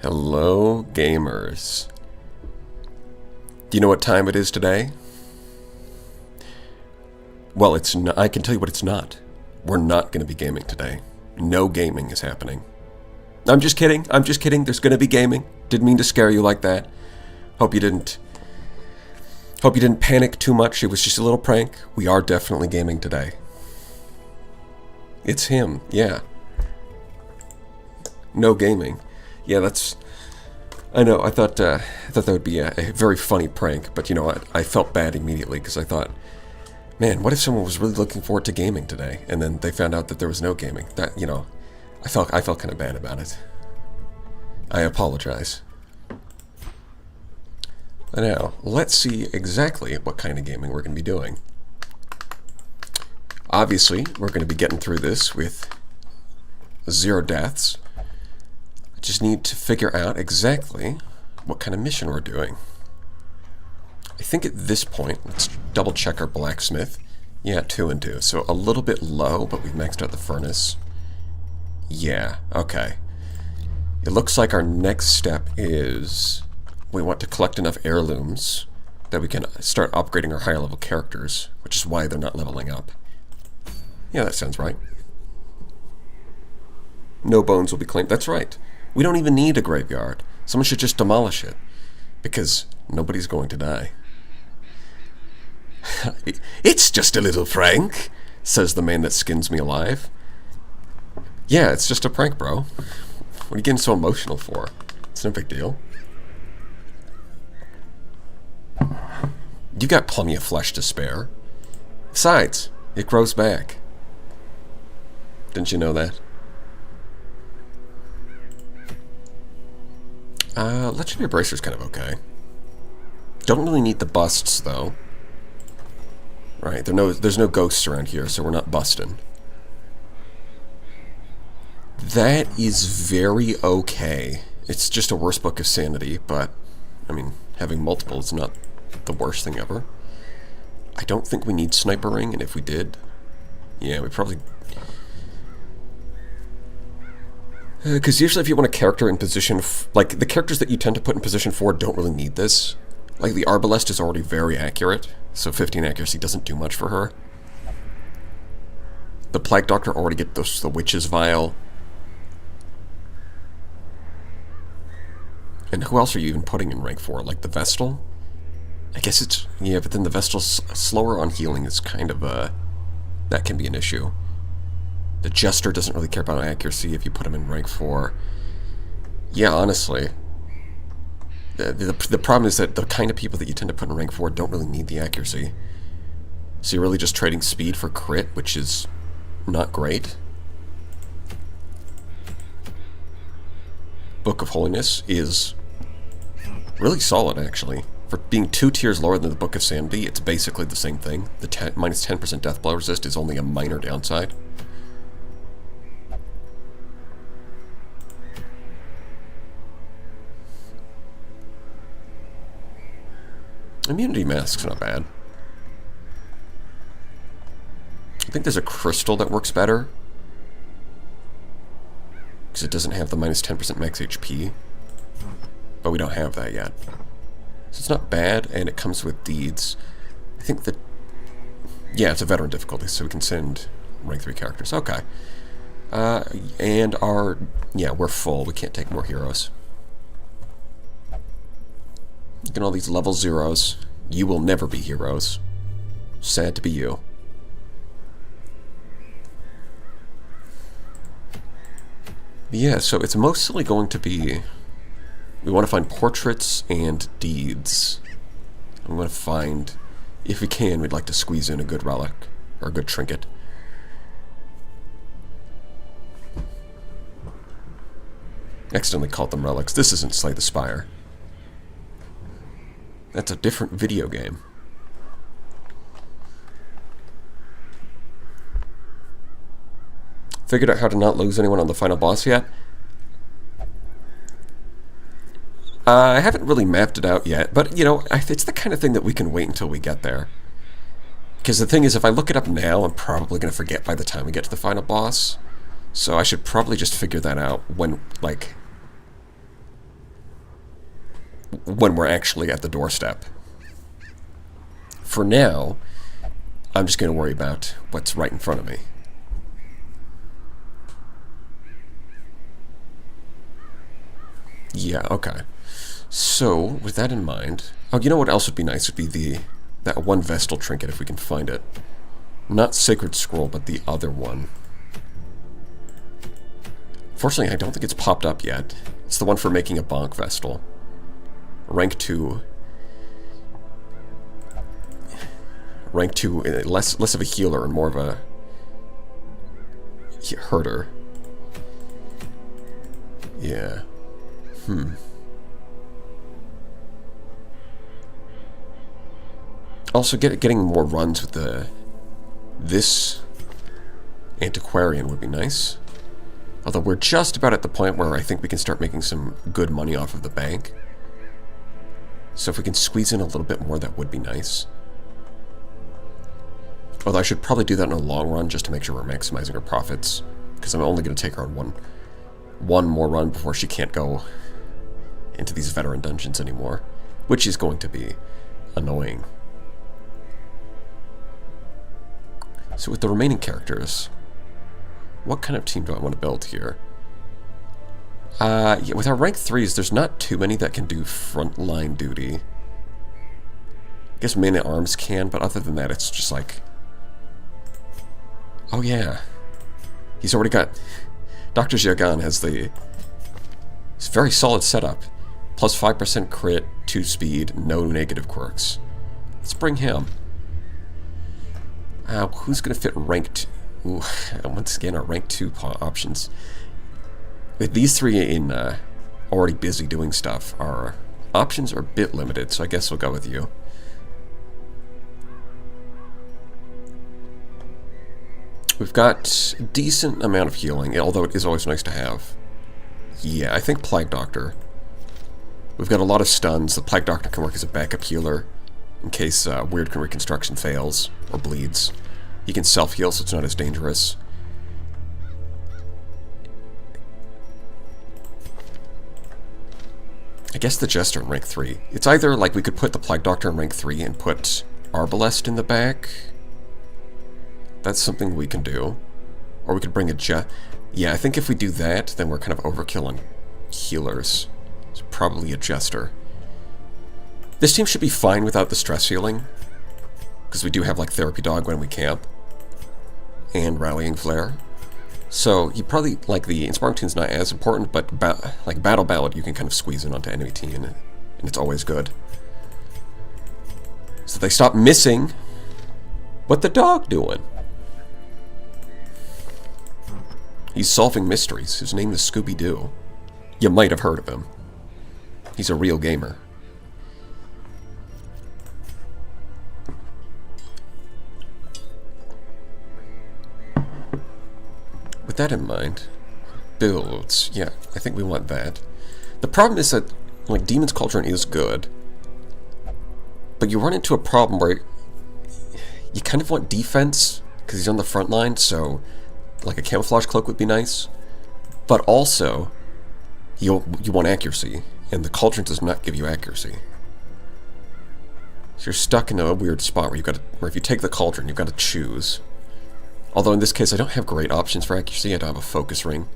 Hello, gamers. Do you know what time it is today? Well, it's not, I can tell you what it's not. We're not going to be gaming today. No gaming is happening. I'm just kidding. There's going to be gaming. Didn't mean to scare you like that. Hope you didn't panic too much. It was just a little prank. We are definitely gaming today. It's him. Yeah. No gaming. Yeah, that's... I know, I thought that would be a very funny prank, but you know what? I felt bad immediately because I thought, man, what if someone was really looking forward to gaming today, and then they found out that there was no gaming? That, you know, I felt kind of bad about it. I apologize. Now, let's see exactly what kind of gaming we're going to be doing. Obviously, we're going to be getting through this with 0 deaths. I just need to figure out exactly what kind of mission we're doing. I think at this point, let's double check our blacksmith. Yeah, 2 and 2. So a little bit low, but we've maxed out the furnace. Yeah, okay. It looks like our next step is we want to collect enough heirlooms that we can start upgrading our higher level characters, which is why they're not leveling up. Yeah, that sounds right. No bones will be claimed. That's right. We don't even need a graveyard. Someone should just demolish it, because nobody's going to die. It's just a little prank, says the man that skins me alive. Yeah, it's just a prank, bro. What are you getting so emotional for? It's no big deal. You got plenty of flesh to spare. Besides, it grows back. Didn't you know that? Legendary Bracer's kind of okay. Don't really need the busts, though. Right, there's no ghosts around here, so we're not busting. That is very okay. It's just a worse Book of Sanity, but, I mean, having multiple is not the worst thing ever. I don't think we need Sniper Ring, and if we did, yeah, we probably... Because usually if you want a character in position... like, the characters that you tend to put in position 4 don't really need this. Like, the Arbalest is already very accurate, so 15 accuracy doesn't do much for her. The Plague Doctor already gets the Witch's Vial. And who else are you even putting in rank 4? Like the Vestal? I guess it's... yeah, but then the Vestal's slower on healing is kind of that can be an issue. The Jester doesn't really care about accuracy if you put him in rank 4. Yeah, honestly. The problem is that the kind of people that you tend to put in rank 4 don't really need the accuracy. So you're really just trading speed for crit, which is not great. Book of Holiness is really solid, actually. For being 2 tiers lower than the Book of Sanity, it's basically the same thing. The minus 10% death blow resist is only a minor downside. Immunity Mask's not bad. I think there's a crystal that works better, because it doesn't have the minus 10% max HP. But we don't have that yet. So it's not bad, and it comes with deeds. I think that... yeah, it's a veteran difficulty, so we can send rank 3 characters. Okay. And our... yeah, we're full. We can't take more heroes. Look at all these level 0s. You will never be heroes. Sad to be you. Yeah, so it's mostly going to be... we want to find portraits and deeds. I'm going to find... if we can, we'd like to squeeze in a good relic. Or a good trinket. Accidentally called them relics. This isn't Slay the Spire. That's a different video game. Figured out how to not lose anyone on the final boss yet? I haven't really mapped it out yet, but, you know, it's the kind of thing that we can wait until we get there. Because the thing is, if I look it up now, I'm probably going to forget by the time we get to the final boss. So I should probably just figure that out when, like, when we're actually at the doorstep. For now, I'm just going to worry about what's right in front of me. Yeah, okay. So, with that in mind... Oh, you know what else would be nice? Would be that one Vestal trinket, if we can find it. Not Sacred Scroll, but the other one. Fortunately, I don't think it's popped up yet. It's the one for making a Bonk Vestal. Rank 2. Rank 2, less of a healer and more of a herder. Yeah. Also, getting more runs with this Antiquarian would be nice. Although we're just about at the point where I think we can start making some good money off of the bank. So if we can squeeze in a little bit more, that would be nice. Although I should probably do that in a long run just to make sure we're maximizing our profits. Because I'm only going to take her on one more run before she can't go into these veteran dungeons anymore. Which is going to be annoying. So with the remaining characters, what kind of team do I want to build here? Yeah, with our rank 3s, there's not too many that can do frontline duty. I guess Man-at-Arms can, but other than that, it's just like... Oh yeah. He's already got... Dr. Xiaogan has the... It's a very solid setup. Plus 5% crit, 2 speed, no negative quirks. Let's bring him. Who's going to fit ranked? Ooh, once again, our rank 2 options. With these three in already busy doing stuff, our options are a bit limited, so I guess we'll go with you. We've got a decent amount of healing, although it is always nice to have. Yeah, I think Plague Doctor. We've got a lot of stuns. The Plague Doctor can work as a backup healer in case Weird Reconstruction fails or bleeds. He can self-heal, so it's not as dangerous. I guess the Jester in rank 3. It's either like we could put the Plague Doctor in rank 3 and put Arbalest in the back. That's something we can do. Or we could bring a Yeah, I think if we do that, then we're kind of overkill on healers. It's probably a Jester. This team should be fine without the stress healing. Because we do have like Therapy Dog when we camp. And Rallying Flare. So you probably, like, the Inspiring Tune's not as important, but like Battle Ballad you can kind of squeeze in onto enemy team, and it's always good. So they stop missing. What the dog doing? He's solving mysteries. His name is Scooby-Doo. You might have heard of him. He's a real gamer. With that in mind, builds. Yeah, I think we want that. The problem is that, like, Demon's Cauldron is good, but you run into a problem where you kind of want defense, because he's on the front line, so, like, a Camouflage Cloak would be nice, but also, you want accuracy, and the Cauldron does not give you accuracy. So you're stuck in a weird spot where if you take the Cauldron, you've got to choose. Although in this case, I don't have great options for accuracy. I don't have a focus ring.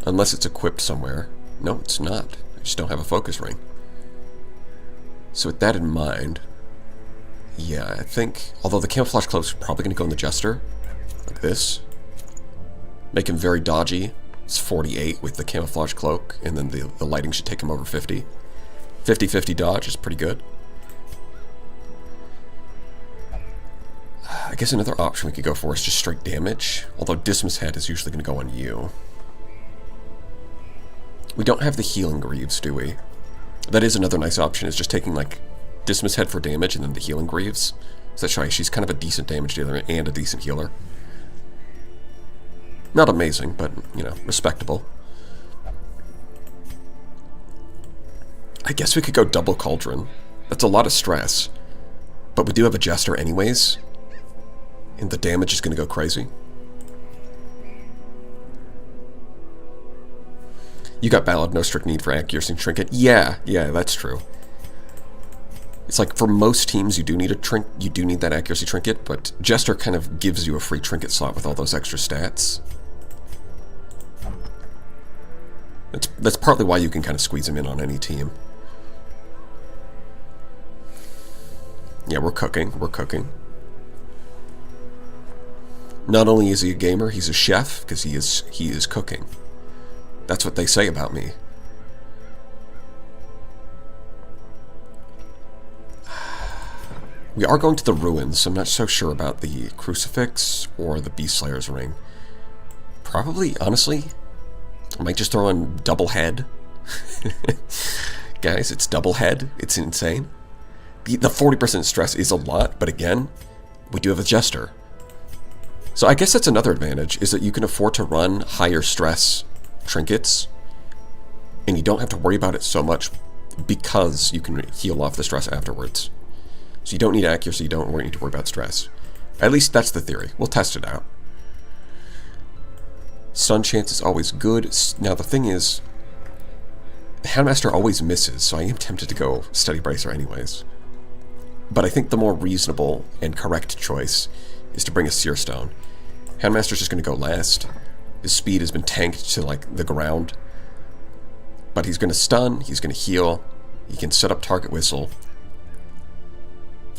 Unless it's equipped somewhere. No, it's not. I just don't have a focus ring. So with that in mind, yeah, I think... Although the Camouflage Cloak is probably going to go in the Jester. Like this. Make him very dodgy. It's 48 with the Camouflage Cloak. And then the lighting should take him over 50. 50-50 dodge is pretty good. I guess another option we could go for is just straight damage, although Dismas Head is usually going to go on you. We don't have the Healing Greaves, do we? That is another nice option, is just taking, like, Dismas Head for damage and then the Healing Greaves. So that's she's kind of a decent damage dealer and a decent healer. Not amazing, but, you know, respectable. I guess we could go double Cauldron. That's a lot of stress. But we do have a Jester anyways. And the damage is going to go crazy. You got Ballad, no strict need for accuracy trinket. Yeah, that's true. It's like for most teams you do need that accuracy trinket, but Jester kind of gives you a free trinket slot with all those extra stats. That's partly why you can kind of squeeze him in on any team. Yeah, we're cooking. Not only is he a gamer, he's a chef, because he is cooking. That's what they say about me. We are going to the ruins, so I'm not so sure about the crucifix or the Beast Slayer's ring. Probably, honestly, I might just throw in double head. Guys, it's double head. It's insane. The 40% stress is a lot, but again, we do have a Jester. So I guess that's another advantage, is that you can afford to run higher stress trinkets, and you don't have to worry about it so much because you can heal off the stress afterwards. So you don't need accuracy, you don't need to worry about stress. At least that's the theory. We'll test it out. Stun chance is always good. Now the thing is, Handmaster always misses, so I am tempted to go Steady Bracer anyways. But I think the more reasonable and correct choice is to bring a Seer Stone. Handmaster's just going to go last. His speed has been tanked to like the ground. But he's going to stun, he's going to heal, he can set up target whistle.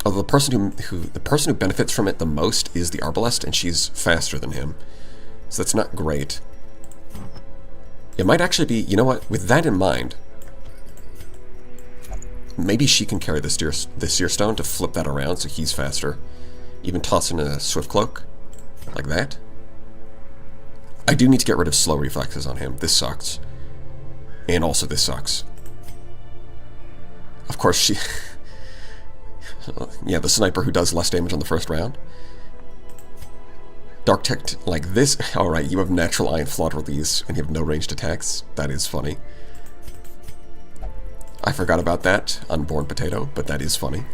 Although the person who benefits from it the most is the Arbalest, and she's faster than him. So that's not great. It might actually be, you know what, with that in mind, maybe she can carry the Seer Stone to flip that around so he's faster. Even toss in a Swift Cloak, like that. I do need to get rid of slow reflexes on him. This sucks. And also this sucks. Of course she... yeah, the sniper who does less damage on the first round. Dark Tech like this. Alright, you have natural Iron Flawed Release and you have no ranged attacks. That is funny. I forgot about that, Unborn Potato, but that is funny.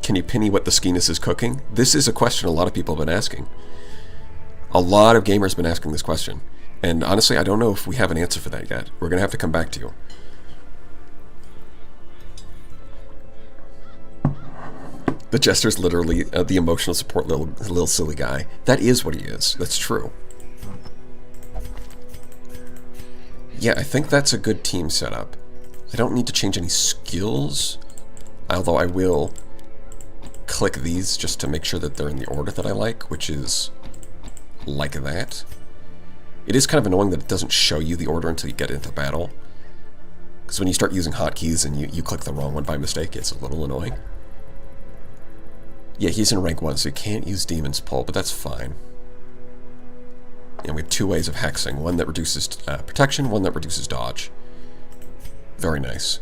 Can you penny what the Skeenness is cooking? This is a question a lot of people have been asking. A lot of gamers have been asking this question. And honestly, I don't know if we have an answer for that yet. We're going to have to come back to you. The Jester's literally the emotional support little silly guy. That is what he is. That's true. Yeah, I think that's a good team setup. I don't need to change any skills, although I will click these just to make sure that they're in the order that I like, which is like that. It is kind of annoying that it doesn't show you the order until you get into battle. Because when you start using hotkeys and you click the wrong one by mistake, it's a little annoying. Yeah, he's in rank 1, so you can't use Demon's Pull, but that's fine. And we have two ways of hexing. One that reduces protection, one that reduces dodge. Very nice.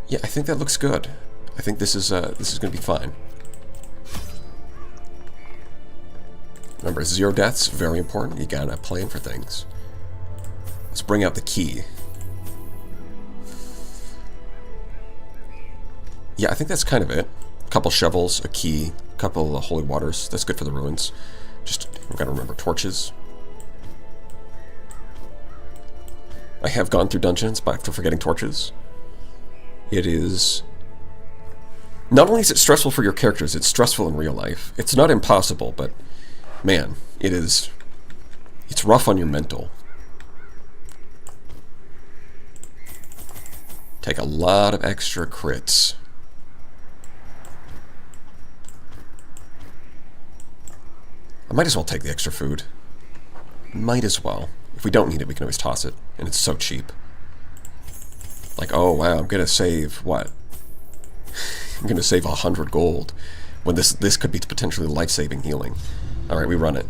Yeah, I think that looks good. I think this is going to be fine. Remember, 0 deaths, very important. You gotta plan for things. Let's bring out the key. Yeah, I think that's kind of it. A couple shovels, a key, a couple of holy waters. That's good for the ruins. Just, we've got to remember torches. I have gone through dungeons after forgetting torches. It is... Not only is it stressful for your characters, it's stressful in real life. It's not impossible, but man, it is... It's rough on your mental. Take a lot of extra crits. I might as well take the extra food. Might as well. If we don't need it, we can always toss it. And it's so cheap. Like, oh wow, I'm gonna save, what? I'm gonna save 100 gold. When this could be potentially life-saving healing. Alright, we run it.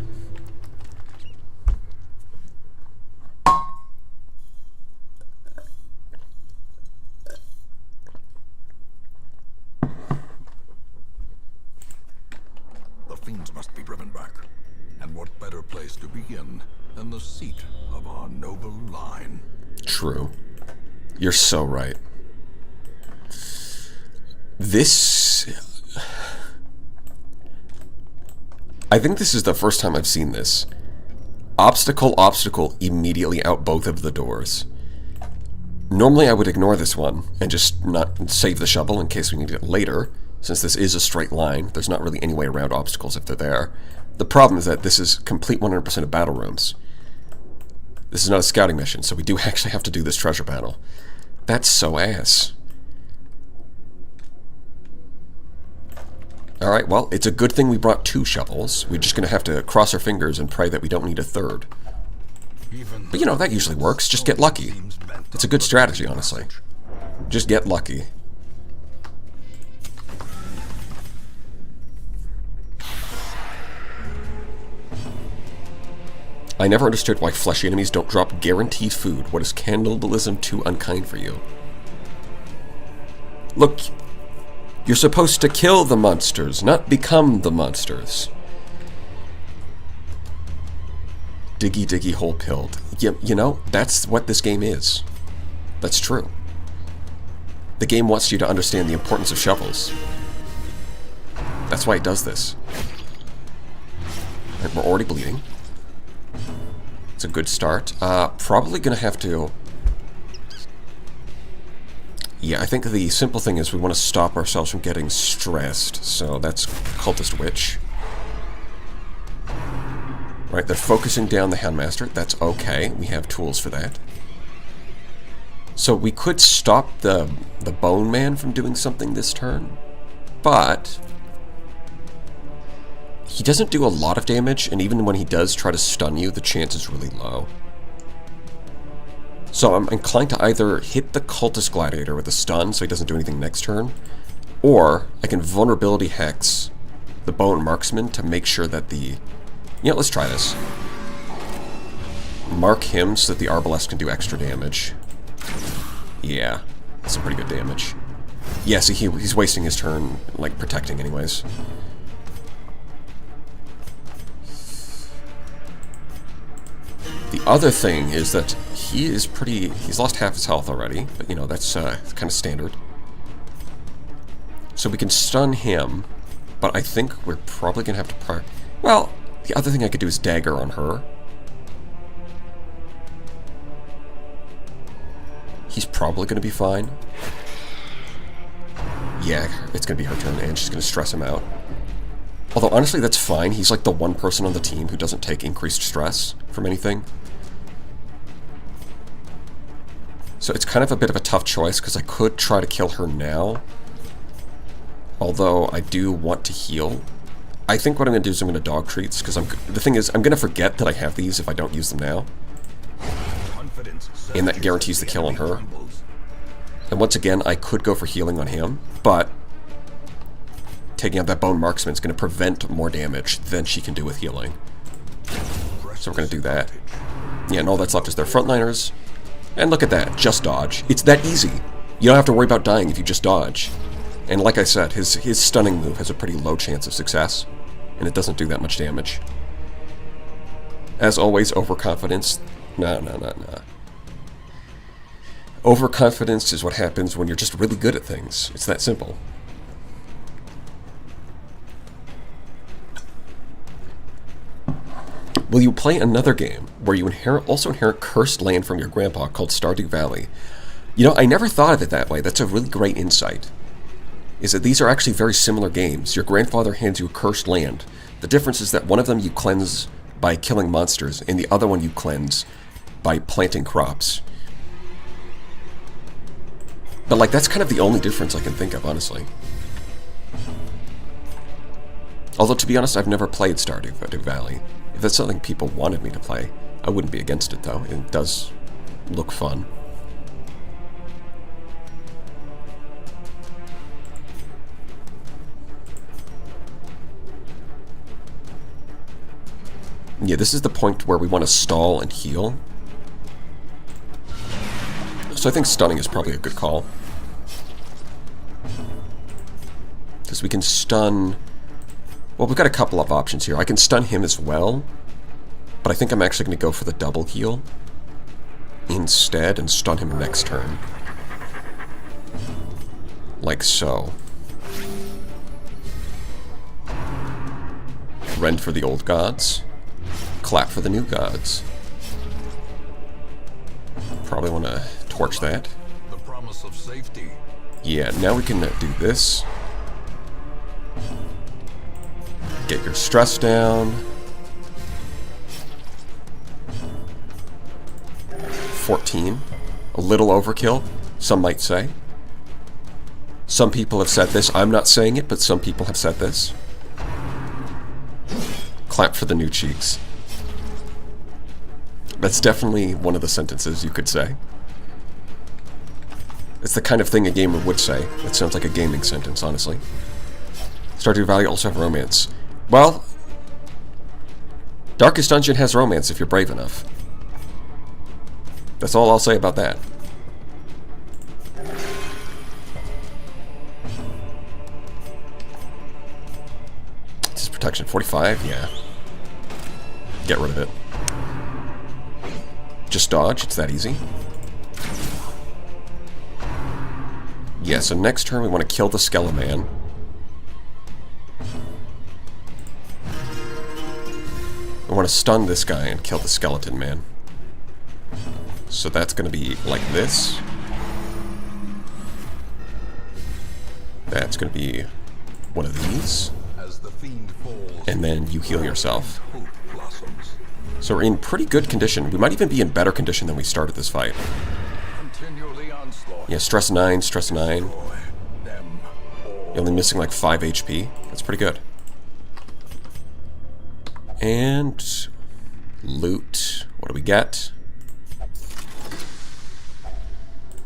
The fiends must be driven back. And what better place to begin than the seat of our noble line? True. You're so right. This... I think this is the first time I've seen this. Obstacle, obstacle, immediately out both of the doors. Normally I would ignore this one and just not save the shovel in case we need it later. Since this is a straight line, there's not really any way around obstacles if they're there. The problem is that this is complete 100% of battle rooms. This is not a scouting mission, so we do actually have to do this treasure battle. That's so ass. Alright, well, it's a good thing we brought 2 shovels. We're just going to have to cross our fingers and pray that we don't need a third. But you know, that usually works. Just get lucky. It's a good strategy, honestly. Just get lucky. I never understood why fleshy enemies don't drop guaranteed food. What is cannibalism too unkind for you? Look, you're supposed to kill the monsters, not become the monsters. Diggy diggy hole pilled. You know, that's what this game is. That's true. The game wants you to understand the importance of shovels. That's why it does this. And we're already bleeding. It's a good start. Probably gonna have to... Yeah, I think the simple thing is we want to stop ourselves from getting stressed. So that's Cultist Witch. Right, they're focusing down the Houndmaster. That's okay. We have tools for that. So we could stop the Bone Man from doing something this turn. But... he doesn't do a lot of damage, and even when he does try to stun you, the chance is really low. So I'm inclined to either hit the Cultist Gladiator with a stun so he doesn't do anything next turn, or I can Vulnerability Hex the Bone Marksman to make sure that the... Yeah, let's try this. Mark him so that the Arbalest can do extra damage. Yeah, that's some pretty good damage. Yeah, see, he's wasting his turn, like, protecting anyways. The other thing is that he is pretty... he's lost half his health already, but, you know, that's kind of standard. So we can stun him, but I think we're probably going to have to... Well, the other thing I could do is dagger on her. He's probably going to be fine. Yeah, it's going to be her turn, and she's going to stress him out. Although, honestly, that's fine. He's like the one person on the team who doesn't take increased stress from anything. So it's kind of a bit of a tough choice, because I could try to kill her now. Although, I do want to heal. I think what I'm going to do is I'm going to dog treats, because the thing is, I'm going to forget that I have these if I don't use them now. And that guarantees the kill on her. And once again, I could go for healing on him, but taking out that Bone Marksman is going to prevent more damage than she can do with healing. So we're going to do that. Yeah, and all that's left is their frontliners. And look at that, just dodge. It's that easy. You don't have to worry about dying if you just dodge. And like I said, his stunning move has a pretty low chance of success, and it doesn't do that much damage. As always, overconfidence. No. Overconfidence is what happens when you're just really good at things. It's that simple. Will you play another game where you also inherit cursed land from your grandpa called Stardew Valley? You know, I never thought of it that way. That's a really great insight. Is that these are actually very similar games. Your grandfather hands you a cursed land. The difference is that one of them you cleanse by killing monsters, and the other one you cleanse by planting crops. But, like, that's kind of the only difference I can think of, honestly. Although, to be honest, I've never played Stardew Valley. If that's something people wanted me to play, I wouldn't be against it, though. It does look fun. Yeah, this is the point where we want to stall and heal. So I think stunning is probably a good call. Because we can stun... Well, we've got a couple of options here. I can stun him as well, but I think I'm actually going to go for the double heal instead and stun him next turn. Like so. Rend for the old gods. Clap for the new gods. Probably want to torch that. The promise of safety. Yeah, now we can do this. Get your stress down. 14. A little overkill, some might say. Some people have said this. I'm not saying it, but some people have said this. Clap for the new cheeks. That's definitely one of the sentences you could say. It's the kind of thing a gamer would say. That sounds like a gaming sentence, honestly. Stardew Valley also have romance. Well, Darkest Dungeon has romance if you're brave enough. That's all I'll say about that. This is protection 45, yeah. Get rid of it. Just dodge, it's that easy. Yeah, so next turn we want to kill the Skeleman. I want to stun this guy and kill the Skeleton Man. So that's going to be like this. That's going to be one of these. As the fiend falls, And then you heal yourself. hope blossoms. So we're in pretty good condition. We might even be in better condition than we started this fight. Continue the onslaught. Yeah, stress 9, stress 9. Destroy them all. You're only missing like 5 HP. That's pretty good. And loot. What do we get?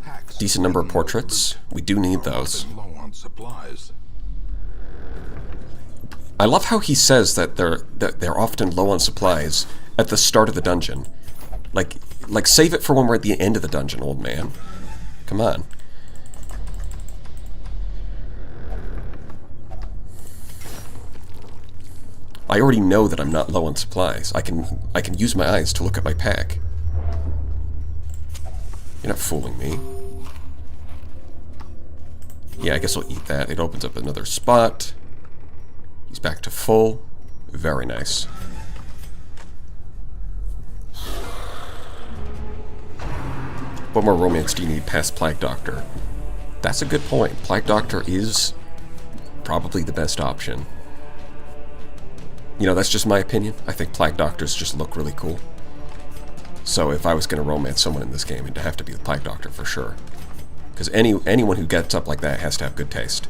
Hacks Decent number of portraits. We do need those. low on supplies. I love how he says that they're often low on supplies at the start of the dungeon. Like save it for when we're at the end of the dungeon, old man. Come on. I already know that I'm not low on supplies. I can use my eyes to look at my pack. You're not fooling me. Yeah, I guess I'll eat that. It opens up another spot. He's back to full. Very nice. What more romance do you need past Plague Doctor? That's a good point. Plague Doctor is probably the best option. You know, that's just my opinion. I think Plague Doctors just look really cool. So if I was going to romance someone in this game, it'd have to be the Plague Doctor for sure. Because anyone who gets up like that has to have good taste.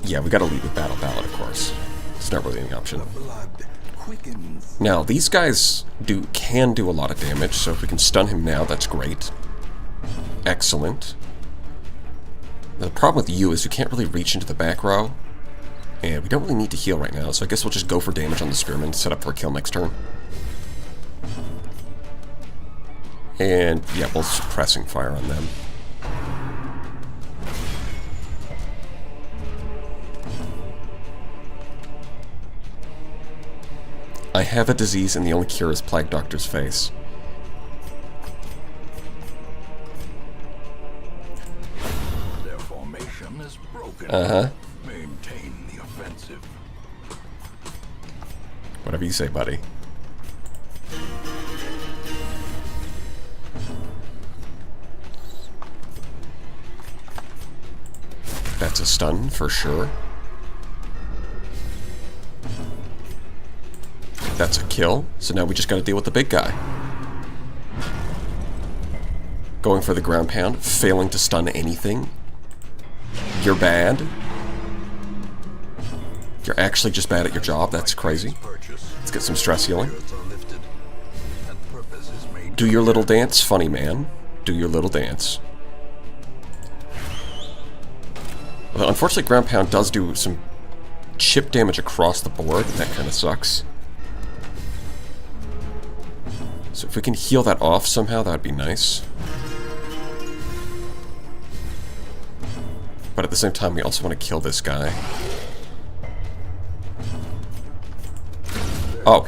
Yeah, we gotta lead with Battle Ballad, of course. It's not really any option. Blood quickens. Now, these guys can do a lot of damage, so if we can stun him now, that's great. Excellent. The problem with you is you can't really reach into the back row, and we don't really need to heal right now, so I guess we'll just go for damage on the Spearman, set up for a kill next turn. And, yeah, we'll suppressing fire on them. I have a disease and the only cure is Plague Doctor's face. Their formation is broken. Uh-huh. Maintain the offensive. Whatever you say, buddy. That's a stun for sure. That's a kill. So now we just gotta deal with the big guy. Going for the ground pound, failing to stun anything. You're bad. You're actually just bad at your job. That's crazy. Purchase. Let's get some stress healing. Spirits are lifted, and purpose is made. Do your little dance, funny man. Do your little dance. Although, unfortunately, ground pound does do some chip damage across the board, and that kind of sucks. So if we can heal that off somehow, that would be nice. But at the same time, we also want to kill this guy. Oh,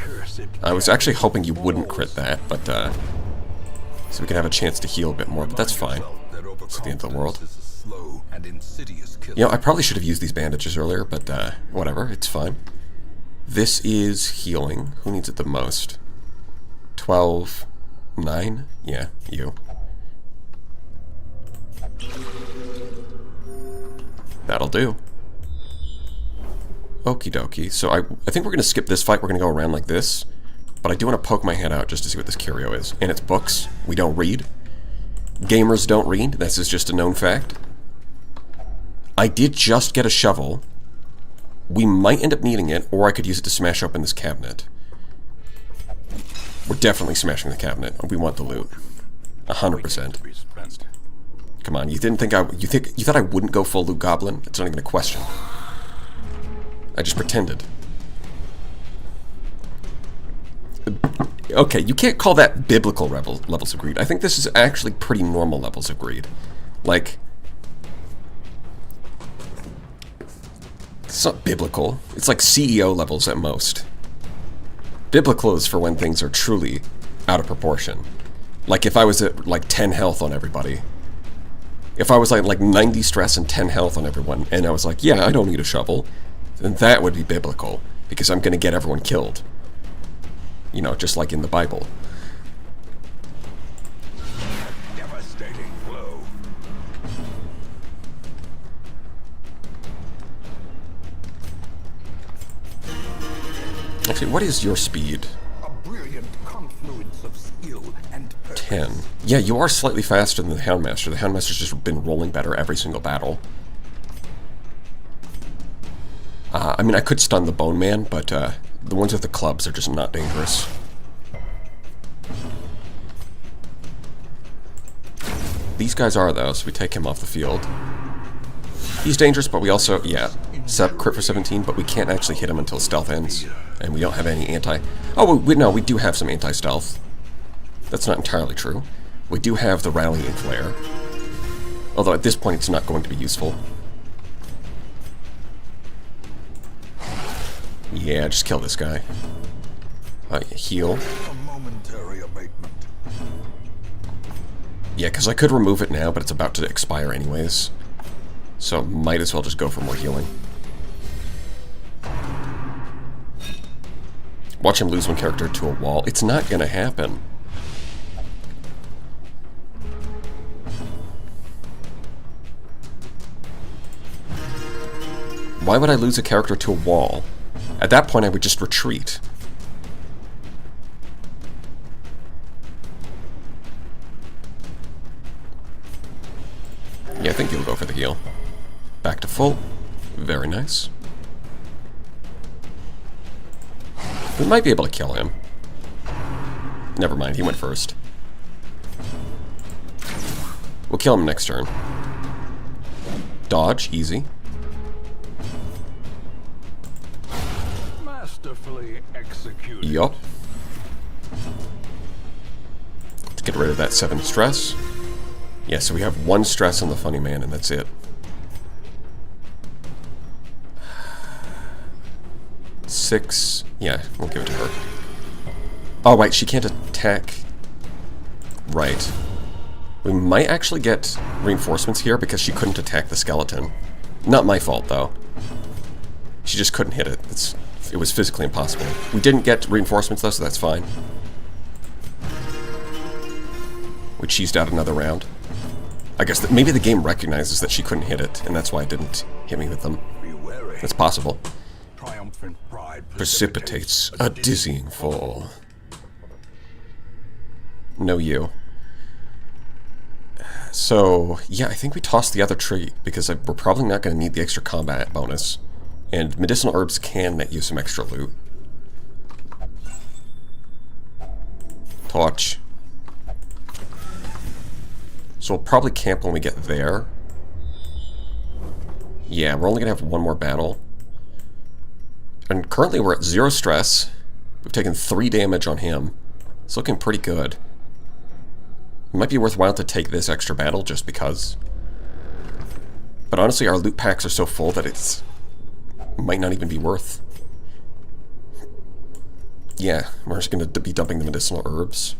I was actually hoping you wouldn't crit that, but so we can have a chance to heal a bit more, but that's fine. It's the end of the world. Slow and insidious You know, I probably should have used these bandages earlier, but whatever, it's fine. This is healing. Who needs it the most? 12, 9? Yeah, you. That'll do. Okie dokie. So I think we're going to skip this fight. We're going to go around like this. But I do want to poke my head out just to see what this curio is. And it's books. We don't read. Gamers don't read. This is just a known fact. I did just get a shovel. We might end up needing it, or I could use it to smash open this cabinet. We're definitely smashing the cabinet. We want the loot. 100%. Come on, you didn't think you thought I wouldn't go full loot goblin? It's not even a question. I just pretended. Okay, you can't call that biblical levels of greed. I think this is actually pretty normal levels of greed. Like, it's not biblical. It's like CEO levels at most. Biblical is for when things are truly out of proportion. Like if I was at like 10 health on everybody. If I was like 90 stress and 10 health on everyone, and I was like, yeah, I don't need a shovel, then that would be biblical, because I'm going to get everyone killed. You know, just like in the Bible. Devastating blow. Actually, what is your speed? A brilliant confluence of skill and purpose. 10. Yeah, you are slightly faster than the Houndmaster. The Houndmaster's just been rolling better every single battle. I mean, I could stun the Bone Man, but the ones with the clubs are just not dangerous. These guys are, though, so we take him off the field. He's dangerous, but we also, yeah, crit for 17, but we can't actually hit him until stealth ends. And we don't have any anti... Oh, no, we do have some anti-stealth. That's not entirely true. We do have the Rallying Flare. Although at this point it's not going to be useful. Yeah, just kill this guy. Heal. A momentary abatement. Yeah, because I could remove it now, but it's about to expire anyways. So might as well just go for more healing. Watch him lose one character to a wall. It's not going to happen. Why would I lose a character to a wall? At that point, I would just retreat. Yeah, I think you'll go for the heal. Back to full. Very nice. We might be able to kill him. Never mind, he went first. We'll kill him next turn. Dodge, easy. Masterfully executed. Yup. Let's get rid of that 7 stress. Yeah, so we have 1 stress on the funny man, and that's it. 6. Yeah, we'll give it to her. Oh, wait, she can't attack. Right. We might actually get reinforcements here because she couldn't attack the skeleton. Not my fault, though. She just couldn't hit it. It was physically impossible. We didn't get reinforcements, though, so that's fine. We cheesed out another round. I guess that maybe the game recognizes that she couldn't hit it, and that's why it didn't hit me with them. Be wary. That's possible. Triumphant pride Precipitates a dizzying fall. No you. So, yeah, I think we tossed the other tree, because we're probably not going to need the extra combat bonus. And medicinal herbs can net you some extra loot. Torch. So we'll probably camp when we get there. Yeah, we're only going to have 1 more battle. And currently we're at 0 stress. We've taken 3 damage on him. It's looking pretty good. It might be worthwhile to take this extra battle just because. But honestly, our loot packs are so full that it might not even be worth. Yeah, we're just going to be dumping the medicinal herbs.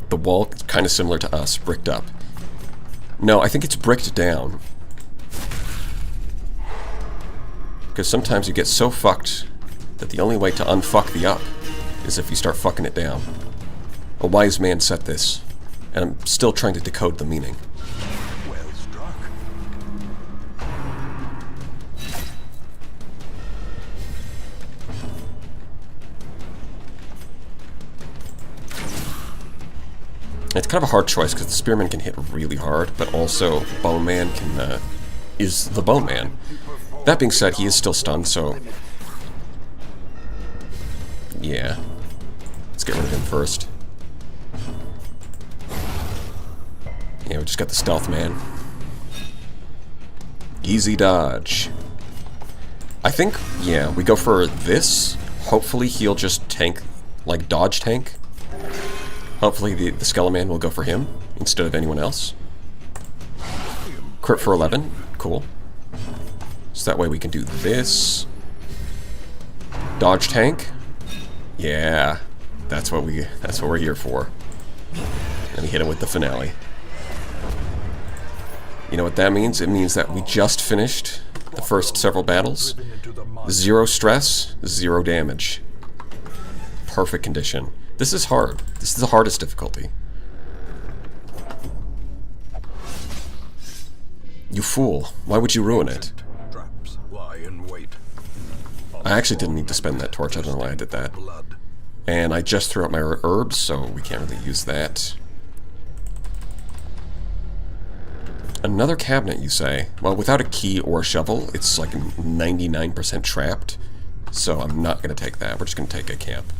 The wall kind of similar to us, bricked up. No, I think it's bricked down. Because sometimes you get so fucked that the only way to unfuck the up is if you start fucking it down. A wise man said this, and I'm still trying to decode the meaning. Well struck. It's kind of a hard choice because the Spearman can hit really hard, but also Bone Man can, is the Bone Man. That being said, he is still stunned, so... yeah. Let's get rid of him first. Yeah, we just got the Stealth Man. Easy dodge. I think, yeah, we go for this. Hopefully he'll just tank, like dodge tank. Hopefully the Skeleman will go for him instead of anyone else. Crit for 11. Cool. So that way we can do this. Dodge tank. Yeah. That's what we're here for. And we hit him with the finale. You know what that means? It means that we just finished the first several battles. 0 stress, 0 damage. Perfect condition. This is hard. This is the hardest difficulty. You fool. Why would you ruin it? Traps lie in wait. I actually didn't need to spend that torch. I don't know why I did that. Blood. And I just threw out my herbs, so we can't really use that. Another cabinet, you say? Well, without a key or a shovel, it's like 99% trapped. So I'm not going to take that. We're just going to take a camp.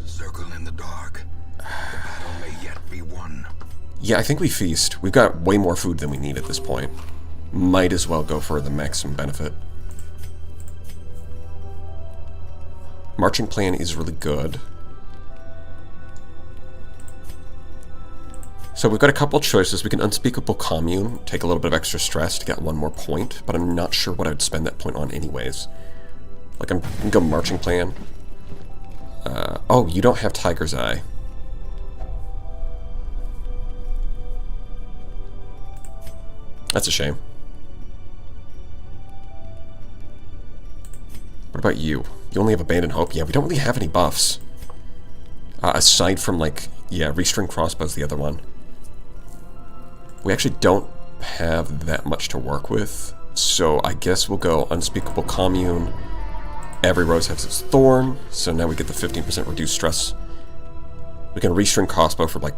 Circle in the dark. The battle may yet be won. Yeah, I think we feast. We've got way more food than we need at this point. Might as well go for the maximum benefit. Marching plan is really good. So we've got a couple choices. We can Unspeakable Commune, take a little bit of extra stress to get 1 more point, but I'm not sure what I would spend that point on anyways. Like, I'm going to go Marching Plan. Oh, you don't have Tiger's Eye. That's a shame. What about you? You only have Abandon Hope? Yeah, we don't really have any buffs. Aside from, like, yeah, Restring Crossbow's the other one. We actually don't have that much to work with, so I guess we'll go Unspeakable Commune. Every rose has its thorn, so now we get the 15% reduced stress. We can Restring Crossbow for, like,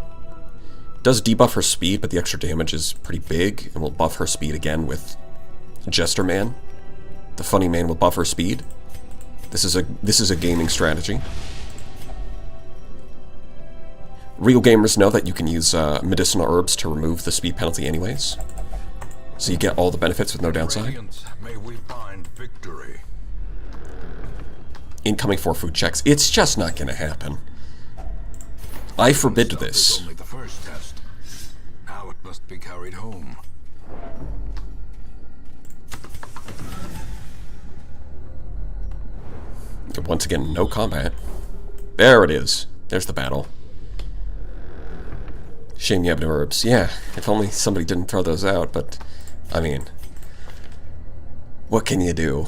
does debuff her speed, but the extra damage is pretty big, and we'll buff her speed again with Jester Man. The Funny Man will buff her speed. This is a gaming strategy. Real gamers know that you can use medicinal herbs to remove the speed penalty anyways. So you get all the benefits with no downside. Radiance, may we find victory. Incoming 4 food checks. It's just not going to happen. I forbid Stealth this. is only the first test. Now it must be carried home. Once again, no combat. There it is. There's the battle. Shame you have no herbs. Yeah, if only somebody didn't throw those out, but, I mean, what can you do?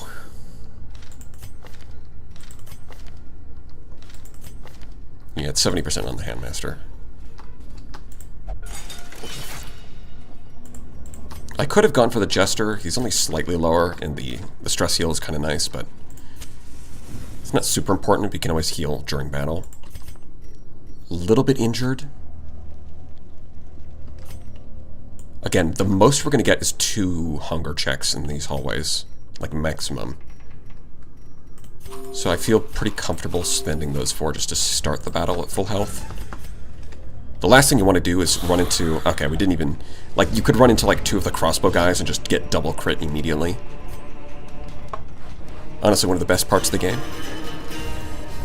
Yeah, it's 70% on the Handmaster. I could have gone for the Jester. He's only slightly lower, and the stress heal is kind of nice, but it's not super important. We can always heal during battle. A little bit injured. Again, the most we're going to get is 2 hunger checks in these hallways, like maximum. So I feel pretty comfortable spending those 4 just to start the battle at full health. The last thing you want to do is run into... Okay, we didn't even... Like, you could run into, like, 2 of the crossbow guys and just get double crit immediately. Honestly, one of the best parts of the game.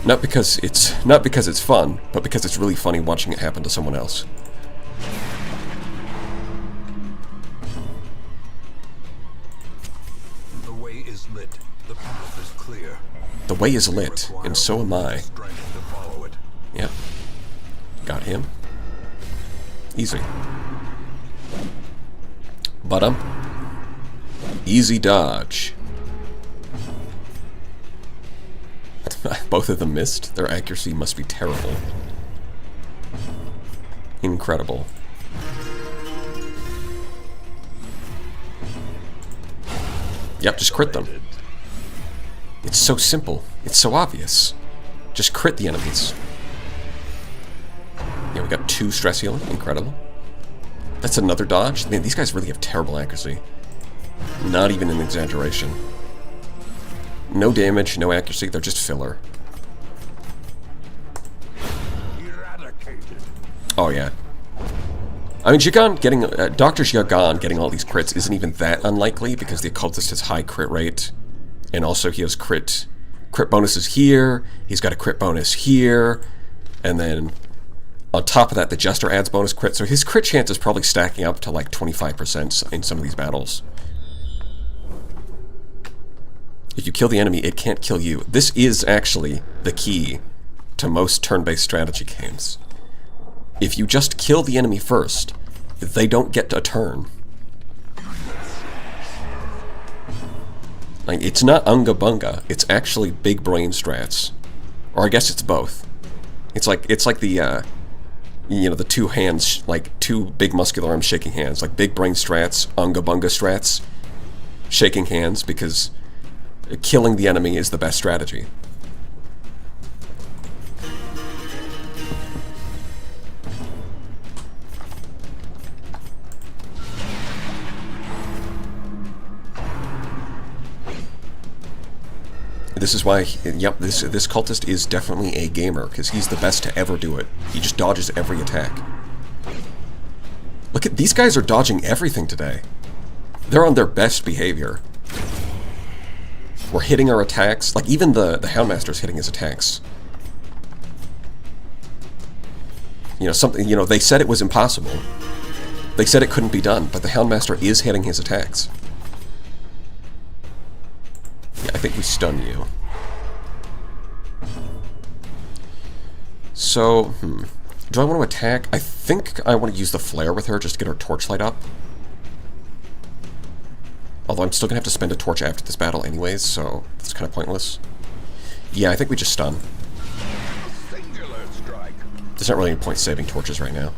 Not because it's fun, but because it's really funny watching it happen to someone else. The way is lit. The path is clear. The way is lit, and so am I. Strength to follow it. Yep. Got him. Easy. But easy dodge. Both of them missed. Their accuracy must be terrible. Incredible. Yep, just crit them. It's so simple. It's so obvious. Just crit the enemies. Yeah, we got 2 stress healing. Incredible. That's another dodge. Man, these guys really have terrible accuracy. Not even an exaggeration. No damage, no accuracy. They're just filler. Oh, yeah. I mean, Zhigan getting... Dr. Zhigan getting all these crits isn't even that unlikely because the Occultist has high crit rate. And also he has crit bonuses here. He's got a crit bonus here. And then on top of that, the Jester adds bonus crit. So his crit chance is probably stacking up to like 25% in some of these battles. If you kill the enemy, it can't kill you. This is actually the key to most turn-based strategy games. If you just kill the enemy first, they don't get a turn. Like, it's not Unga Bunga, it's actually big brain strats. Or I guess it's both. It's like the, you know, the 2 hands, like 2 big muscular arms shaking hands. Like big brain strats, Unga Bunga strats, shaking hands, because killing the enemy is the best strategy. This is why, yep, this cultist is definitely a gamer, because he's the best to ever do it. He just dodges every attack. Look at, these guys are dodging everything today. They're on their best behavior. We're hitting our attacks, like even the Houndmaster's hitting his attacks. You know, they said it was impossible. They said it couldn't be done, but the Houndmaster is hitting his attacks. Yeah, I think we stun you. So, do I want to attack? I think I want to use the flare with her just to get her torchlight up. Although I'm still going to have to spend a torch after this battle anyways, so it's kind of pointless. Yeah, I think we just stun. There's not really any point saving torches right now.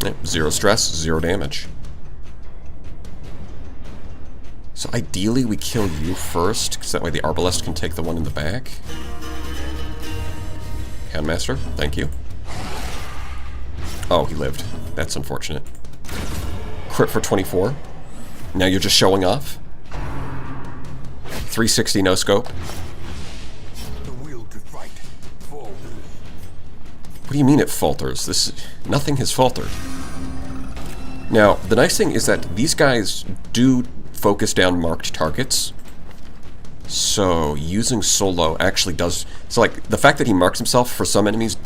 Yep, 0 stress, 0 damage. So ideally we kill you first, because that way the Arbalest can take the one in the back. Houndmaster, thank you. Oh, he lived. That's unfortunate. Crit for 24. Now you're just showing off. 360 no scope. The will to fight falters. What do you mean it falters? Nothing has faltered. Now, the nice thing is that these guys do focus down marked targets. So using solo actually does... So like, the fact that he marks himself for some enemies,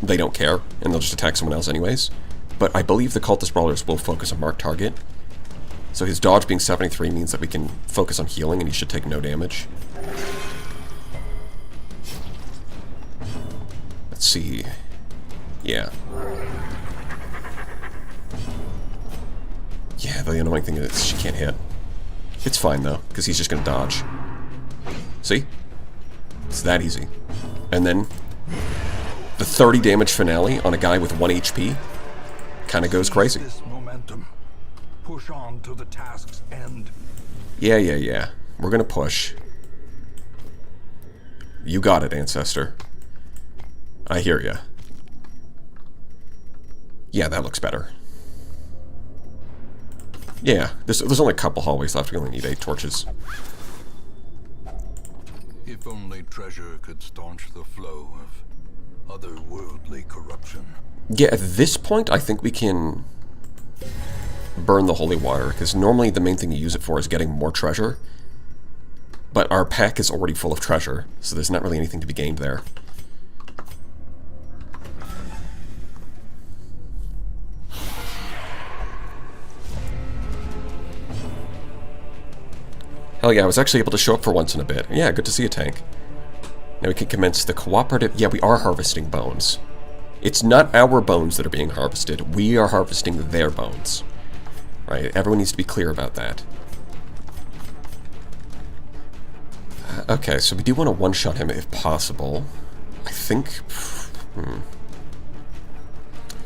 they don't care, and they'll just attack someone else anyways. But I believe the Cultist Brawlers will focus on marked target. So his dodge being 73 means that we can focus on healing and he should take no damage. Let's see. Yeah. Yeah, the annoying thing is she can't hit. It's fine though, because he's just going to dodge. See? It's that easy. And then the 30 damage finale on a guy with 1 HP kind of goes crazy. This momentum. Push on to the task's end. Yeah. We're going to push. You got it, Ancestor. I hear ya. Yeah, that looks better. Yeah, there's only a couple hallways left. We only need 8 torches. If only treasure could staunch the flow of otherworldly corruption. Yeah, at this point, I think we can burn the holy water, because normally the main thing you use it for is getting more treasure. But our pack is already full of treasure, so there's not really anything to be gained there. Hell yeah, I was actually able to show up for once in a bit. Yeah, good to see a tank. Now we can commence the cooperative... Yeah, we are harvesting bones. It's not our bones that are being harvested. We are harvesting their bones. Right? Everyone needs to be clear about that. Okay, so we do want to one-shot him if possible. I think...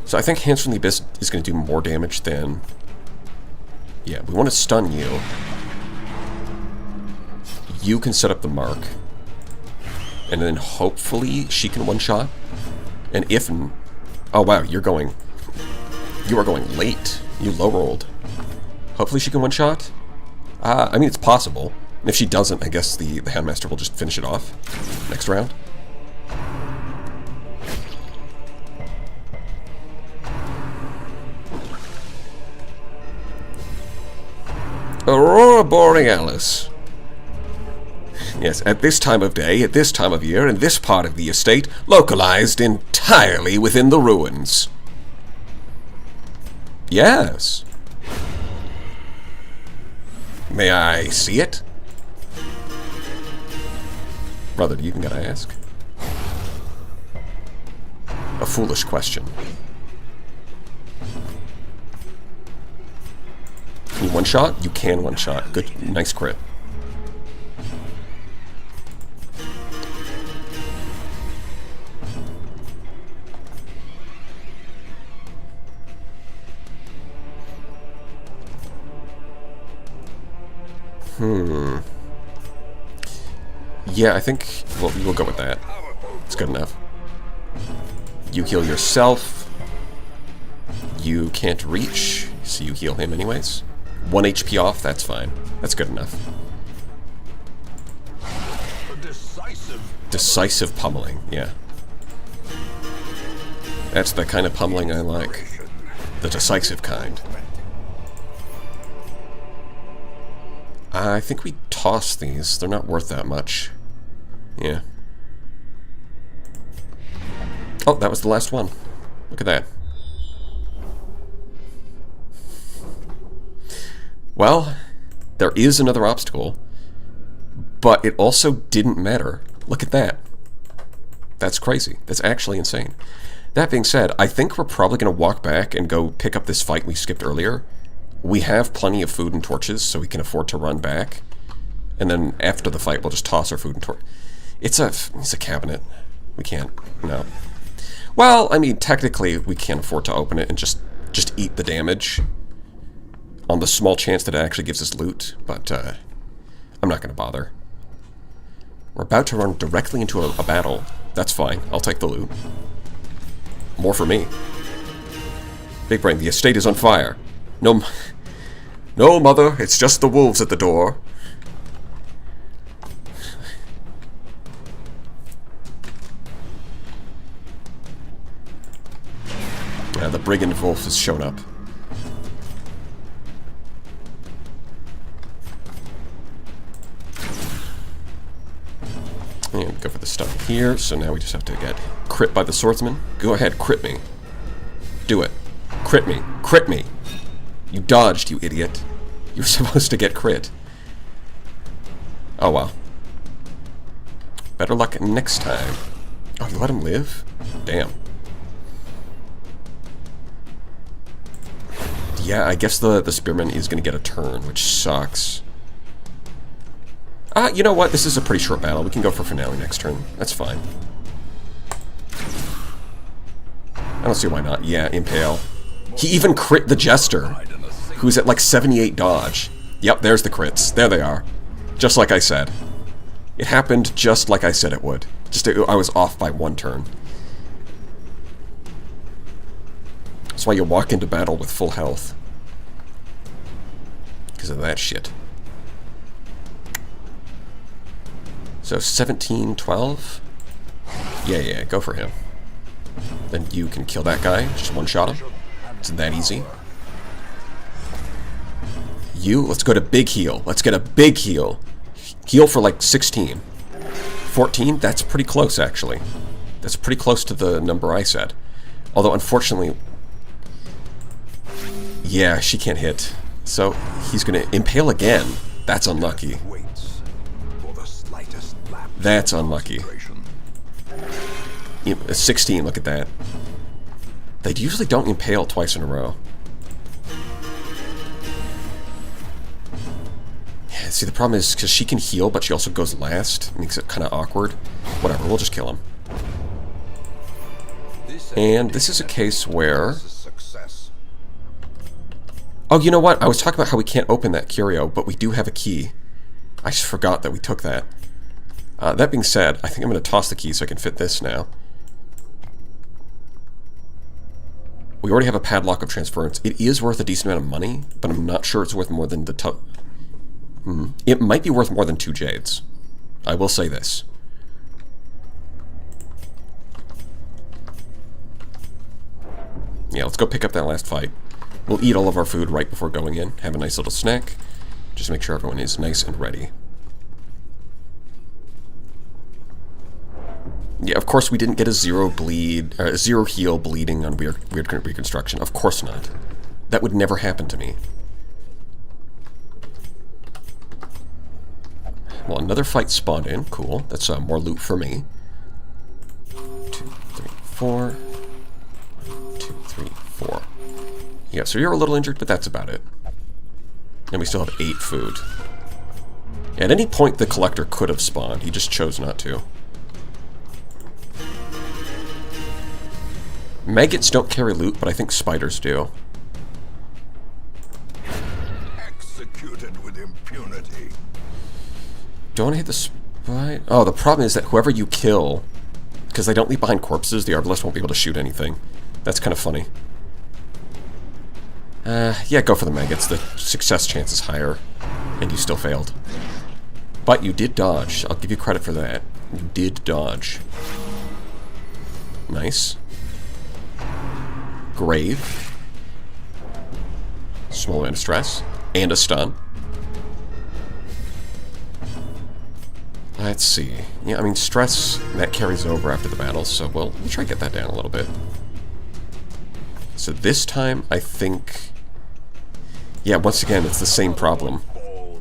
So I think Hands from the Abyss is going to do more damage than... Yeah, we want to stun you. You can set up the mark. And then hopefully she can one-shot. And if... Oh wow, you're going... You are going late. You low-rolled. Hopefully she can one-shot? I mean, it's possible. And if she doesn't, I guess the Houndmaster will just finish it off next round. Aurora Borealis. Yes, at this time of day, at this time of year, in this part of the estate, localized entirely within the ruins. Yes. May I see it? Brother, do you even gotta ask? A foolish question. Can you one-shot? You can one-shot. Good, nice crit. Yeah, I think we'll go with that. It's good enough. You heal yourself. You can't reach, so you heal him anyways. 1 HP off, that's fine. That's good enough. Decisive pummeling, yeah. That's the kind of pummeling I like. The decisive kind. I think we toss these. They're not worth that much. Yeah. Oh, that was the last one. Look at that. Well, there is another obstacle, but it also didn't matter. Look at that. That's crazy. That's actually insane. That being said, I think we're probably going to walk back and go pick up this fight we skipped earlier. We have plenty of food and torches, so we can afford to run back. And then after the fight, we'll just toss our food and torch. It's a cabinet. We can't, no. Well, I mean, technically, we can't afford to open it and just eat the damage on the small chance that it actually gives us loot, but I'm not going to bother. We're about to run directly into a battle. That's fine. I'll take the loot. More for me. Big Brain, the estate is on fire. No, mother, it's just the wolves at the door. Yeah, the brigand wolf has shown up. And go for the stuff here, so now we just have to get crit by the swordsman. Go ahead, crit me. Do it. Crit me. Crit me. You dodged, you idiot. You were supposed to get crit. Oh, well. Better luck next time. Oh, you let him live? Damn. Yeah, I guess the spearman is going to get a turn, which sucks. You know what? This is a pretty short battle. We can go for finale next turn. That's fine. I don't see why not. Yeah, impale. He even crit the jester, who's at like 78 dodge. Yep, there's the crits. There they are. Just like I said. It happened just like I said it would. I was off by 1 turn. That's why you walk into battle with full health. Because of that shit. So 17, 12? Yeah, go for him. Then you can kill that guy. Just one-shot him. It's that easy. Let's go to big heal. Let's get a big heal. Heal for like 16. 14? That's pretty close, actually. That's pretty close to the number I said. Although, unfortunately... Yeah, she can't hit. So, he's gonna impale again. That's unlucky. That's unlucky. 16, look at that. They usually don't impale twice in a row. Yeah, see, the problem is, because she can heal, but she also goes last. It makes it kind of awkward. Whatever, we'll just kill him. And this is a case where... Oh, you know what? I was talking about how we can't open that curio, but we do have a key. I just forgot that we took that. That being said, I think I'm going to toss the key so I can fit this now. We already have a padlock of transference. It is worth a decent amount of money, but I'm not sure it's worth more than the... It might be worth more than 2 jades. I will say this. Yeah, let's go pick up that last fight. We'll eat all of our food right before going in. Have a nice little snack. Just make sure everyone is nice and ready. Yeah, of course we didn't get a 0 heal bleeding on weird reconstruction. Of course not. That would never happen to me. Well, another fight spawned in. Cool. That's more loot for me. 2, 3, 4. 1, 2, 3, 4. Yeah, so you're a little injured, but that's about it. And we still have 8 food. At any point, the collector could have spawned. He just chose not to. Maggots don't carry loot, but I think spiders do. Executed with impunity. Don't want to hit the spider. Oh, the problem is that whoever you kill, because they don't leave behind corpses, the arbalest won't be able to shoot anything. That's kind of funny. Yeah, go for the maggots. The success chance is higher, and you still failed. But you did dodge. I'll give you credit for that. You did dodge. Nice. Grave. Small amount of stress. And a stun. Let's see. Yeah, I mean, stress, that carries over after the battle, so we'll try to get that down a little bit. So this time, I think... Yeah, once again, it's the same problem.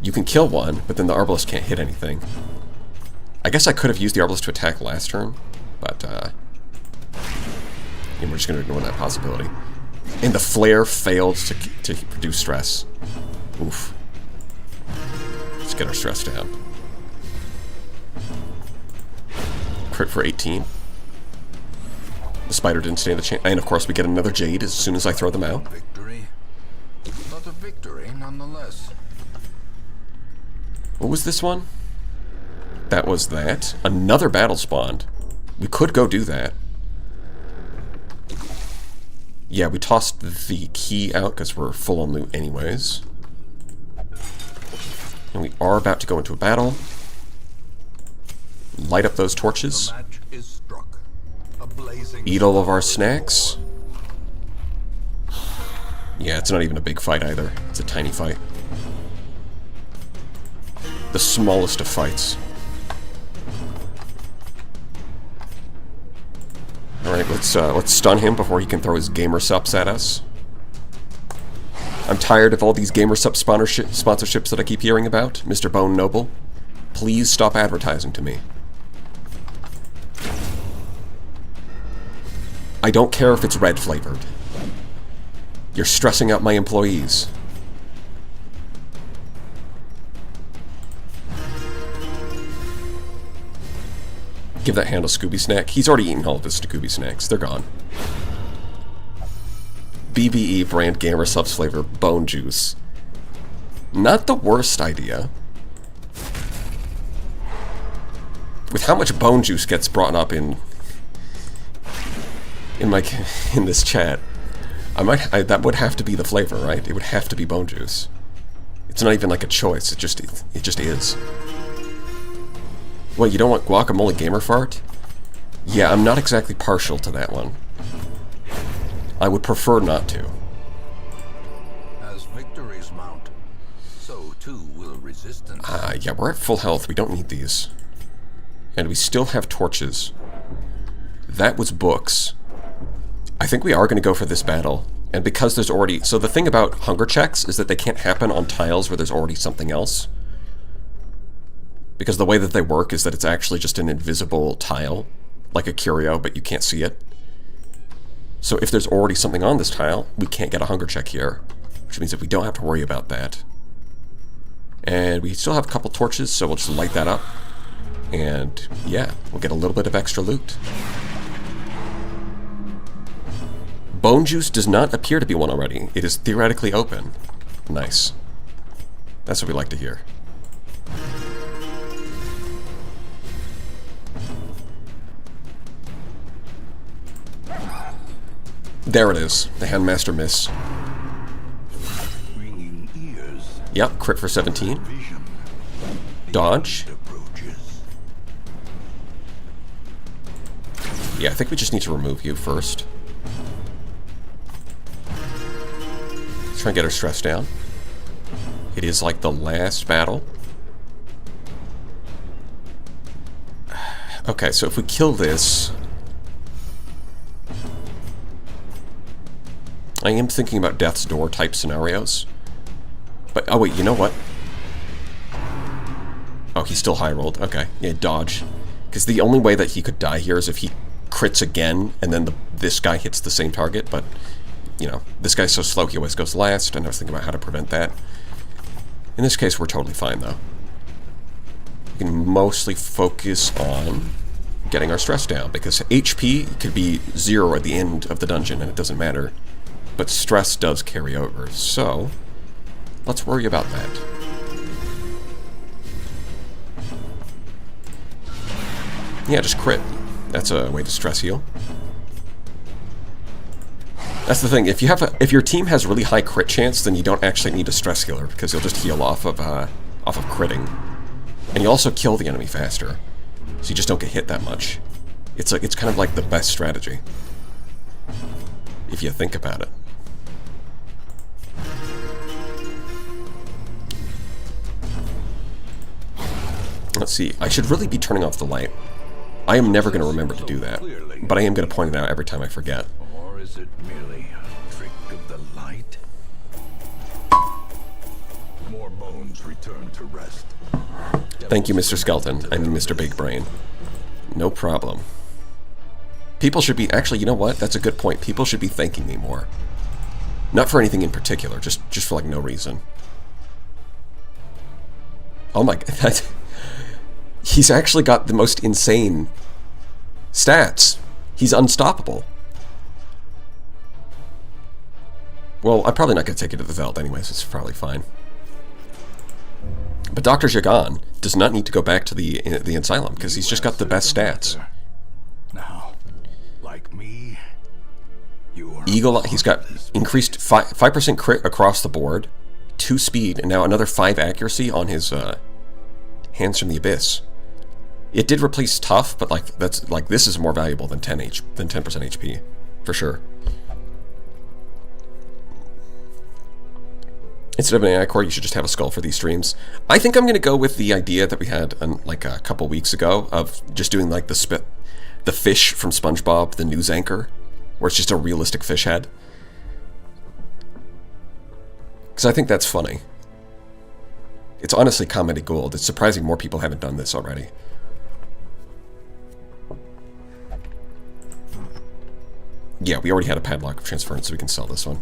You can kill one, but then the arbalest can't hit anything. I guess I could have used the arbalest to attack last turn, but we're just going to ignore that possibility. And the flare failed to produce stress. Oof. Let's get our stress down. Crit for 18. The spider didn't stand a chance. And of course we get another jade as soon as I throw them out. Victory. But a victory nonetheless. What was this one? That was that. Another battle spawned. We could go do that. Yeah, we tossed the key out because we're full on loot anyways. And we are about to go into a battle. Light up those torches. The match is struck. A blazing Eat all of our snacks. Yeah, it's not even a big fight either. It's a tiny fight. The smallest of fights. Alright, let's stun him before he can throw his gamer sups at us. I'm tired of all these gamer sup sponsorships that I keep hearing about. Mr. Bone Noble, please stop advertising to me. I don't care if it's red flavored. You're stressing out my employees. Give that hand a Scooby snack. He's already eaten all of his Scooby snacks. They're gone. BBE brand gamer subs flavor bone juice. Not the worst idea. With how much bone juice gets brought up in this chat, that would have to be the flavor, right? It would have to be bone juice. It's not even like a choice. It just is. What, you don't want guacamole gamer fart? Yeah, I'm not exactly partial to that one. I would prefer not to. As victories mount, so too will resistance. Yeah, we're at full health. We don't need these. And we still have torches. That was books. I think we are going to go for this battle. And because there's already... So the thing about hunger checks is that they can't happen on tiles where there's already something else. Because the way that they work is that it's actually just an invisible tile. like a curio, but you can't see it. So if there's already something on this tile, we can't get a hunger check here, which means that we don't have to worry about that. And we still have a couple torches, so we'll just light that up. And yeah, we'll get a little bit of extra loot. Bone juice does not appear to be one already. It is theoretically open. Nice. That's what we like to hear. There it is. The Handmaster miss. Ringing ears. Yep, crit for 17. Vision. Dodge. Approaches. Yeah, I think we just need to remove you first. Let's try and get our stress down. It is like the last battle. Okay, so if we kill this... I am thinking about Death's Door type scenarios. But, oh wait, you know what? Oh, he's still high rolled. Okay, yeah, dodge. Because the only way that he could die here is if he crits again, and then this guy hits the same target, but, you know, this guy's so slow he always goes last, and I was thinking about how to prevent that. In this case, we're totally fine, though. We can mostly focus on getting our stress down, because HP could be 0 at the end of the dungeon, and it doesn't matter. But stress does carry over, so let's worry about that. Yeah, just crit. That's a way to stress heal. That's the thing. If your team has really high crit chance, then you don't actually need a stress healer because you'll just heal off of critting, and you also kill the enemy faster, so you just don't get hit that much. It's kind of like the best strategy if you think about it. Let's see. I should really be turning off the light. I am never going to remember to do that, but I am going to point it out every time I forget. Or is it merely a trick of the light? More bones return to rest. Thank you, Mr. Skeleton. I mean, Mr. Big Brain. No problem. People should be... Actually, you know what? That's a good point. People should be thanking me more. Not for anything in particular, just for, like, no reason. Oh my god. He's actually got the most insane stats. He's unstoppable. Well, I'm probably not going to take it to the Veld anyways. It's probably fine. But Dr. Jagan does not need to go back to the asylum because he's just got the best stats. Now, like me, you are Eagle, he's got increased 5% crit across the board, 2 speed, and now another 5 accuracy on his Hands from the Abyss. It did replace tough, but this is more valuable than 10% HP for sure. Instead of an AI core, you should just have a skull for these streams. I think I'm going to go with the idea that we had like a couple weeks ago of just doing like the fish from SpongeBob, the news anchor, where it's just a realistic fish head. Because I think that's funny. It's honestly comedy gold. It's surprising more people haven't done this already. Yeah, we already had a padlock of transference, so we can sell this one.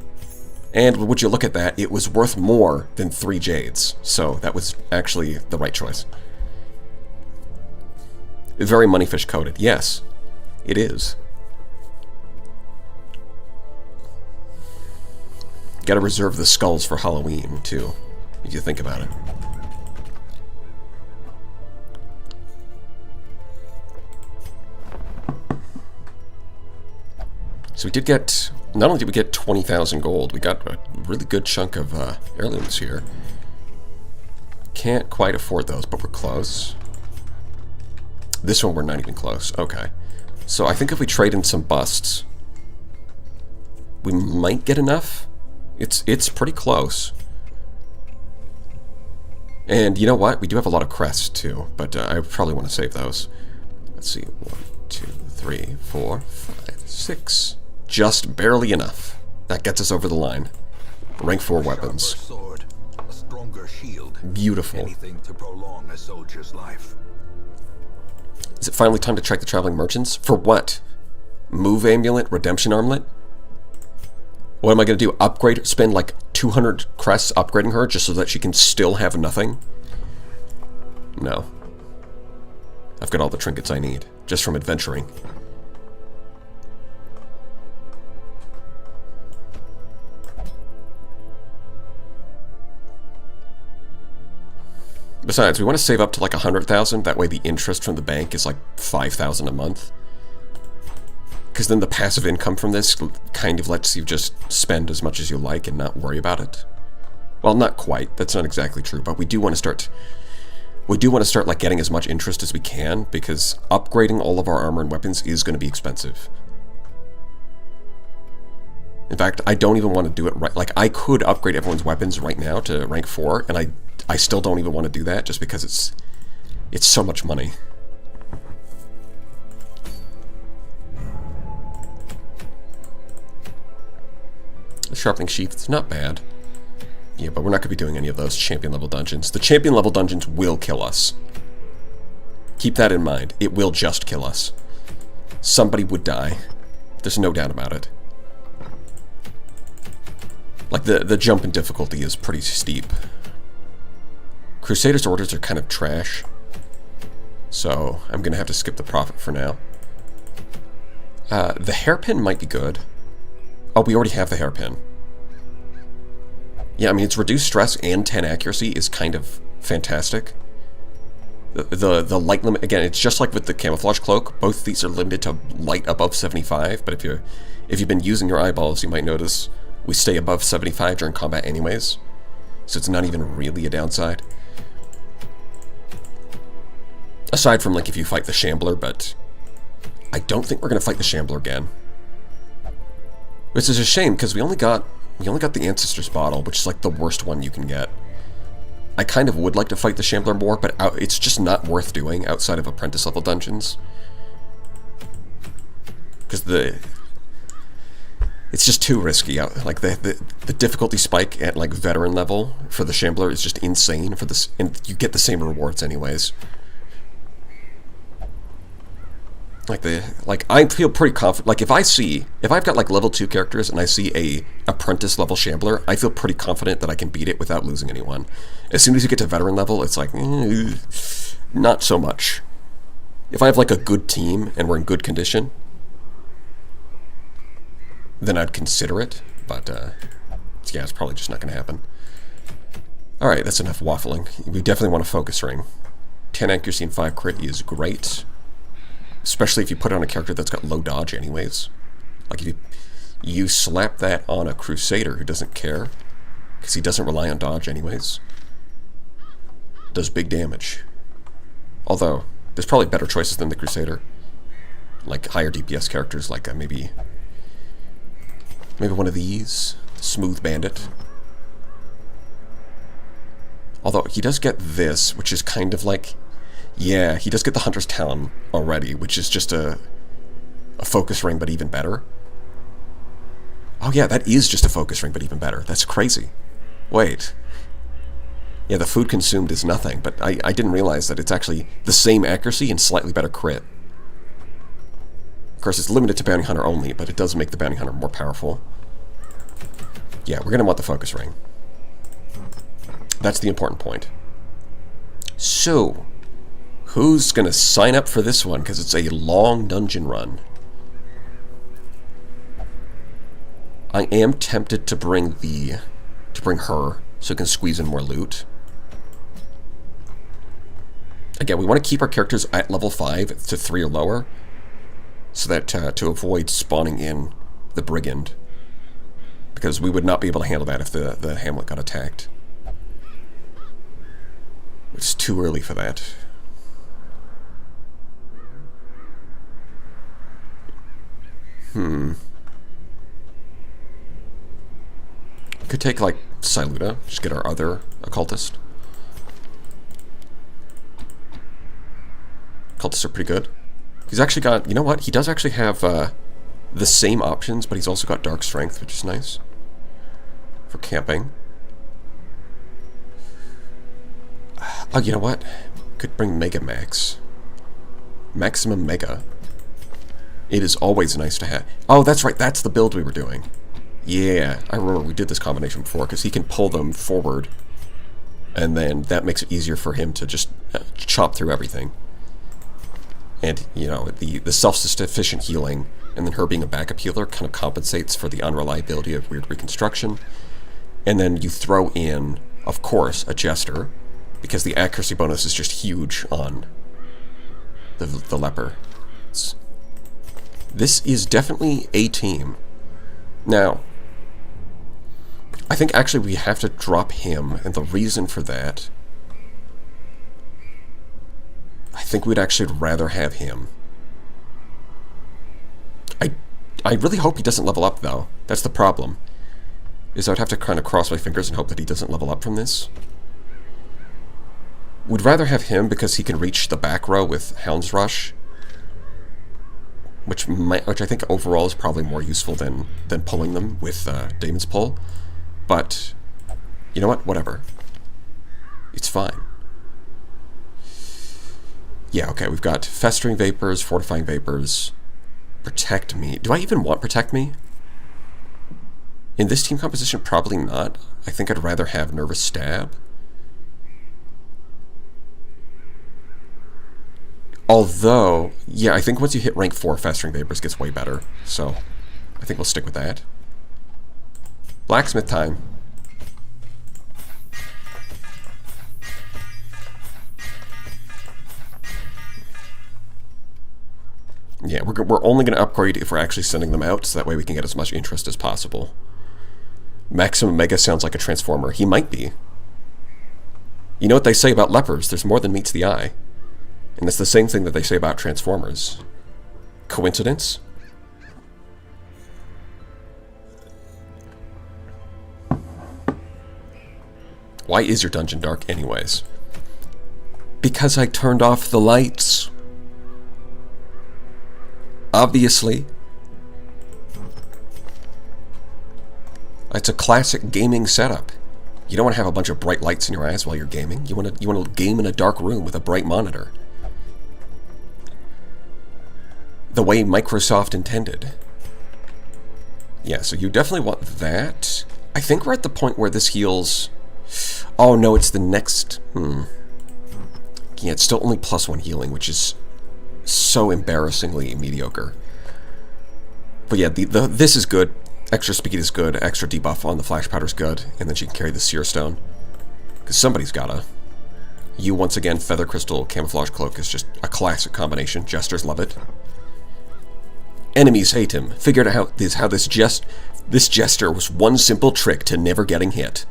And would you look at that, it was worth more than 3 jades, so that was actually the right choice. Very moneyfish coated. Yes, it is. Gotta reserve the skulls for Halloween, too, if you think about it. So we did get, not only did we get 20,000 gold, we got a really good chunk of heirlooms here. Can't quite afford those, but we're close. This one we're not even close. Okay. So I think if we trade in some busts, we might get enough. It's pretty close. And you know what? We do have a lot of crests too, but I probably want to save those. Let's see. 1, 2, 3, 4, 5, 6. Just barely enough. That gets us over the line. Rank 4 weapons. Sword, a stronger shield. Beautiful. Anything to prolong a soldier's life. Is it finally time to check the traveling merchants? For what? Move amulet, redemption armlet? What am I going to do? Upgrade, spend like 200 crests upgrading her just so that she can still have nothing? No. I've got all the trinkets I need, just from adventuring. Besides, we want to save up to like 100,000. That way the interest from the bank is like 5,000 a month. Because then the passive income from this kind of lets you just spend as much as you like and not worry about it. Well, not quite. That's not exactly true. But we do want to start... We do want to start like getting as much interest as we can, because upgrading all of our armor and weapons is going to be expensive. In fact, I don't even want to do it right. Like, I could upgrade everyone's weapons right now to rank 4, and I still don't even want to do that just because it's so much money. The sharpening sheath, it's not bad. Yeah, but we're not going to be doing any of those champion level dungeons. The champion level dungeons will kill us. Keep that in mind. It will just kill us. Somebody would die. There's no doubt about it. Like, the jump in difficulty is pretty steep. Crusader's orders are kind of trash. So, I'm going to have to skip the prophet for now. The hairpin might be good. Oh, we already have the hairpin. Yeah, I mean, it's reduced stress and 10 accuracy is kind of fantastic. The light limit, again, it's just like with the camouflage cloak. Both these are limited to light above 75, but if you've been using your eyeballs, you might notice we stay above 75 during combat anyways. So it's not even really a downside. Aside from, like, if you fight the Shambler, but I don't think we're going to fight the Shambler again. Which is a shame, because we only got the Ancestor's Bottle, which is like the worst one you can get. I kind of would like to fight the Shambler more, but it's just not worth doing outside of apprentice level dungeons. Because it's just too risky. Like the difficulty spike at like veteran level for the Shambler is just insane for this, and you get the same rewards anyways. Like I feel pretty confident. Like if I've got like level 2 characters and I see a apprentice level Shambler, I feel pretty confident that I can beat it without losing anyone. As soon as you get to veteran level, it's like not so much. If I have like a good team and we're in good condition, then I'd consider it. But yeah, it's probably just not going to happen. All right, that's enough waffling. We definitely want a focus ring. 10 accuracy and 5 crit is great. Especially if you put it on a character that's got low dodge anyways. Like if you slap that on a Crusader who doesn't care, because he doesn't rely on dodge anyways. Does big damage. Although, there's probably better choices than the Crusader. Like higher DPS characters, like maybe one of these. Smooth Bandit. Although, he does get this, which is kind of like... Yeah, he does get the Hunter's Talon already, which is just a focus ring, but even better. Oh yeah, that is just a focus ring, but even better. That's crazy. Wait. Yeah, the food consumed is nothing, but I didn't realize that it's actually the same accuracy and slightly better crit. Of course, it's limited to Bounty Hunter only, but it does make the Bounty Hunter more powerful. Yeah, we're going to want the focus ring. That's the important point. So... who's going to sign up for this one? Because it's a long dungeon run. I am tempted to bring her so we can squeeze in more loot. Again, we want to keep our characters at level 5 to 3 or lower, so that to avoid spawning in the Brigand, because we would not be able to handle that if the hamlet got attacked. It's too early for that. Could take, like, Siluta. Just get our other occultist. Occultists are pretty good. He's actually got... You know what? He does actually have the same options, but he's also got Dark Strength, which is nice. For camping. Oh, you know what? Could bring Mega Max. Maximum Mega. It is always nice to have. Oh, that's right. That's the build we were doing. Yeah, I remember we did this combination before, because he can pull them forward, and then that makes it easier for him to just chop through everything. And, you know, the self-sufficient healing, and then her being a backup healer kind of compensates for the unreliability of Weird Reconstruction. And then you throw in, of course, a Jester, because the accuracy bonus is just huge on the Leper. This is definitely a team. Now, I think actually we have to drop him, and the reason for that, I think we'd actually rather have him. I really hope he doesn't level up, though. That's the problem. Is I'd have to kind of cross my fingers and hope that he doesn't level up from this. Would rather have him because he can reach the back row with Hound's Rush, which I think overall is probably more useful than pulling them with Daemon's Pull. But, you know what? Whatever. It's fine. Yeah, okay, we've got Festering Vapors, Fortifying Vapors, Protect Me. Do I even want Protect Me? In this team composition, probably not. I think I'd rather have Nervous Stab. Although, yeah, I think once you hit rank 4, Festering Vapors gets way better. So, I think we'll stick with that. Blacksmith time. Yeah, we're only going to upgrade if we're actually sending them out, so that way we can get as much interest as possible. Maximum Mega sounds like a Transformer. He might be. You know what they say about lepers, there's more than meets the eye. And it's the same thing that they say about Transformers. Coincidence? Why is your dungeon dark anyways? Because I turned off the lights. Obviously. It's a classic gaming setup. You don't want to have a bunch of bright lights in your eyes while you're gaming. You want to game in a dark room with a bright monitor. The way Microsoft intended. Yeah, so you definitely want that. I think we're at the point where this heals... Oh no, it's the next... Yeah, it's still only +1 healing, which is so embarrassingly mediocre. But yeah, this is good. Extra speed is good. Extra debuff on the flash powder is good. And then she can carry the Seer Stone. Because somebody's gotta. You, once again, Feather Crystal, Camouflage Cloak is just a classic combination. Jesters love it. Enemies hate him. Figured out how this Jester was one simple trick to never getting hit.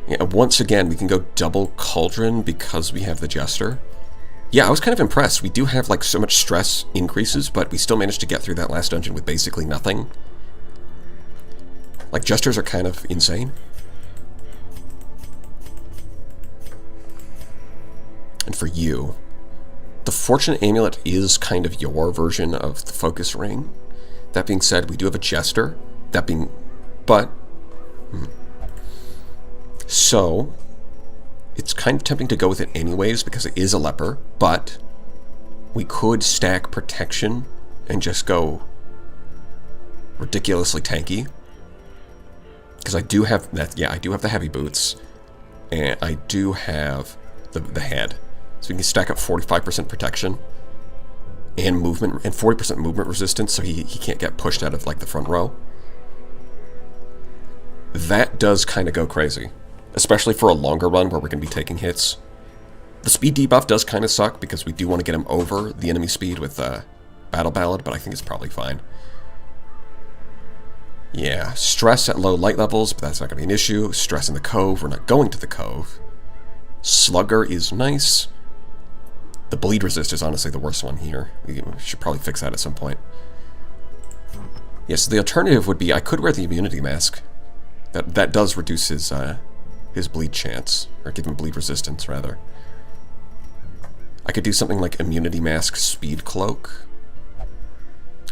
Yeah, once again, we can go double Cauldron because we have the Jester. Yeah, I was kind of impressed. We do have like so much stress increases, but we still managed to get through that last dungeon with basically nothing. Like, Jesters are kind of insane. And for you, the Fortune Amulet is kind of your version of the Focus Ring. That being said, we do have a Jester. So, it's kind of tempting to go with it anyways because it is a leper, but we could stack protection and just go ridiculously tanky. Because I do have that, yeah, I do have the heavy boots, and I do have the head. So we can stack up 45% protection and movement, and 40% movement resistance, so he can't get pushed out of like the front row. That does kind of go crazy. Especially for a longer run where we're going to be taking hits. The speed debuff does kind of suck because we do want to get him over the enemy speed with Battle Ballad, but I think it's probably fine. Yeah, stress at low light levels, but that's not going to be an issue. Stress in the Cove, we're not going to the Cove. Slugger is nice. The bleed resist is honestly the worst one here. We should probably fix that at some point. Yeah, so the alternative would be I could wear the immunity mask. That does reduce his bleed chance, or give him bleed resistance, rather. I could do something like Immunity Mask Speed Cloak,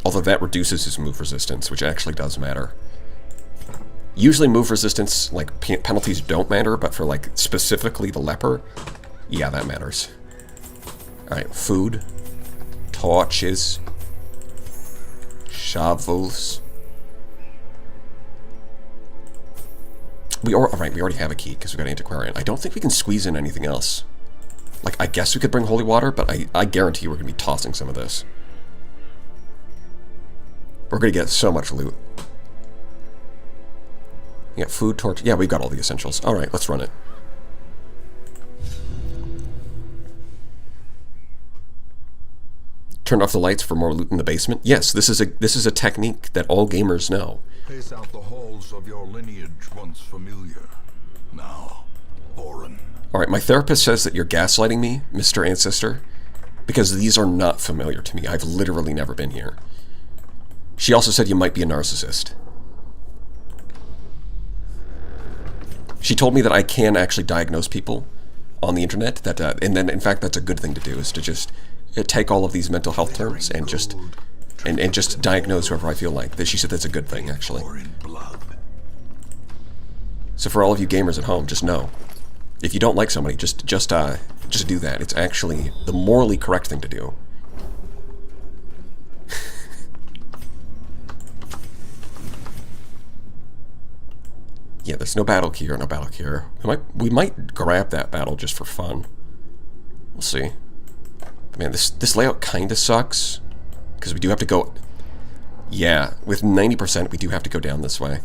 although that reduces his move resistance, which actually does matter. Usually move resistance, like, penalties don't matter, but for, like, specifically the leper, yeah, that matters. Alright, food, torches, shovels. Alright, we already have a key, because we got Antiquarian. I don't think we can squeeze in anything else. Like, I guess we could bring holy water, but I guarantee we're going to be tossing some of this. We're going to get so much loot. Yeah, food, torch. Yeah, we've got all the essentials. Alright, let's run it. Turn off the lights for more loot in the basement. Yes, this is a technique that all gamers know. Pace out the halls of your lineage once familiar. Now, foreign. Alright, my therapist says that you're gaslighting me, Mr. Ancestor, because these are not familiar to me. I've literally never been here. She also said you might be a narcissist. She told me that I can actually diagnose people on the internet, that, and then in fact that's a good thing to do, is to just take all of these mental health terms and just diagnose whoever I feel like. She said that's a good thing, actually. So for all of you gamers at home, just know, if you don't like somebody, just do that. It's actually the morally correct thing to do. Yeah, there's no battle key or no battle key. We might grab that battle just for fun. We'll see. Man, this layout kinda sucks. Because we do have to go... Yeah, with 90% we do have to go down this way.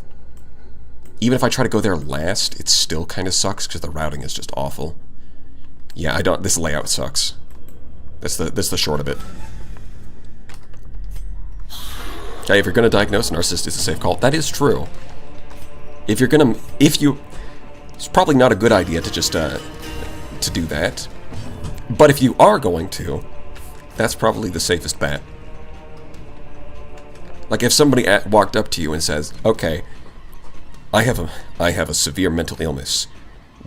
Even if I try to go there last, it still kinda sucks because the routing is just awful. Yeah, this layout sucks. That's the short of it. Okay, if you're gonna diagnose a narcissist, it's a safe call. That is true. It's probably not a good idea to just, to do that. But if you are going to, that's probably the safest bet. Like, if somebody walked up to you and says, okay, I have a severe mental illness.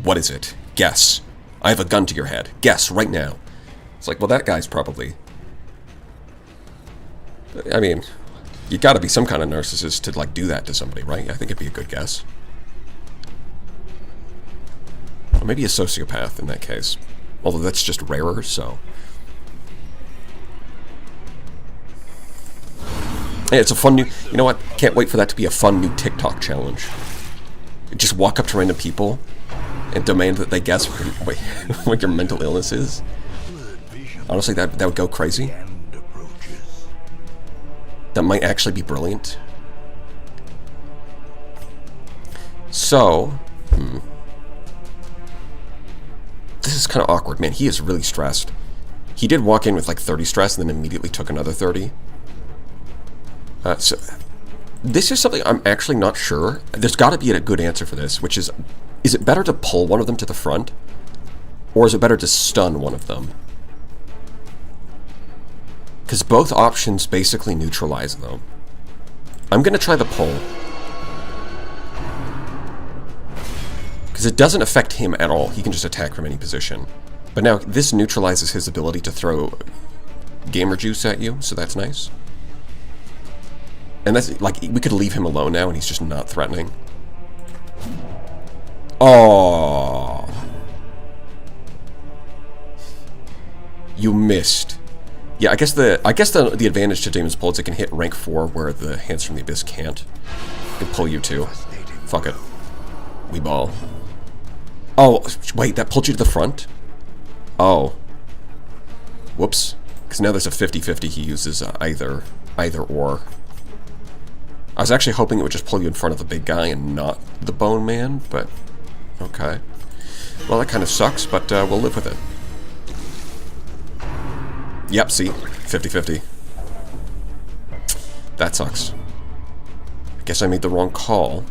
What is it? Guess. I have a gun to your head. Guess, right now. It's like, well, that guy's probably... I mean... You gotta be some kind of narcissist to, like, do that to somebody, right? I think it'd be a good guess. Or maybe a sociopath in that case. Although that's just rarer, so... Hey, it's a fun new... You know what? Can't wait for that to be a fun new TikTok challenge. Just walk up to random people and demand that they guess what your mental illness is. Honestly, that would go crazy. That might actually be brilliant. So, this is kind of awkward, man. He is really stressed. He did walk in with like 30 stress and then immediately took another 30. So, this is something I'm actually not sure. There's got to be a good answer for this, which is it better to pull one of them to the front? Or is it better to stun one of them? Because both options basically neutralize them. I'm going to try the pull. Because it doesn't affect him at all. He can just attack from any position. But now, this neutralizes his ability to throw gamer juice at you, so that's nice. And that's, like, we could leave him alone now and he's just not threatening. Oh, you missed. Yeah, I guess the advantage to Daemon's Pull is it can hit rank 4 where the Hands from the Abyss can't. It can pull you too. Fuck it. We ball. Oh, wait, that pulled you to the front? Oh. Whoops. Because now there's a 50-50 he uses either or. I was actually hoping it would just pull you in front of the big guy and not the Bone Man, but okay. Well, that kind of sucks, but we'll live with it. Yep, see? 50-50. That sucks. I guess I made the wrong call.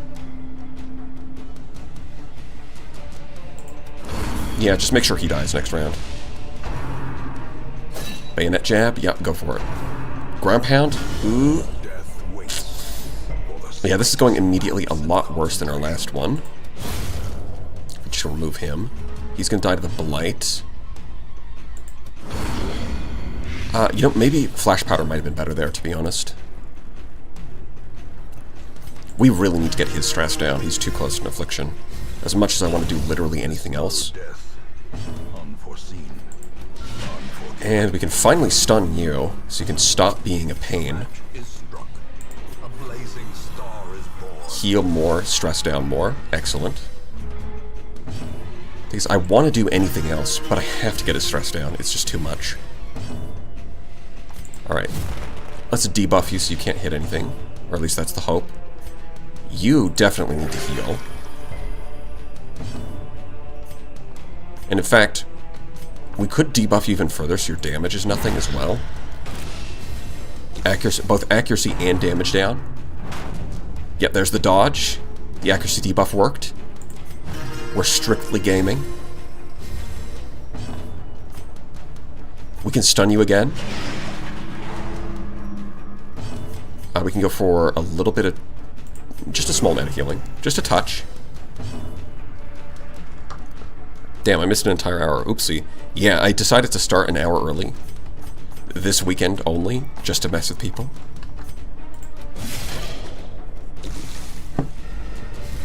Yeah, just make sure he dies next round. Bayonet jab? Yep, go for it. Ground pound? Ooh. Yeah, this is going immediately a lot worse than our last one. We just remove him. He's gonna die to the Blight. You know, maybe Flash Powder might have been better there, to be honest. We really need to get his stress down. He's too close to an affliction. As much as I want to do literally anything else. Death. Unforeseen. And we can finally stun you, so you can stop being a pain. Is struck. A blazing star is born. Heal more, stress down more. Excellent. Because I want to do anything else, but I have to get his stress down. It's just too much. Alright. Let's debuff you so you can't hit anything. Or at least that's the hope. You definitely need to heal. And in fact, we could debuff you even further so your damage is nothing as well. Accuracy, both accuracy and damage down. Yep, there's the dodge. The accuracy debuff worked. We're strictly gaming. We can stun you again. We can go for a little bit of... just a small amount of healing. Just a touch. Damn, I missed an entire hour. Oopsie. Yeah, I decided to start an hour early. This weekend only, just to mess with people.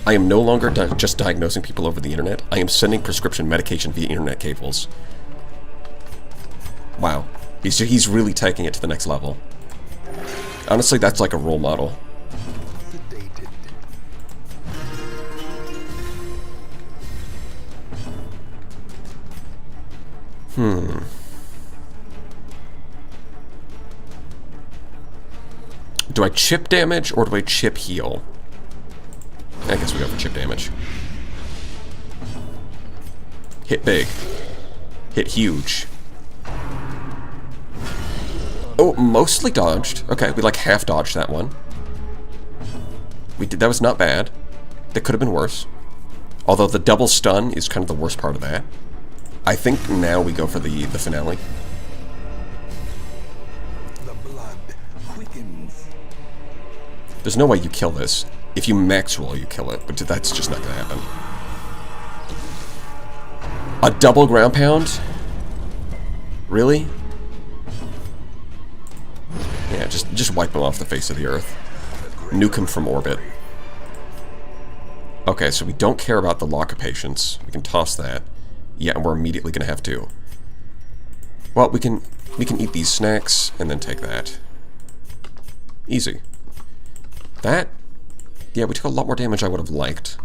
I am no longer just diagnosing people over the internet. I am sending prescription medication via internet cables. Wow. He's really taking it to the next level. Honestly, that's like a role model. Do I chip damage or do I chip heal? I guess we go for chip damage. Hit big. Hit huge. Oh, mostly dodged. Okay, we like half dodged that one. We did. That was not bad. That could have been worse. Although the double stun is kind of the worst part of that. I think now we go for the finale. The blood quickens. There's no way you kill this. If you max roll, you kill it, but that's just not gonna happen. A double ground pound? Really? Yeah, just wipe him off the face of the earth. Nuke him from orbit. Okay, so we don't care about the lock of patience. We can toss that. Yeah, and we're immediately gonna have to. Well, we can eat these snacks and then take that. Easy. That, yeah, we took a lot more damage I would have liked.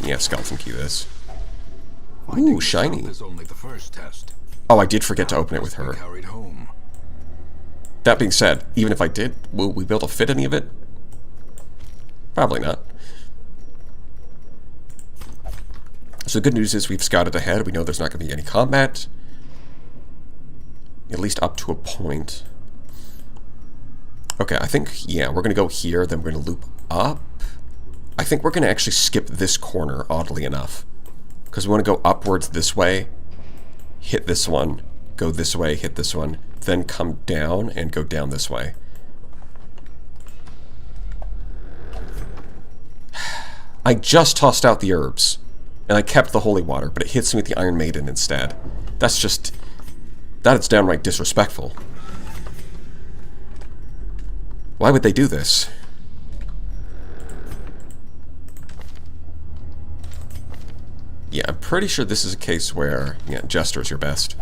Yeah, skeleton key this. Ooh, shiny. Is only the first test. Oh, I did forget to open it with her. Carried home. That being said, even if I did, will we be able to fit any of it? Probably not. So the good news is we've scouted ahead. We know there's not going to be any combat. At least up to a point. Okay, I think, yeah, we're going to go here, then we're going to loop up. I think we're going to actually skip this corner, oddly enough. Because we want to go upwards this way, hit this one, go this way, hit this one, then come down and go down this way. I just tossed out the herbs, and I kept the holy water, but it hits me with the Iron Maiden instead. That's just... that is downright disrespectful. Why would they do this? Yeah, I'm pretty sure this is a case where, yeah, Jester is your best.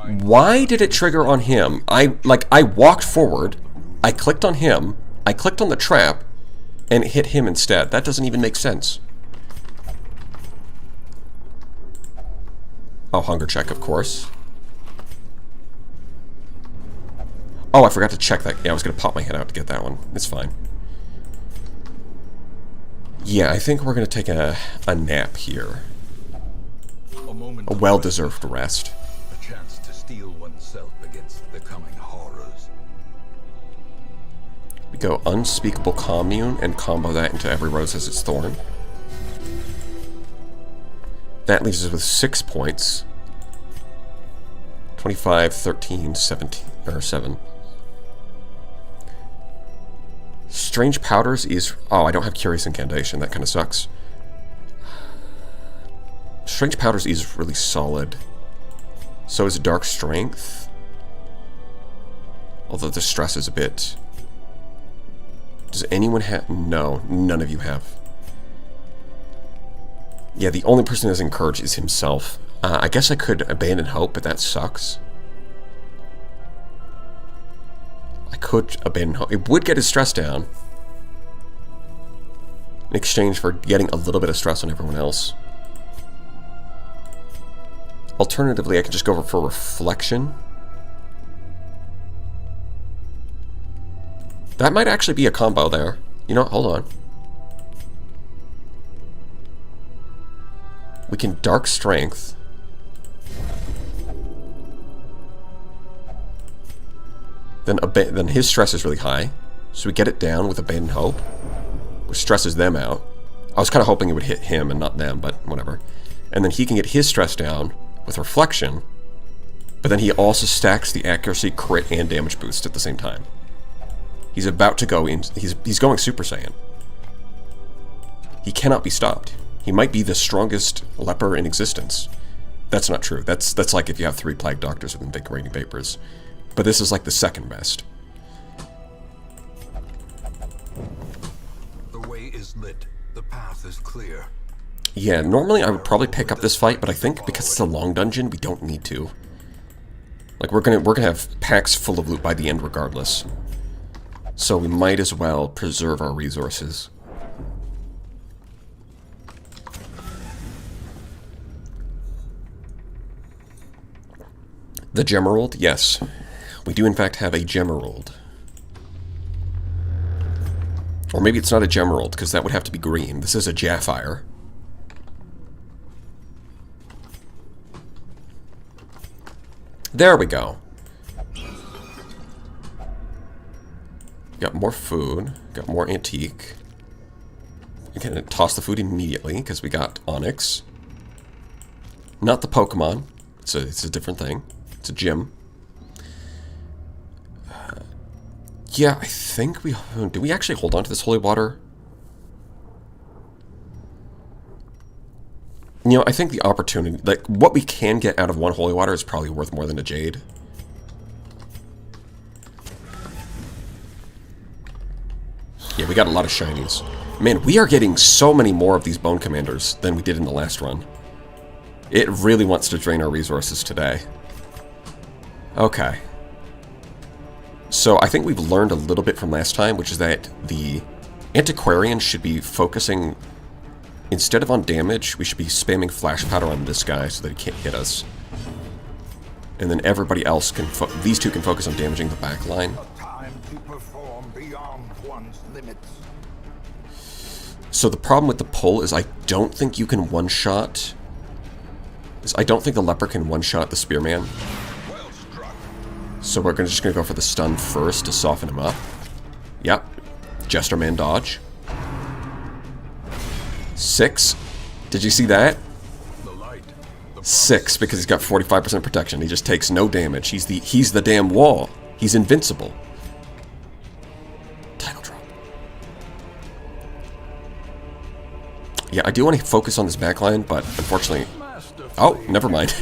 Why did it trigger on him? I walked forward, I clicked on him, I clicked on the trap, and it hit him instead. That doesn't even make sense. Oh, hunger check, of course. Oh, I forgot to check that. Yeah, I was going to pop my head out to get that one. It's fine. Yeah, I think we're going to take a nap here. A well-deserved rest. A chance to steel oneself against the coming horrors. We go Unspeakable Commune and combo that into Every Rose Has Its Thorn. That leaves us with 6 points. 25, 13, 17, or 7. Strange Powders is... oh, I don't have Curious Incantation. That kind of sucks. Strange Powders is really solid. So is Dark Strength. Although the stress is a bit... Does anyone have... No, none of you have. Yeah, the only person who has Encourage is himself. I guess I could Abandon Hope, but that sucks. I could Abandon Hope. It would get his stress down. In exchange for getting a little bit of stress on everyone else. Alternatively, I could just go for Reflection. That might actually be a combo there. You know what? Hold on. We can Dark Strength. Then his stress is really high. So we get it down with Abandon Hope, which stresses them out. I was kind of hoping it would hit him and not them, but whatever. And then he can get his stress down with Reflection, but then he also stacks the accuracy, crit, and damage boost at the same time. He's about to go in. He's going Super Saiyan. He cannot be stopped. He might be the strongest leper in existence. That's not true. That's like if you have 3 Plague Doctors with Invigorating Vapors. But this is like the second best. The way is lit. The path is clear. Yeah, normally I would probably pick up this fight, but I think because it's a long dungeon, we don't need to. Like we're gonna have packs full of loot by the end regardless. So we might as well preserve our resources. The Gemerald, yes. We do in fact have a Gemerald. Or maybe it's not a Gemerald, because that would have to be green. This is a Jaffire. There we go. Got more food. Got more antique. We can toss the food immediately, because we got Onyx. Not the Pokemon. It's a different thing. It's a gym. Yeah, I think we... Do we actually hold on to this holy water? You know, I think the opportunity... Like, what we can get out of one holy water is probably worth more than a jade. Yeah, we got a lot of shinies. Man, we are getting so many more of these Bone Commanders than we did in the last run. It really wants to drain our resources today. Okay. So I think we've learned a little bit from last time, which is that the Antiquarian should be focusing, instead of on damage, we should be spamming Flash Powder on this guy so that he can't hit us. And then everybody else can, these two can focus on damaging the back line. Time to perform beyond one's limits. So the problem with the pull is I don't think you can one-shot... I don't think the leper can one-shot the spearman. Well struck. So we're just going to go for the stun first to soften him up. Yep. Jesterman dodge. 6. Did you see that? The light. The 6, because he's got 45% protection. He just takes no damage. He's the damn wall. He's invincible. Title drop. Yeah, I do want to focus on this backline, but unfortunately... Oh, never mind.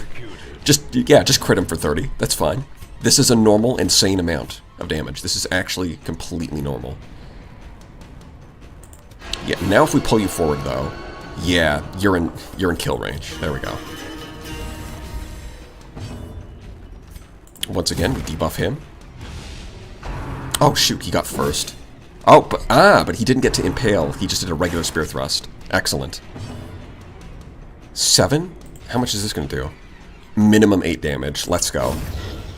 just crit him for 30. That's fine. This is a normal, insane amount of damage. This is actually completely normal. Yeah, now if we pull you forward, though, yeah, you're in kill range. There we go. Once again, we debuff him. Oh, shoot, he got first. Oh, but he didn't get to impale. He just did a regular spear thrust. Excellent. 7? How much is this going to do? Minimum 8 damage. Let's go.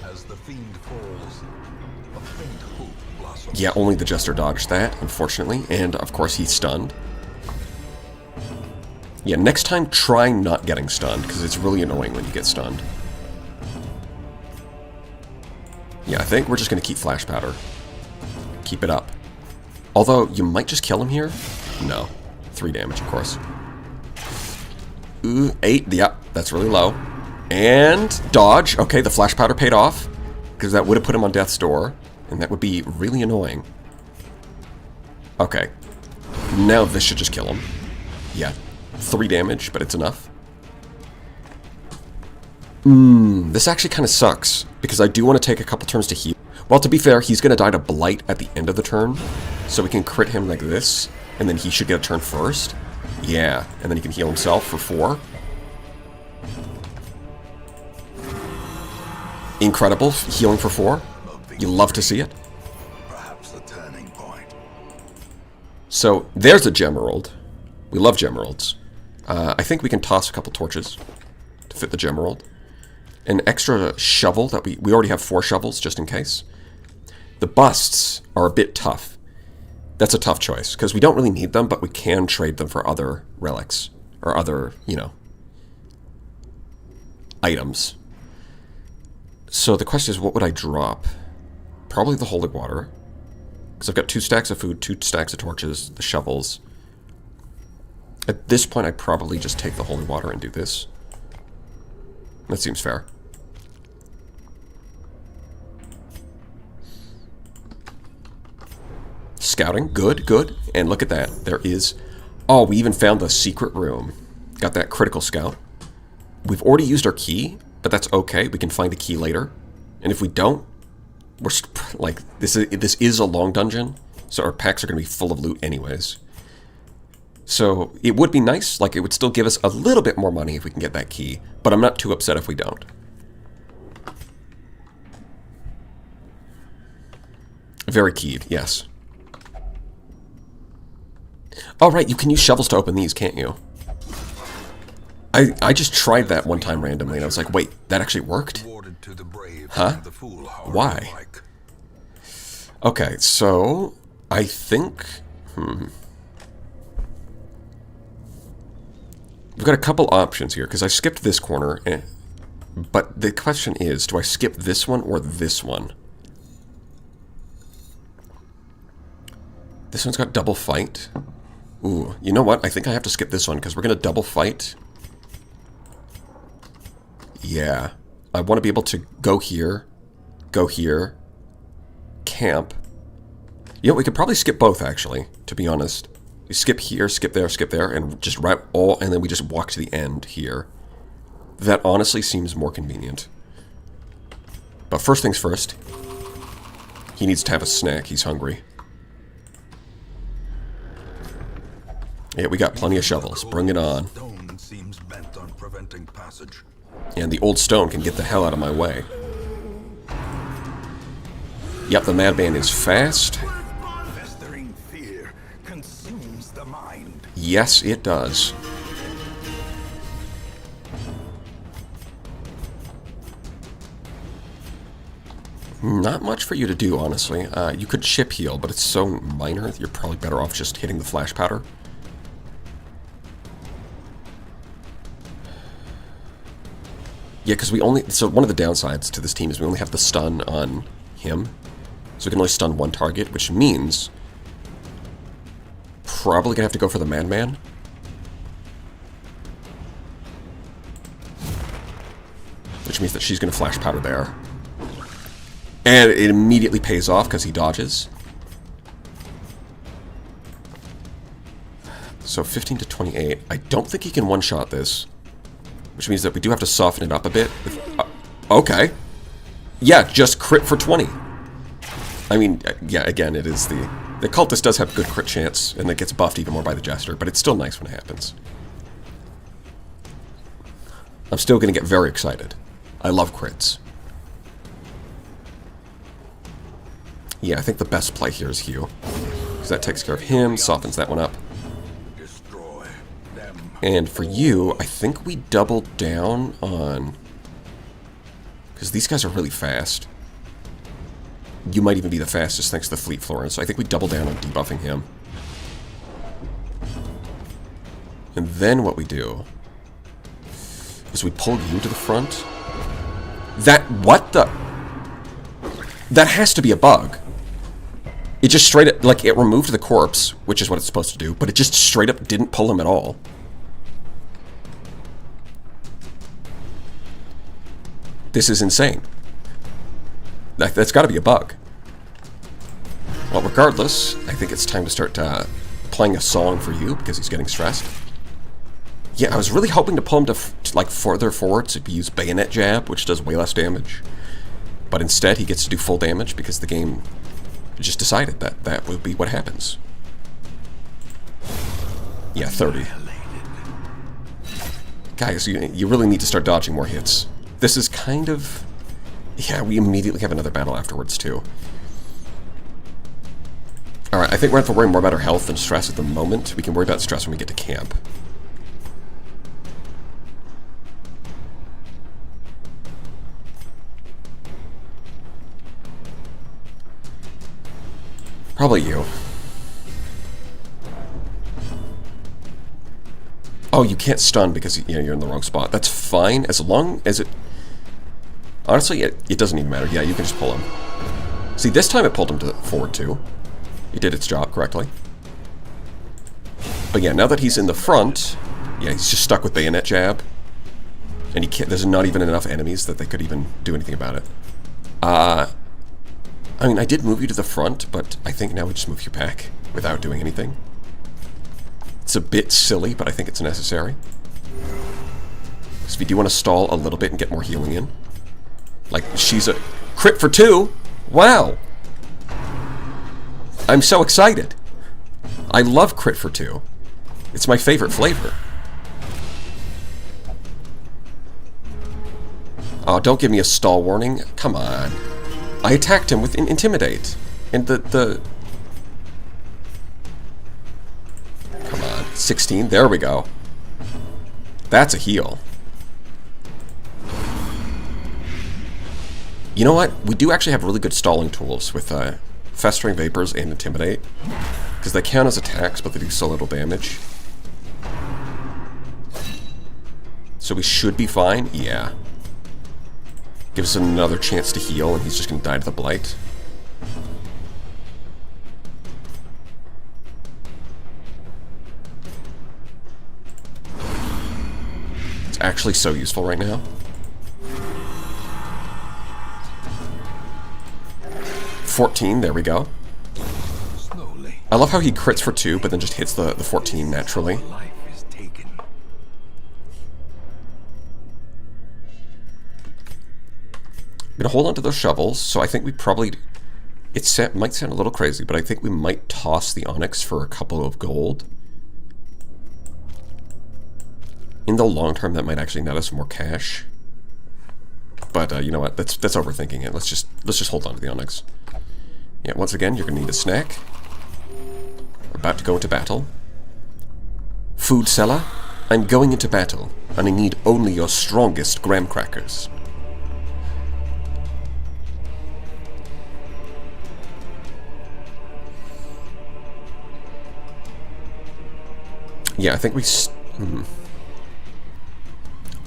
As the fiend falls, a faint hope blossoms. Yeah, only the Jester dodged that, unfortunately. And, of course, he's stunned. Yeah, next time, try not getting stunned, because it's really annoying when you get stunned. Yeah, I think we're just going to keep Flash Powder. Keep it up. Although, you might just kill him here. No. 3 damage, of course. Ooh, 8. Yep, that's really low. And dodge. Okay, the Flash Powder paid off, because that would have put him on death's door, and that would be really annoying. Okay. Now this should just kill him. Yeah. 3 damage, but it's enough. This actually kind of sucks, because I do want to take a couple turns to heal. Well, to be fair, he's going to die to Blight at the end of the turn, so we can crit him like this, and then he should get a turn first. Yeah, and then he can heal himself for 4. Incredible, healing for 4. You love to see it. Perhaps a turning point. So, there's a Gemerald. We love Gemeralds. I think we can toss a couple torches to fit the Gemerald. An extra shovel that we already have 4 shovels, just in case. The busts are a bit tough. That's a tough choice, because we don't really need them, but we can trade them for other relics, or other, you know, items. So the question is, what would I drop? Probably the holy water, because I've got 2 stacks of food, 2 stacks of torches, the shovels. At this point, I'd probably just take the holy water and do this. That seems fair. Scouting, good, good. And look at that, there is... Oh, we even found the secret room. Got that critical scout. We've already used our key, but that's okay. We can find the key later. And if we don't, we're like, this is a long dungeon, so our packs are going to be full of loot anyways. So it would be nice, like it would still give us a little bit more money if we can get that key, but I'm not too upset if we don't. Very keyed, yes. Oh, right, you can use shovels to open these, can't you? I just tried that one time randomly, and I was like, wait, that actually worked? Huh? Why? Okay, so I think... We've got a couple options here, because I skipped this corner, but the question is, do I skip this one or this one? This one's got double fight. Ooh, you know what? I think I have to skip this one, because we're going to double fight. Yeah. I want to be able to go here, camp. You know, we could probably skip both, actually, to be honest. We skip here, skip there, and just right all, and then we just walk to the end here. That honestly seems more convenient. But first things first, he needs to have a snack. He's hungry. Yeah, we got plenty of shovels. Bring it on. And the old stone can get the hell out of my way. Yep, the madman is fast. Yes, it does. Not much for you to do, honestly. You could chip heal, but it's so minor, you're probably better off just hitting the flash powder. Yeah, because we only... So one of the downsides to this team is we only have the stun on him. So we can only stun one target, which means... Probably gonna have to go for the madman. Which means that she's gonna flash powder there. And it immediately pays off because he dodges. So 15 to 28. I don't think he can one-shot this. Which means that we do have to soften it up a bit. Okay. Yeah, just crit for 20. I mean, yeah, again, it is the cultist does have good crit chance, and it gets buffed even more by the jester, but it's still nice when it happens. I'm still going to get very excited. I love crits. Yeah, I think the best play here is Hugh. Because that takes care of him, softens that one up. And for you, I think we double down on... Because these guys are really fast. You might even be the fastest thanks to the Fleet Florence, so I think we double down on debuffing him. And then what we do is we pull you to the front. What the... That has to be a bug. It just straight up, like, it removed the corpse, which is what it's supposed to do, but it just straight up didn't pull him at all. This is insane. That's got to be a bug. Well, regardless, I think it's time to start playing a song for you, because he's getting stressed. Yeah, I was really hoping to pull him to like further forward to use Bayonet Jab, which does way less damage. But instead, he gets to do full damage because the game just decided that that would be what happens. Yeah, 30. Guys, you really need to start dodging more hits. This is kind of... Yeah, we immediately have another battle afterwards, too. Alright, I think we're going to have to worry more about our health than stress at the moment. We can worry about stress when we get to camp. Probably you. Oh, you can't stun because you're in the wrong spot. That's fine, as long as it... Honestly, it doesn't even matter. Yeah, you can just pull him. See, this time it pulled him to forward, too. It did its job correctly. But yeah, now that he's in the front, yeah, he's just stuck with Bayonet Jab. And he can't, there's not even enough enemies that they could even do anything about it. I mean, I did move you to the front, but I think now we just move you back without doing anything. It's a bit silly, but I think it's necessary. So if you do want to stall a little bit and get more healing in. Like, she's a crit for 2! Wow! I'm so excited! I love crit for 2. It's my favorite flavor. Oh, don't give me a stall warning. Come on. I attacked him with Intimidate. And the... Come on. 16. There we go. That's a heal. You know what? We do actually have really good stalling tools with Festering Vapors and Intimidate. Because they count as attacks, but they do so little damage. So we should be fine? Yeah. Gives us another chance to heal, and he's just going to die to the Blight. It's actually so useful right now. 14, there we go. Slowly. I love how he crits for 2, but then just hits the 14 naturally. Life is taken. I'm going to hold on to those shovels, so I think we probably... It might sound a little crazy, but I think we might toss the Onyx for a couple of gold. In the long term, that might actually net us more cash. But you know what? That's overthinking it. Let's just hold on to the Onyx. Yeah, once again, you're going to need a snack. We're about to go into battle. Food seller, I'm going into battle, and I need only your strongest graham crackers. Yeah, I think we...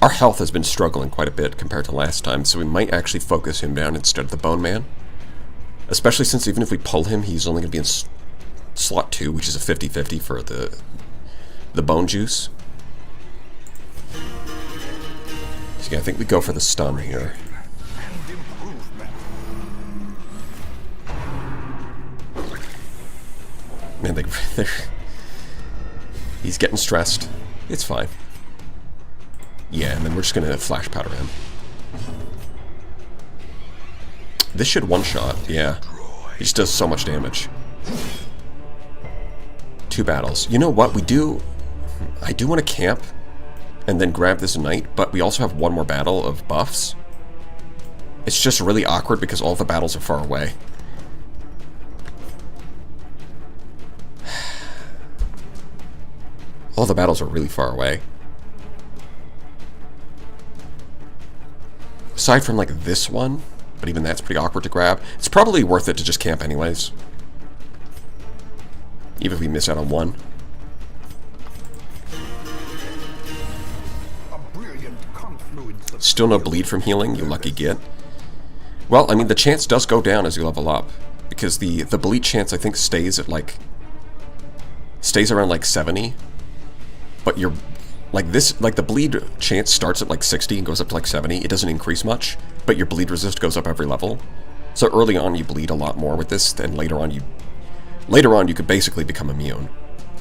Our health has been struggling quite a bit compared to last time, so we might actually focus him down instead of the Bone Man. Especially since even if we pull him, he's only going to be in slot 2, which is a 50-50 for the Bone Juice. So yeah, I think we go for the stun here. Man, they're... He's getting stressed. It's fine. Yeah, and then we're just going to flash powder him. This should one-shot, yeah. He just does so much damage. 2 battles. You know what? I do want to camp and then grab this knight, but we also have one more battle of buffs. It's just really awkward because all the battles are far away. All the battles are really far away. Aside from, like, this one, but even that's pretty awkward to grab. It's probably worth it to just camp anyways. Even if we miss out on one. Still no bleed from healing, you lucky git. Well, I mean, the chance does go down as you level up. Because the bleed chance, I think, stays at, like... Stays around, like, 70. But you're... Like this, like the bleed chance starts at like 60 and goes up to like 70. It doesn't increase much, but your bleed resist goes up every level. So early on you bleed a lot more with this, then later on you could basically become immune.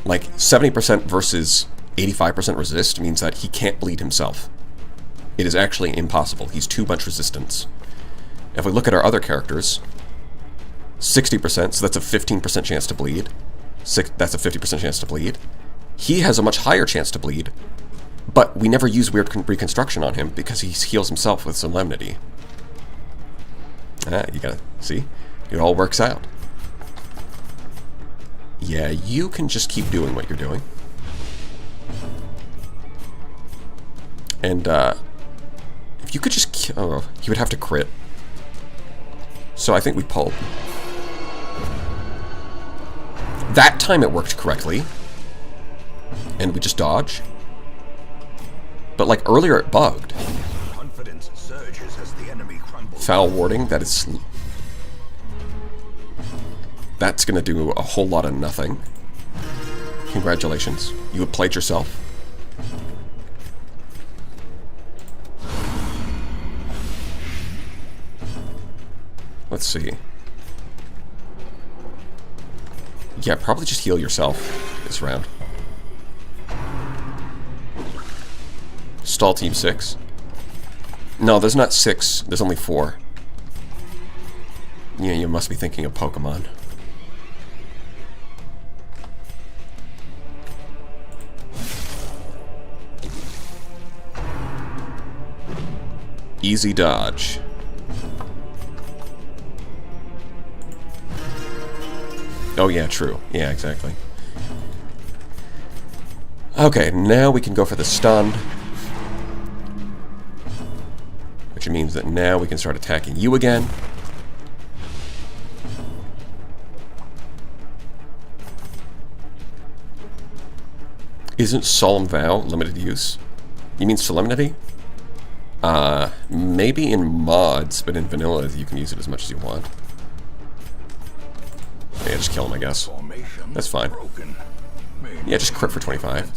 Like 70% versus 85% resist means that he can't bleed himself. It is actually impossible. He's too much resistance. If we look at our other characters, 60%, so that's a 15% chance to bleed. That's a 50% chance to bleed. He has a much higher chance to bleed, but we never use weird reconstruction on him because he heals himself with Solemnity. You gotta see? It all works out. Yeah, you can just keep doing what you're doing. And, if you could just... Oh, he would have to crit. So I think we pulp. That time it worked correctly. And we just dodge. But like earlier it bugged. Confidence surges as the enemy crumbles. Foul warding, that is... That's gonna do a whole lot of nothing. Congratulations. You have played yourself. Let's see. Yeah, probably just heal yourself this round. Stall team 6. No, there's not 6. There's only 4. Yeah, you must be thinking of Pokemon. Easy dodge. Oh yeah, true. Yeah, exactly. Okay, now we can go for the stun. Which means that now we can start attacking you again. Isn't Solemn Vow limited use? You mean Solemnity? Maybe in mods, but in vanilla you can use it as much as you want. Yeah, just kill him, I guess. That's fine. Yeah, just crit for 25.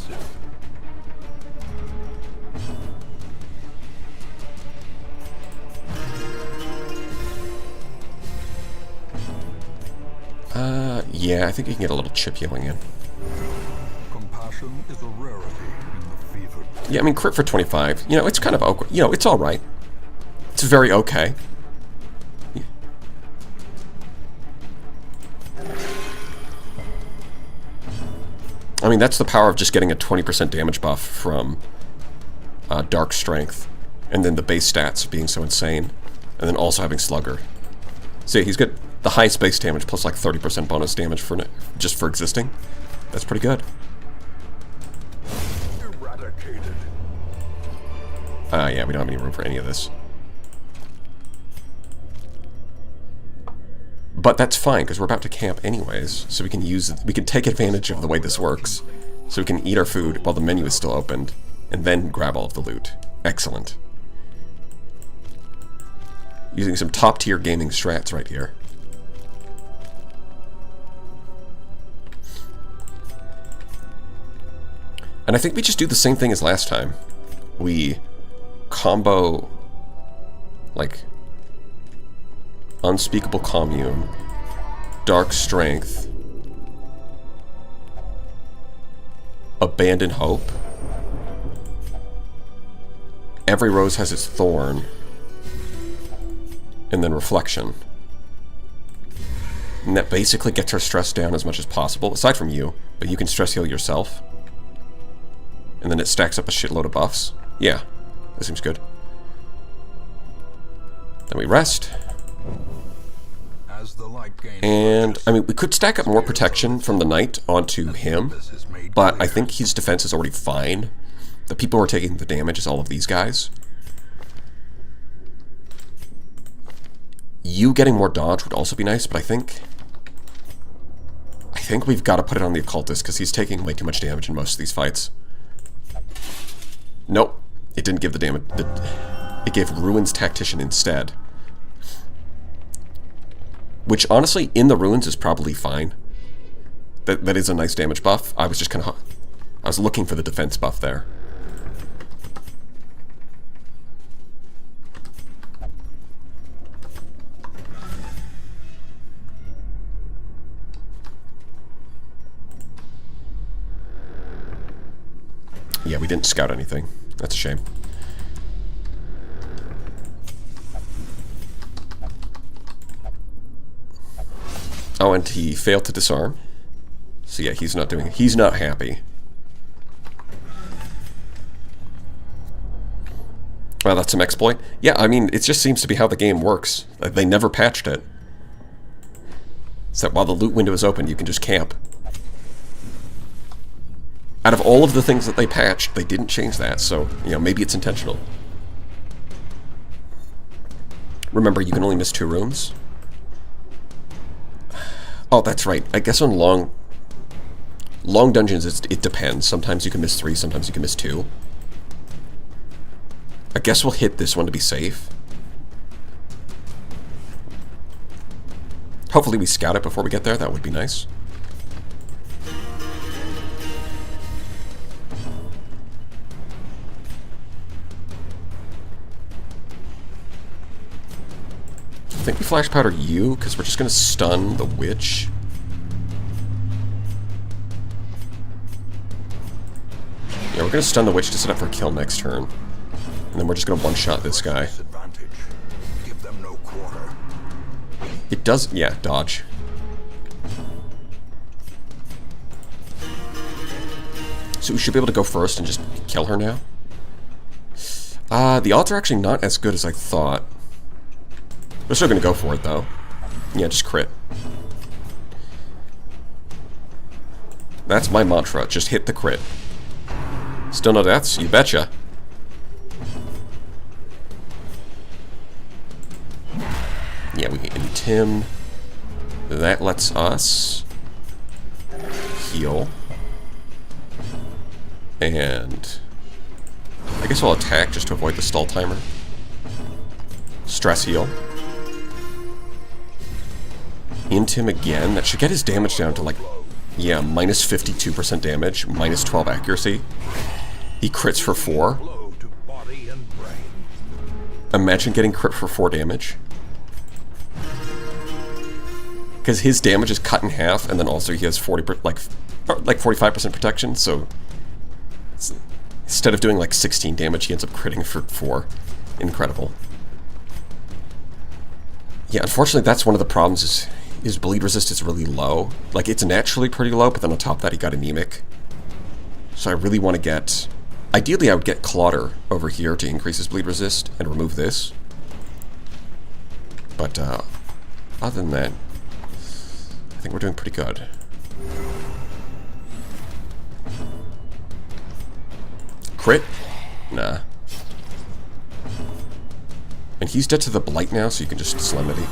Yeah, I think you can get a little chip healing in. Compassion is a rarity in the fevered. Yeah, I mean, crit for 25. You know, it's kind of okay. You know, it's alright. It's very okay. Yeah. I mean, that's the power of just getting a 20% damage buff from Dark Strength. And then the base stats being so insane. And then also having Slugger. See, he's got the highest base damage plus like 30% bonus damage for just for existing. That's pretty good. Eradicated. Yeah, we don't have any room for any of this. But that's fine, because we're about to camp anyways, so we can take advantage of the way this works. So we can eat our food while the menu is still opened, and then grab all of the loot. Excellent. Using some top-tier gaming strats right here. And I think we just do the same thing as last time. We combo, like, Unspeakable Commune, Dark Strength, Abandon Hope. Every rose has its thorn. And then Reflection. And that basically gets our stress down as much as possible, aside from you, but you can stress heal yourself. And then it stacks up a shitload of buffs. Yeah, that seems good. Then we rest. As the light gains And, focus, I mean, we could stack up more protection from the knight onto him, this is made but I clear. think his defense is already fine. The people who are taking the damage is all of these guys. You getting more dodge would also be nice, but I think we've got to put it on the Occultist, because he's taking way too much damage in most of these fights. Nope, it didn't give the damage. It gave Ruins Tactician instead. Which, honestly, in the Ruins is probably fine. That is a nice damage buff. I was just kind of... I was looking for the defense buff there. Yeah, we didn't scout anything. That's a shame. Oh, and he failed to disarm. So yeah, he's not happy. Well, that's some exploit. Yeah, I mean, it just seems to be how the game works. Like, they never patched it. So while the loot window is open, you can just camp. Out of all of the things that they patched, they didn't change that, so, you know, maybe it's intentional. Remember, you can only miss 2 rooms. Oh, that's right. I guess on long dungeons, it depends. Sometimes you can miss 3, sometimes you can miss 2. I guess we'll hit this one to be safe. Hopefully we scout it before we get there. That would be nice. I think we flash powder you, because we're just going to stun the witch. Yeah, we're going to stun the witch to set up for a kill next turn. And then we're just going to one-shot this guy. Give them no quarter. It does... yeah, dodge. So we should be able to go first and just kill her now. The odds are actually not as good as I thought. We're still going to go for it, though. Yeah, just crit. That's my mantra. Just hit the crit. Still no deaths? You betcha. Yeah, we end him. That lets us heal. And I guess I'll attack just to avoid the stall timer. Stress heal. Int him again. That should get his damage down to like, yeah, minus 52% damage, minus 12 accuracy. He crits for 4. Imagine getting crit for 4 damage. Because his damage is cut in half, and then also he has 45% protection, so instead of doing like 16 damage, he ends up critting for 4. Incredible. Yeah, unfortunately that's one of the problems is his bleed resist is really low. Like, it's naturally pretty low, but then on top of that he got anemic. So I really want to get... ideally I would get Clodder over here to increase his bleed resist and remove this. But other than that, I think we're doing pretty good. Crit? Nah. And he's dead to the blight now, so you can just Solemnity.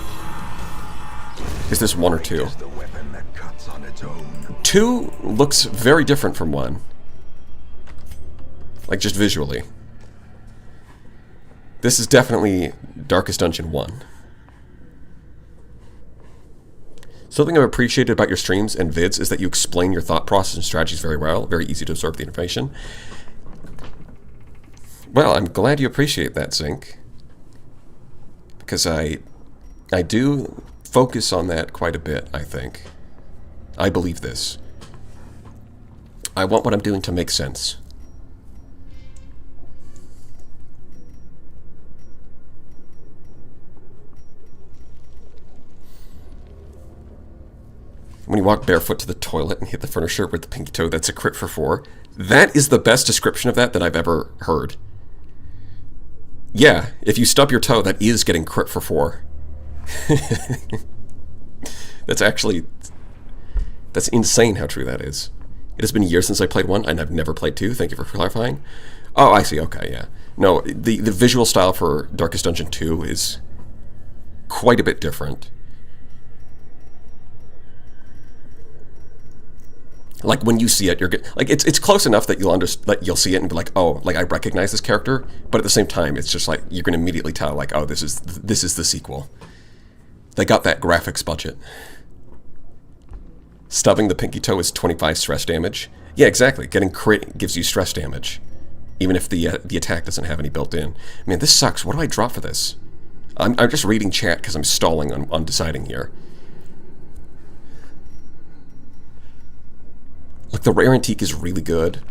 Is this 1 or 2? 2 looks very different from 1. Like, just visually. This is definitely Darkest Dungeon 1. Something I've appreciated about your streams and vids is that you explain your thought process and strategies very well. Very easy to absorb the information. Well, I'm glad you appreciate that, Zinc. Because I do focus on that quite a bit, I think. I believe this. I want what I'm doing to make sense. When you walk barefoot to the toilet and hit the furniture with the pinky toe, that's a crit for 4. That is the best description of that I've ever heard. Yeah, if you stub your toe, that is getting crit for 4. That's insane how true that is. It has been years since I played 1, and I've never played 2. Thank you for clarifying. Oh, I see. Okay, yeah. No, the visual style for Darkest Dungeon 2 is quite a bit different. Like, when you see it, you're good. Like, it's close enough that you'll see it and be like, oh, like, I recognize this character. But at the same time, it's just like you're going to immediately tell, like, oh, this is the sequel. They got that graphics budget. Stubbing the pinky toe is 25 stress damage. Yeah, exactly. Getting crit gives you stress damage, even if the attack doesn't have any built in. Man, this sucks. What do I drop for this? I'm just reading chat because I'm stalling on deciding here. Look, the rare antique is really good.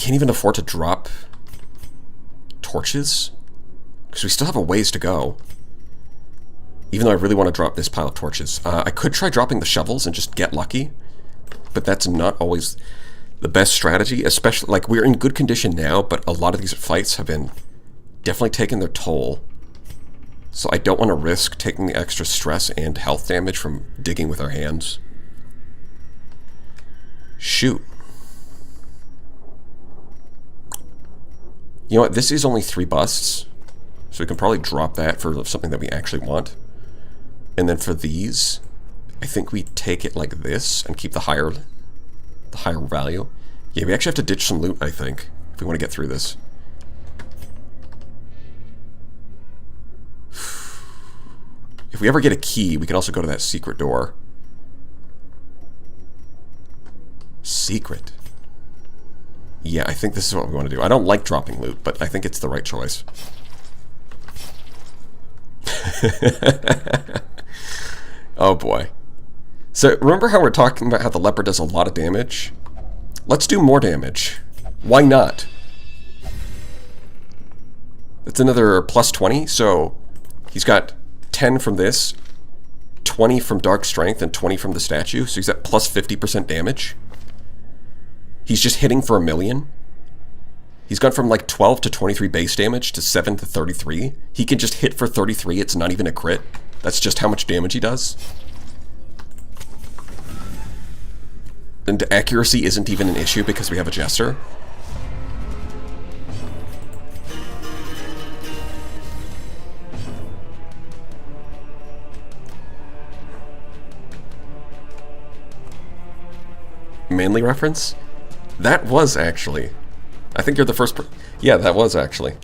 can't even afford to drop torches, because we still have a ways to go. Even though I really want to drop this pile of torches. I could try dropping the shovels and just get lucky, but that's not always the best strategy, especially, like, we're in good condition now, but a lot of these fights have been definitely taking their toll. So I don't want to risk taking the extra stress and health damage from digging with our hands. Shoot. You know what, this is only 3 busts, so we can probably drop that for something that we actually want. And then for these, I think we take it like this and keep the higher value. Yeah, we actually have to ditch some loot, I think, if we want to get through this. If we ever get a key, we can also go to that secret door. Secret. Yeah, I think this is what we want to do. I don't like dropping loot, but I think it's the right choice. Oh boy. So remember how we're talking about how the leopard does a lot of damage? Let's do more damage. Why not? That's another plus 20, so he's got 10 from this, 20 from Dark Strength, and 20 from the statue, so he's at plus 50% damage. He's just hitting for 1,000,000. He's gone from like 12 to 23 base damage to 7 to 33. He can just hit for 33, it's not even a crit. That's just how much damage he does. And accuracy isn't even an issue because we have a Jester. Manly reference? That was actually. I think you're the first yeah, that was actually.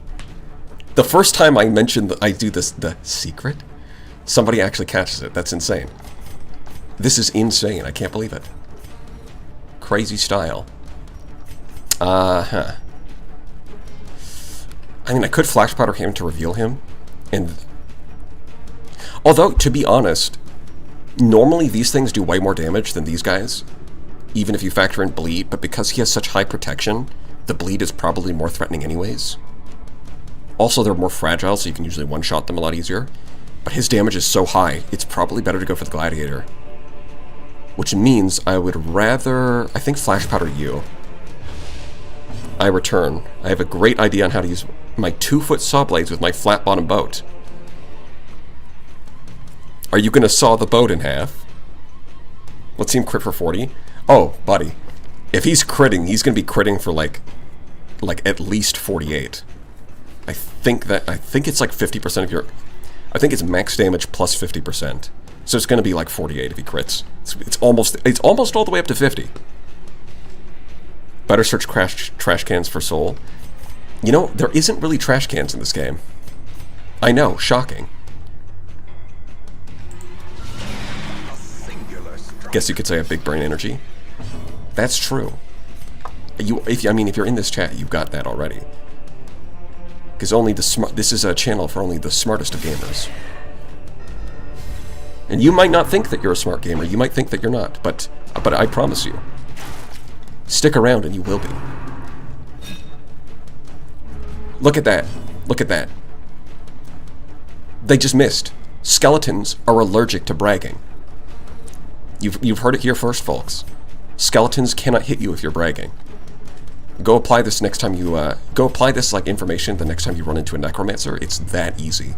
The first time I mentioned that I do this, the secret, somebody actually catches it. That's insane. This is insane. I can't believe it. Crazy style. I mean, I could flash powder him to reveal him, and although, to be honest, normally these things do way more damage than these guys, even if you factor in bleed, but because he has such high protection, the bleed is probably more threatening anyways. Also, they're more fragile, so you can usually one-shot them a lot easier. But his damage is so high, it's probably better to go for the Gladiator. Which means I would rather, I think, flash powder you. I return. I have a great idea on how to use my 2-foot saw blades with my flat-bottom boat. Are you going to saw the boat in half? Let's see him crit for 40. Oh, buddy. If he's critting, he's going to be critting for like at least 48. I think it's like 50% of your... I think it's max damage plus 50%. So it's going to be like 48 if he crits. It's almost all the way up to 50. Better search trash cans for soul. You know, there isn't really trash cans in this game. I know, shocking. Guess you could say I have big brain energy. That's true. If you're in this chat, you've got that already. Because only the smart. This is a channel for only the smartest of gamers. And you might not think that you're a smart gamer. You might think that you're not, but I promise you, stick around and you will be. Look at that. Look at that. They just missed. Skeletons are allergic to bragging. You've heard it here first, folks. Skeletons cannot hit you if you're bragging. Go apply this next time you, go apply this, like, information the next time you run into a necromancer. It's that easy.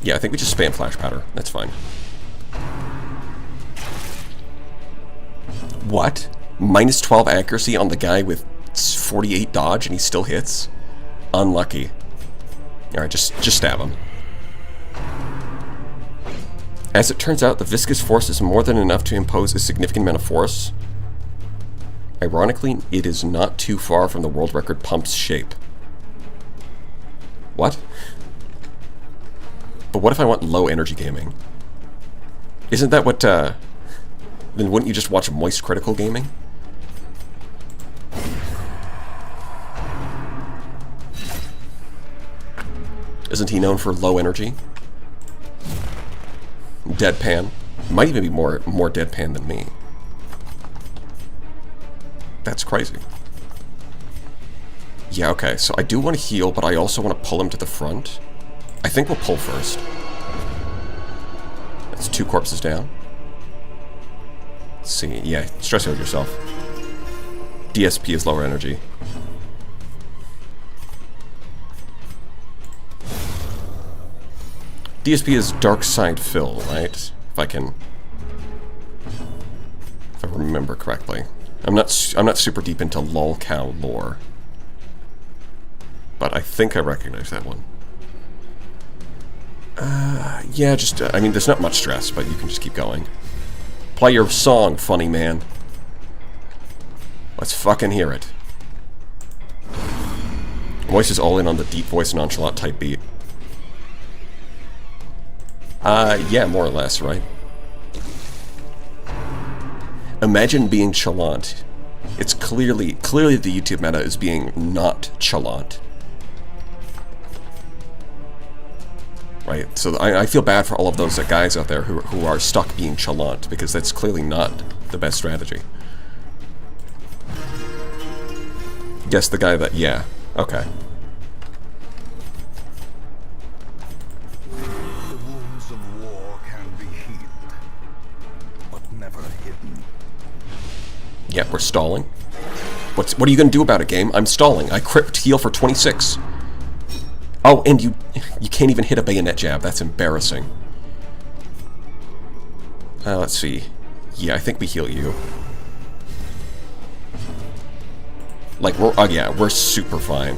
Yeah, I think we just spam flash powder. That's fine. What? Minus 12 accuracy on the guy with 48 dodge and he still hits? Unlucky. Alright, just stab him. As it turns out, the viscous force is more than enough to impose a significant amount of force. Ironically, it is not too far from the world record pump's shape. What? But what if I want low energy gaming? Isn't that what, then wouldn't you just watch moist critical gaming? Isn't he known for low energy? Deadpan. Might even be more deadpan than me. That's crazy. Yeah, okay, so I do want to heal, but I also want to pull him to the front. I think we'll pull first. That's 2 corpses down. Let's see, yeah, stress out yourself. DSP is lower energy. DSP is Dark Side Phil, right? If I remember correctly. I'm not super deep into lolcow lore, but I think I recognize that one. Yeah, just I mean, there's not much stress, but you can just keep going. Play your song, funny man. Let's fucking hear it. Voice is all in on the deep voice nonchalant type beat. Yeah, more or less, right? Imagine being chalant. It's clearly the YouTube meta is being not chalant. Right? So I feel bad for all of those guys out there who are stuck being chalant, because that's clearly not the best strategy. Yes, the guy that, yeah, okay. The wounds of war can be healed, but never hidden. Yep, we're stalling. What are you gonna do about it, game? I'm stalling. I crit heal for 26. Oh, and you can't even hit a bayonet jab. That's embarrassing. Let's see. Yeah, I think we heal you. Like, we're super fine.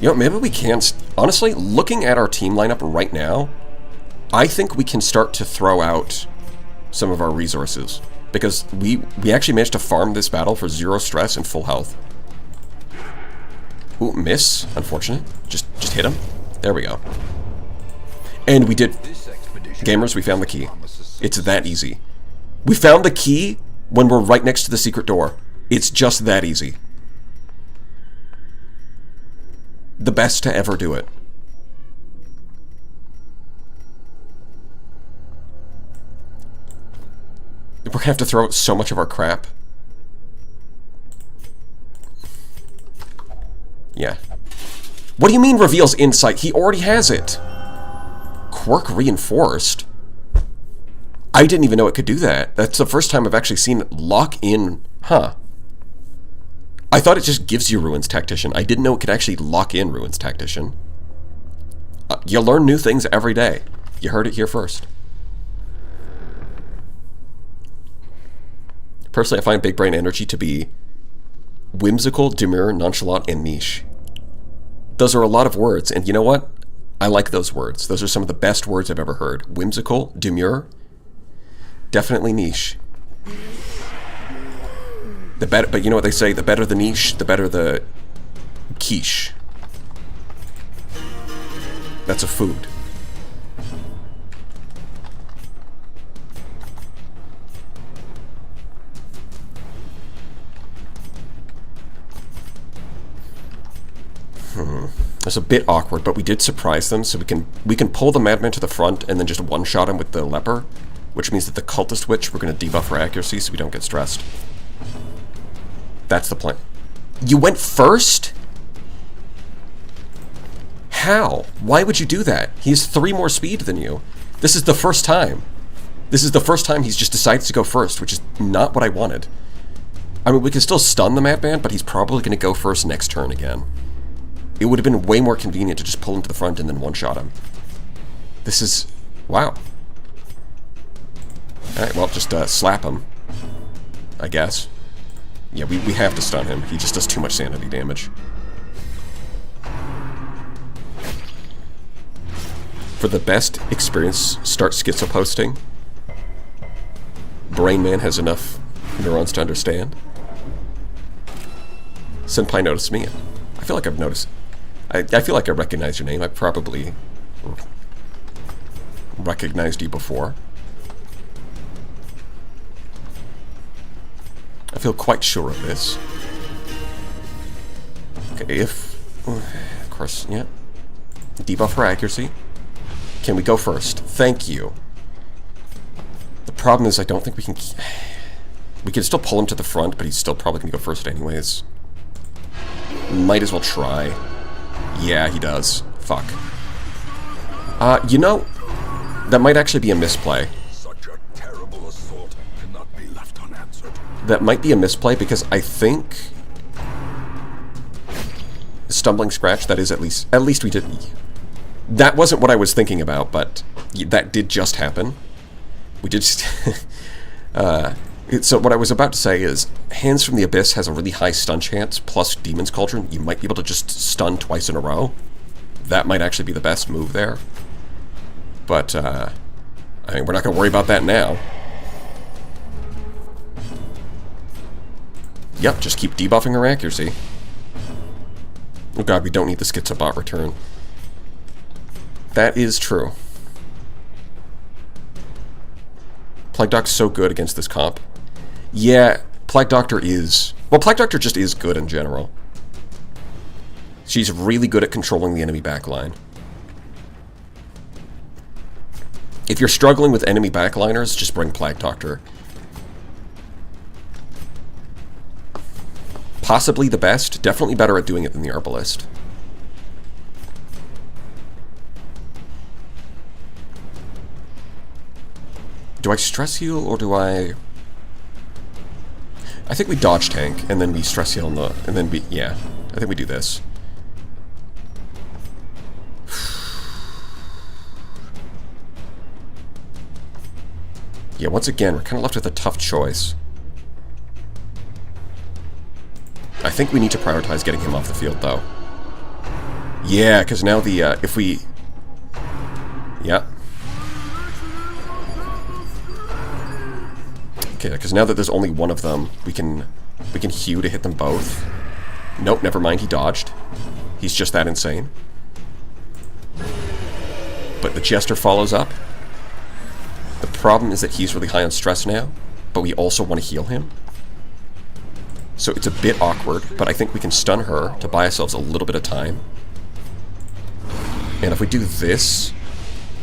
You know, maybe we can... Honestly, looking at our team lineup right now, I think we can start to throw out some of our resources. Because we actually managed to farm this battle for 0 stress and full health. Ooh, miss. Unfortunate. Just hit him. There we go. And we did... Gamers, we found the key. It's that easy. We found the key when we're right next to the secret door. It's just that easy. The best to ever do it. We're gonna have to throw out so much of our crap. Yeah. What do you mean reveals insight? He already has it. Quirk reinforced? I didn't even know it could do that. That's the first time I've actually seen it lock in. Huh. I thought it just gives you Ruins Tactician. I didn't know it could actually lock in Ruins Tactician. You learn new things every day. You heard it here first. Personally, I find Big Brain Energy to be whimsical, demure, nonchalant, and niche. Those are a lot of words, and you know what? I like those words. Those are some of the best words I've ever heard. Whimsical, demure, definitely niche. The better, but you know what they say? The better the niche, the better the quiche. That's a food. It's a bit awkward, but we did surprise them, so we can pull the Madman to the front and then just one-shot him with the Leper, which means that the Cultist Witch we're going to debuff for accuracy so we don't get stressed. That's the plan. You went first? How? Why would you do that? He has 3 more speed than you. This is the first time. This is the first time he's just decided to go first, which is not what I wanted. I mean, we can still stun the Madman, but he's probably going to go first next turn again. It would have been way more convenient to just pull him to the front and then one-shot him. This is... wow. Alright, well, just slap him. I guess. Yeah, we have to stun him. He just does too much sanity damage. For the best experience, start schizo posting. Brain Man has enough neurons to understand. Senpai noticed me. I feel like I've noticed... I feel like I recognize your name. I probably recognized you before. I feel quite sure of this. Okay, if... of course, yeah. Debuff her accuracy. Can we go first? Thank you. The problem is I don't think we can... We can still pull him to the front, but he's still probably going to go first anyways. Might as well try. Yeah, he does. Fuck. You know, that might actually be a misplay. Such a terrible assault cannot be left unanswered. That might be a misplay because I think... Stumbling Scratch, that is at least we did... That wasn't what I was thinking about, but that did just happen. We did just... So what I was about to say is, Hands from the Abyss has a really high stun chance, plus Demon's Cauldron. You might be able to just stun twice in a row. That might actually be the best move there. But, I mean, we're not going to worry about that now. Yep, just keep debuffing her accuracy. Oh god, we don't need the Schizobot return. That is true. Plague Doctor's so good against this comp. Yeah, Plague Doctor is... Well, Plague Doctor just is good in general. She's really good at controlling the enemy backline. If you're struggling with enemy backliners, just bring Plague Doctor. Possibly the best, definitely better at doing it than the Herbalist. Do I stress heal or do I... I think we dodge tank and then we stress heal and then we... Yeah, I think we do this. Yeah, once again, we're kind of left with a tough choice. I think we need to prioritize getting him off the field, though. Yeah, because now the, if we... Yeah. Okay, because now that there's only one of them, we can hew to hit them both. Nope, never mind, he dodged. He's just that insane. But the Jester follows up. The problem is that he's really high on stress now, but we also want to heal him. So it's a bit awkward, but I think we can stun her to buy ourselves a little bit of time. And if we do this,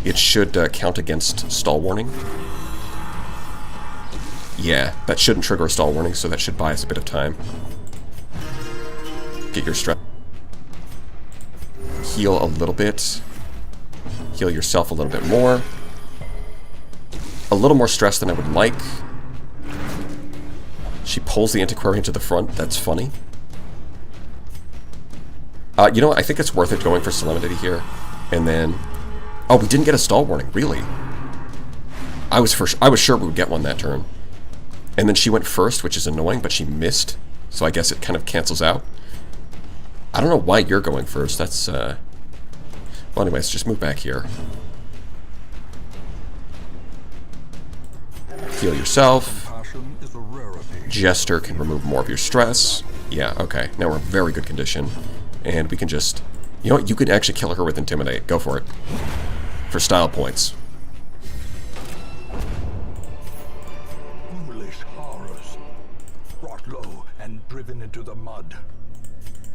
it should count against stall warning. Yeah, that shouldn't trigger a stall warning, so that should buy us a bit of time. Get your stress. Heal a little bit. Heal yourself a little bit more. A little more stress than I would like. She pulls the Antiquarian to the front. That's funny. You know what? I think it's worth it going for Solemnity here. And then... Oh, we didn't get a stall warning. Really? I was sure we would get one that turn. And then she went first, which is annoying, but she missed. So I guess it kind of cancels out. I don't know why you're going first. That's, Well, anyways, just move back here. Heal yourself. Jester can remove more of your stress. Yeah, okay. Now we're in very good condition. And we can just... You know what? You could actually kill her with Intimidate. Go for it. For style points. Foolish horrors. Brought low and driven into the mud.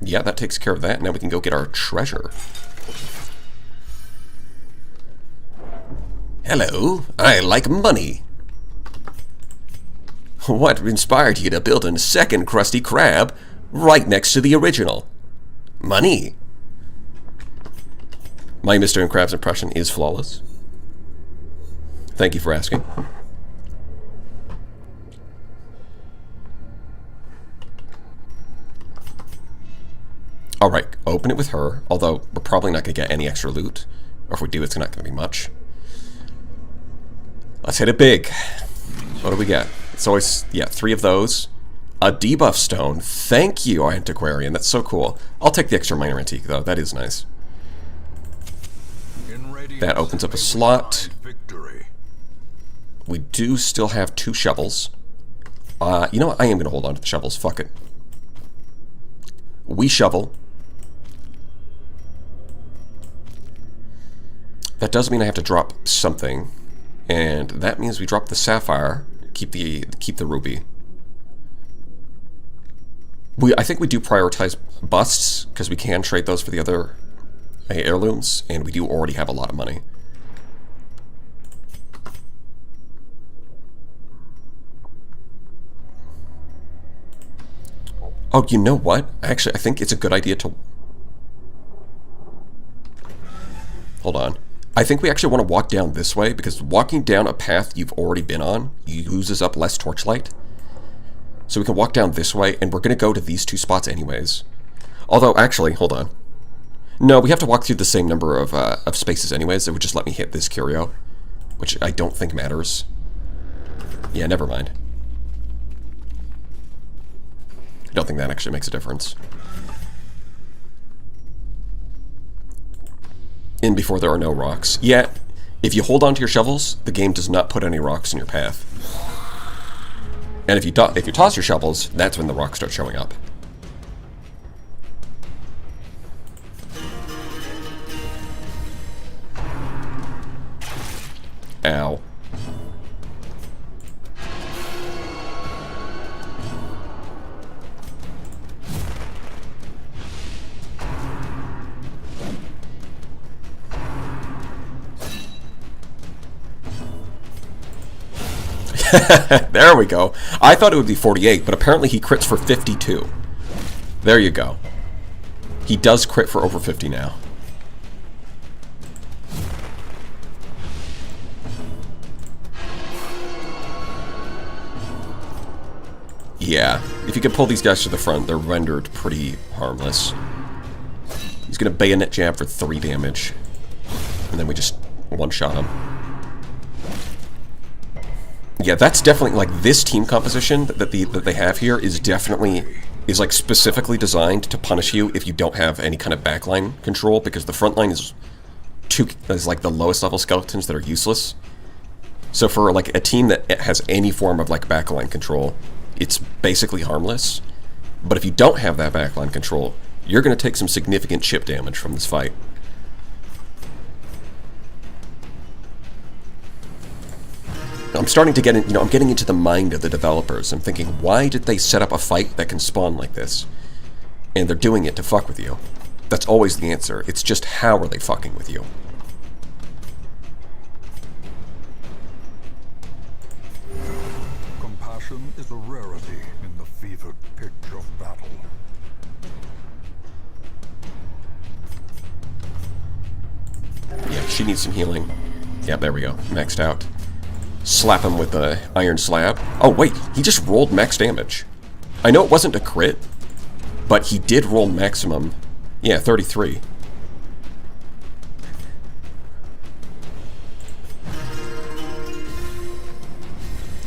Yeah, that takes care of that. Now we can go get our treasure. Hello. I like money. What inspired you to build a second Krusty Krab right next to the original? Money. My Mr. and Krabs impression is flawless. Thank you for asking. Alright, open it with her, although we're probably not going to get any extra loot. Or if we do, it's not going to be much. Let's hit it big. What do we get? It's always, yeah, 3 of those. A debuff stone. Thank you, Antiquarian. That's so cool. I'll take the extra minor antique, though. That is nice. That opens up a slot. We do still have 2 shovels. You know what? I am going to hold on to the shovels. Fuck it. We shovel. That does mean I have to drop something. And that means we drop the sapphire. Keep the ruby. I think we do prioritize busts because we can trade those for the other heirlooms, and we do already have a lot of money. Oh, you know what? Actually, I think it's a good idea to... Hold on. I think we actually want to walk down this way, because walking down a path you've already been on uses up less torchlight. So we can walk down this way, and we're going to go to these two spots anyways. Although, actually, hold on. No, we have to walk through the same number of spaces anyways. It would just let me hit this curio, which I don't think matters. Yeah, never mind. I don't think that actually makes a difference. In before there are no rocks. Yeah, if you hold on to your shovels, the game does not put any rocks in your path. And if you toss your shovels, that's when the rocks start showing up. Ow. There we go. I thought it would be 48, but apparently he crits for 52. There you go. He does crit for over 50 now. Yeah, if you can pull these guys to the front, they're rendered pretty harmless. He's going to bayonet jab for 3 damage. And then we just one-shot him. Yeah, that's definitely, like, this team composition that they have here is definitely, like, specifically designed to punish you if you don't have any kind of backline control, because the front line is like, the lowest level skeletons that are useless. So for, like, a team that has any form of, like, backline control, it's basically harmless. But if you don't have that backline control, you're going to take some significant chip damage from this fight. I'm starting to get in, I'm getting into the mind of the developers. I'm thinking, why did they set up a fight that can spawn like this? And they're doing it to fuck with you. That's always the answer. It's just, how are they fucking with you? Compassion is a rarity in the fevered pitch of battle. Yeah, she needs some healing. Yeah, there we go. Maxed out. Slap him with the iron slab. Oh wait, he just rolled max damage. I know it wasn't a crit, but he did roll maximum. Yeah, 33.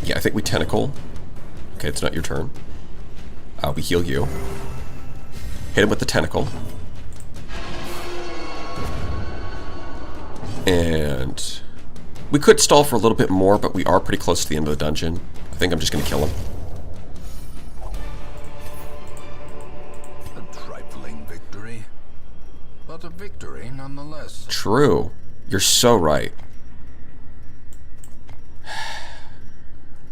Yeah, I think we tentacle. Okay, it's not your turn. We heal you. Hit him with the tentacle. And we could stall for a little bit more, but we are pretty close to the end of the dungeon. I think I'm just going to kill him. A trifling victory, but a victory nonetheless. True. You're so right.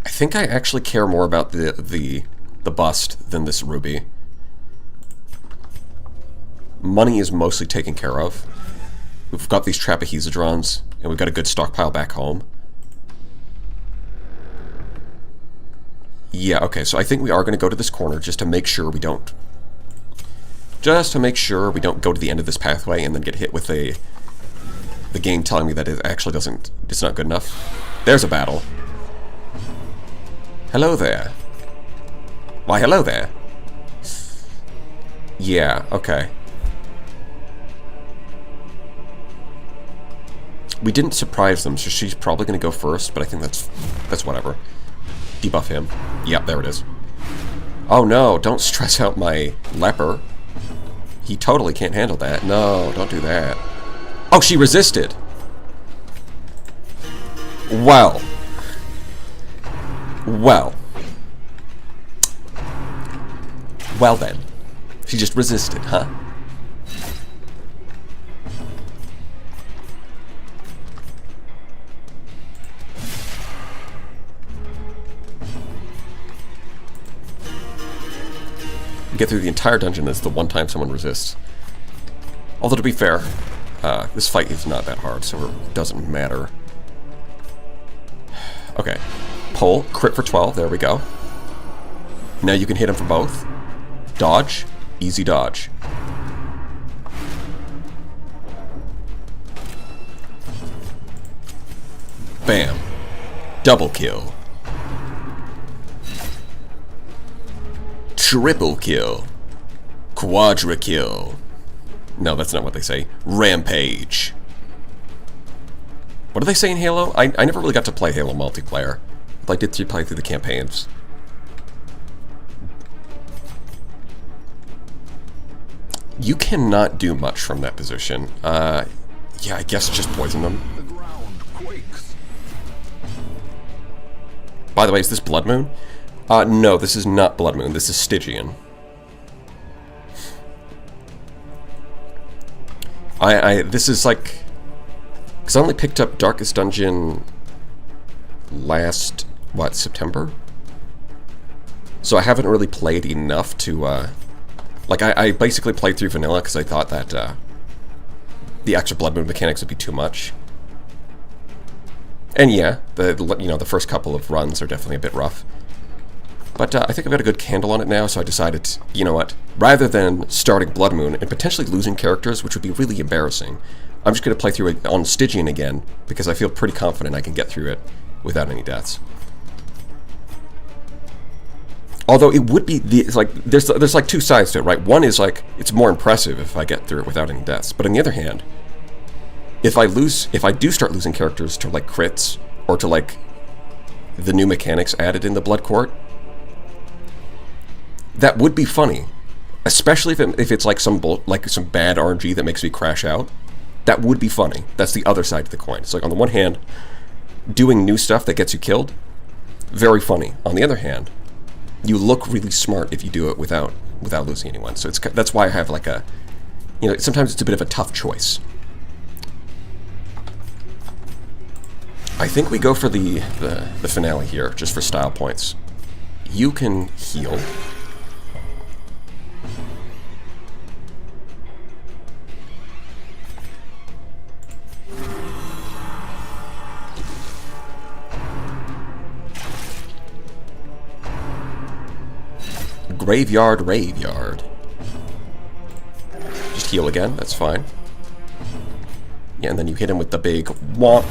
I think I actually care more about the bust than this ruby. Money is mostly taken care of. We've got these trapezohedrons, and we've got a good stockpile back home. Yeah, okay, so I think we are going to go to this corner just to make sure we don't... Just to make sure we don't go to the end of this pathway and then get hit with the game telling me that it actually doesn't... It's not good enough. There's a battle. Hello there. Why, hello there. Yeah, okay. We didn't surprise them, so she's probably going to go first, but I think that's whatever. Debuff him. Yep, there it is. Oh no, don't stress out my leper. He totally can't handle that. No, don't do that. Oh, she resisted! Well. Well. Well then. She just resisted, huh? Get through the entire dungeon is the one time someone resists. Although, to be fair, This fight is not that hard, so it doesn't matter. Okay. Pull. Crit for 12. There we go. Now you can hit him for both. Dodge. Easy dodge. Bam. Double kill. Triple kill. Quadra kill. No, that's not what they say. Rampage. What do they say in Halo? I never really got to play Halo multiplayer. But I did play through the campaigns. You cannot do much from that position. Yeah, I guess just poison them. The ground quakes. By the way, is this Blood Moon? No, this is not Blood Moon. This is Stygian. This is like... Because I only picked up Darkest Dungeon last, what, September? So I haven't really played enough to, like, I basically played through vanilla because I thought that, the extra Blood Moon mechanics would be too much. And yeah, the first couple of runs are definitely a bit rough. But I think I've got a good handle on it now, so I decided, you know what, rather than starting Blood Moon and potentially losing characters, which would be really embarrassing, I'm just going to play through it on Stygian again, because I feel pretty confident I can get through it without any deaths. Although it would be, there's like two sides to it, right? One is like, it's more impressive if I get through it without any deaths. But on the other hand, if I do start losing characters to like crits, or to like the new mechanics added in the Blood Court, that would be funny, especially if it's like some bad RNG that makes me crash out. That would be funny. That's the other side of the coin. It's like, on the one hand, doing new stuff that gets you killed, very funny. On the other hand, you look really smart if you do it without losing anyone. So that's why I have like a, you know, sometimes it's a bit of a tough choice. I think we go for the finale here, just for style points. You can heal. Graveyard, Raveyard. Just heal again, that's fine. Yeah, and then you hit him with the big womp.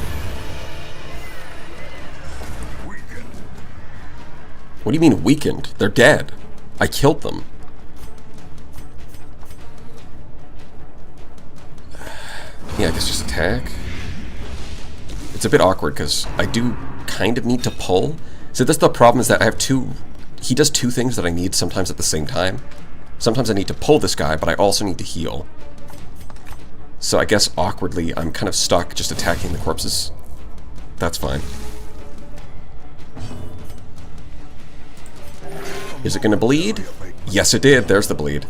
What do you mean weakened? They're dead. I killed them. Yeah, I guess just attack. It's a bit awkward because I do kind of need to pull. So that's the problem, is that I have two... He does two things that I need sometimes at the same time. Sometimes I need to pull this guy, but I also need to heal. So I guess awkwardly, I'm kind of stuck just attacking the corpses. That's fine. Is it going to bleed? Yes, it did. There's the bleed.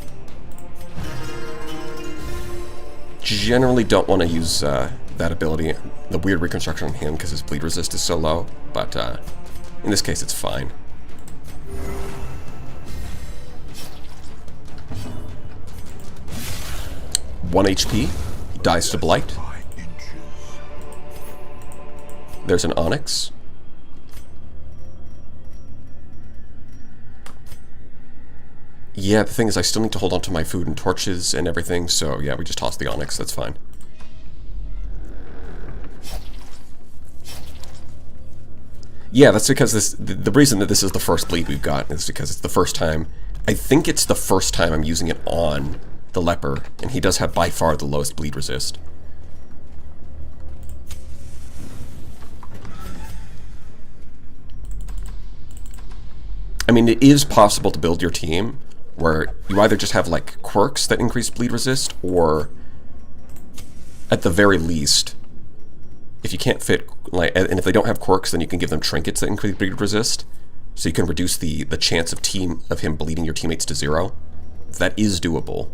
Generally don't want to use that ability, the weird reconstruction on him, because his bleed resist is so low. But in this case, it's fine. One HP. He dies to Blight. There's an Onyx. Yeah, the thing is I still need to hold on to my food and torches and everything, so yeah, we just toss the Onyx, that's fine. Yeah, that's because the reason that this is the first bleed we've got is because it's the first time, I think it's the first time I'm using it on the leper, and he does have by far the lowest bleed resist. I mean, it is possible to build your team where you either just have like quirks that increase bleed resist, or at the very least, if you can't fit, like, and if they don't have quirks, then you can give them trinkets that increase bleed resist, so you can reduce the chance of him bleeding your teammates to 0. That is doable.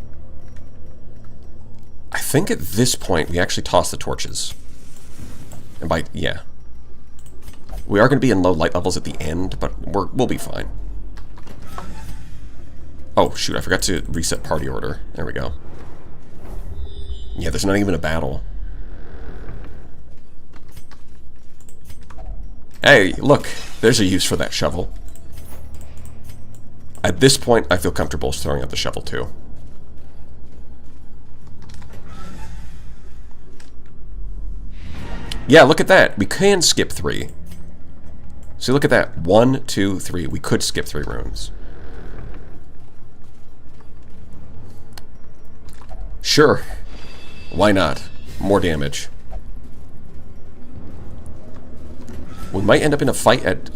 I think at this point we actually toss the torches. And yeah. We are going to be in low light levels at the end, but we'll be fine. Oh, shoot, I forgot to reset party order. There we go. Yeah, there's not even a battle. Hey, look, there's a use for that shovel. At this point, I feel comfortable throwing out the shovel too. Yeah, look at that. We can skip 3. See, look at that. 1, 2, 3. We could skip 3 runes. Sure. Why not? More damage. We might end up in a fight at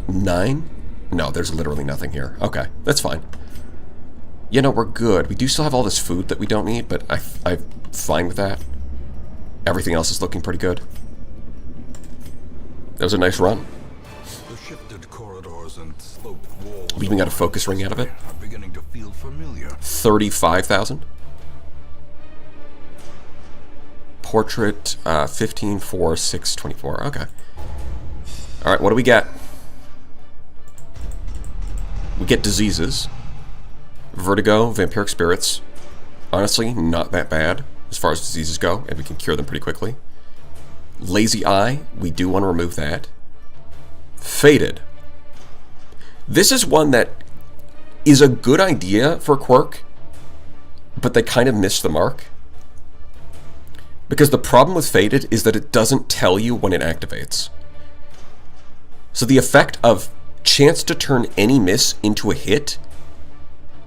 9. No, there's literally nothing here. Okay, that's fine. You know, we're good. We do still have all this food that we don't need, but I'm fine with that. Everything else is looking pretty good. That was a nice run. The shifted corridors and sloped walls. We even got a focus ring out of it. I'm beginning to feel familiar. 35,000. Portrait, 15, 4, 6, 24. Okay. Alright, what do we get? We get diseases. Vertigo, vampiric spirits. Honestly, not that bad as far as diseases go, and we can cure them pretty quickly. Lazy Eye, we do want to remove that. Faded. This is one that is a good idea for quirk, but they kind of missed the mark. Because the problem with Faded is that it doesn't tell you when it activates. So the effect of chance to turn any miss into a hit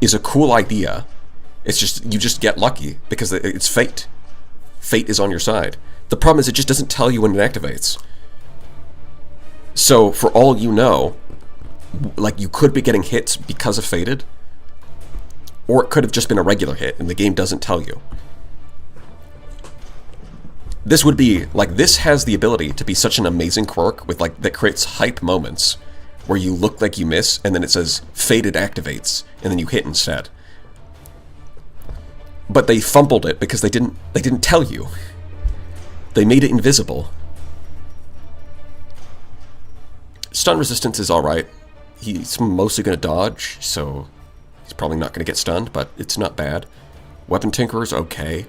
is a cool idea. It's just, you just get lucky because it's fate. Fate is on your side. The problem is it just doesn't tell you when it activates. So for all you know, like, you could be getting hits because of Faded, or it could have just been a regular hit and the game doesn't tell you. This would be, like, this has the ability to be such an amazing quirk with, like, that creates hype moments where you look like you miss and then it says Faded activates and then you hit instead. But they fumbled it because they didn't tell you. They made it invisible. Stun resistance is alright. He's mostly going to dodge, so he's probably not going to get stunned, but it's not bad. Weapon Tinkerer's okay.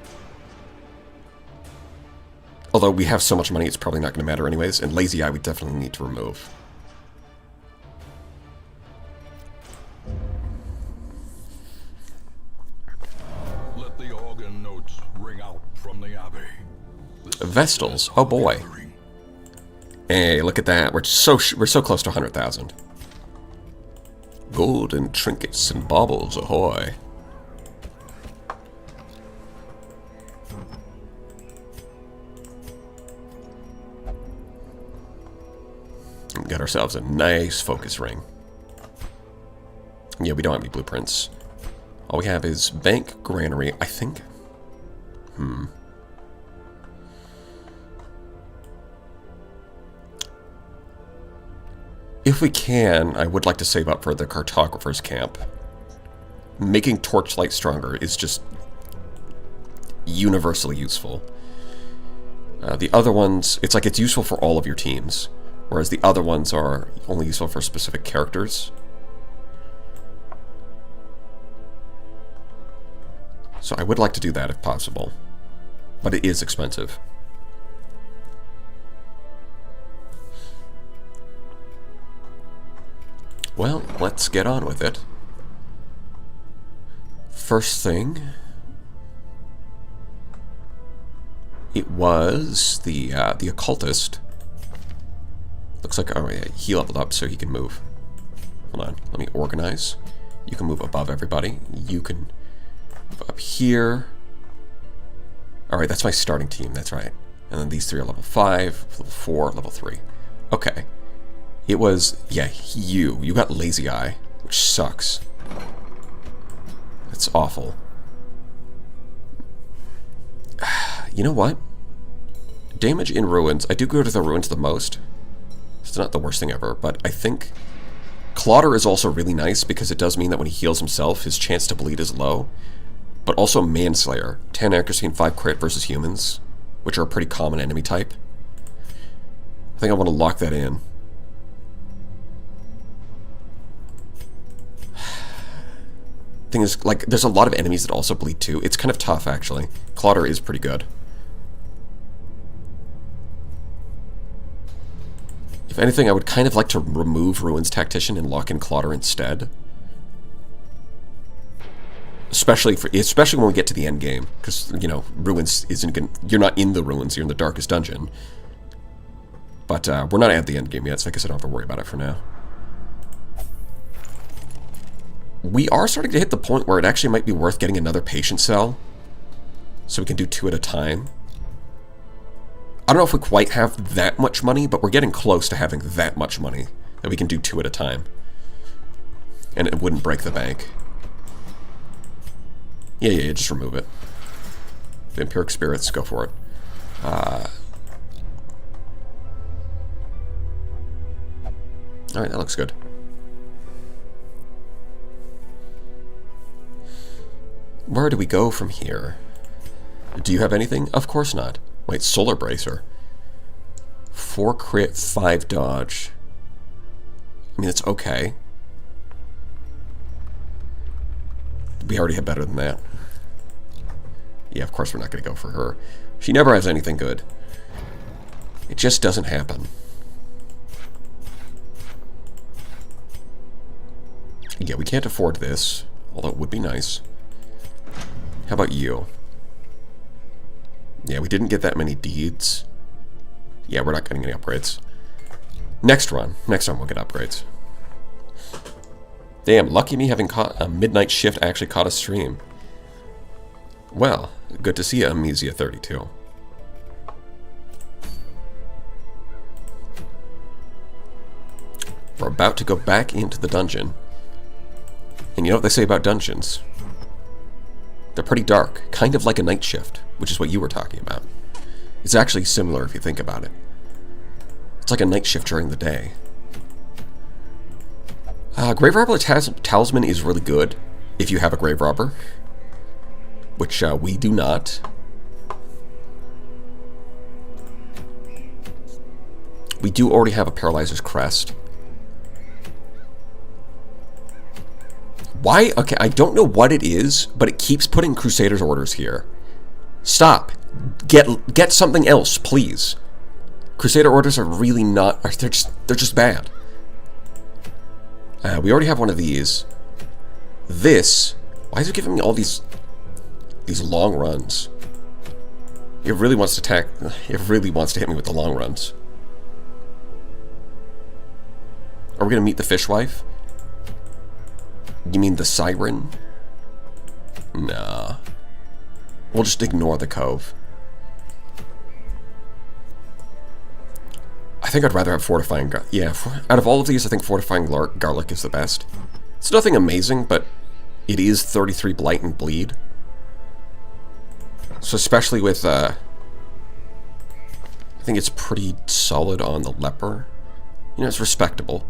Although we have so much money, it's probably not going to matter anyways, and Lazy Eye we definitely need to remove. Let the organ notes ring out from the Abbey. Vestals, oh boy. Hey, look at that. We're so close to 100,000. Gold and trinkets and baubles, ahoy. Got ourselves a nice focus ring. Yeah, we don't have any blueprints. All we have is bank, granary, I think. If we can, I would like to save up for the cartographer's camp. Making torchlight stronger is just universally useful. The other ones, it's like it's useful for all of your teams, whereas the other ones are only useful for specific characters. So I would like to do that if possible, but it is expensive. Well, let's get on with it. First thing, it was the occultist. Looks like, oh yeah, he leveled up so he can move. Hold on, let me organize. You can move above everybody. You can move up here. Alright, that's my starting team, that's right. And then these three are level 5, level 4, level 3. Okay. It was, yeah, you got Lazy Eye, which sucks. That's awful. You know what? Damage in ruins, I do go to the ruins the most. It's not the worst thing ever, but I think Clodder is also really nice because it does mean that when he heals himself, his chance to bleed is low. But also Manslayer, 10 accuracy and 5 crit versus humans, which are a pretty common enemy type. I think I want to lock that in. Thing is, like, there's a lot of enemies that also bleed too. It's kind of tough, actually. Clodder is pretty good. If anything, I would kind of like to remove Ruins Tactician and lock in Clodder instead. Especially when we get to the end game, because, you know, Ruins isn't gonna... You're not in the Ruins, you're in the Darkest Dungeon. But we're not at the end game yet, so I guess I don't have to worry about it for now. We are starting to hit the point where it actually might be worth getting another patient cell, so we can do 2 at a time. I don't know if we quite have that much money, but we're getting close to having that much money that we can do 2 at a time. And it wouldn't break the bank. Yeah, just remove it. Vampiric Spirits, go for it. Alright, that looks good. Where do we go from here? Do you have anything? Of course not. Wait, Solar Bracer. 4 crit, 5 dodge. I mean, it's okay. We already have better than that. Yeah, of course we're not going to go for her. She never has anything good. It just doesn't happen. Yeah, we can't afford this, although it would be nice. How about you? Yeah, we didn't get that many deeds. Yeah, we're not getting any upgrades. Next run we'll get upgrades. Damn, lucky me having caught a midnight shift actually caught a stream. Well, good to see you, Amnesia32. We're about to go back into the dungeon. And you know what they say about dungeons? They're pretty dark, kind of like a night shift, which is what you were talking about. It's actually similar if you think about it. It's like a night shift during the day. Grave Robber Talisman is really good if you have a Grave Robber, which we do not. We do already have a Paralyzer's Crest. Why? Okay, I don't know what it is, but it keeps putting Crusader's Orders here. Stop. Get something else, please. Crusader Orders are really not... They're just bad. We already have one of these. This... Why is it giving me all these long runs? It really wants to attack... It really wants to hit me with the long runs. Are we going to meet the Fishwife? You mean the Siren? Nah. We'll just ignore the Cove. I think I'd rather have Fortifying Garlic. Yeah, out of all of these, I think Fortifying Garlic is the best. It's nothing amazing, but it is 33 Blight and Bleed. So especially with, I think it's pretty solid on the Leper. You know, it's respectable.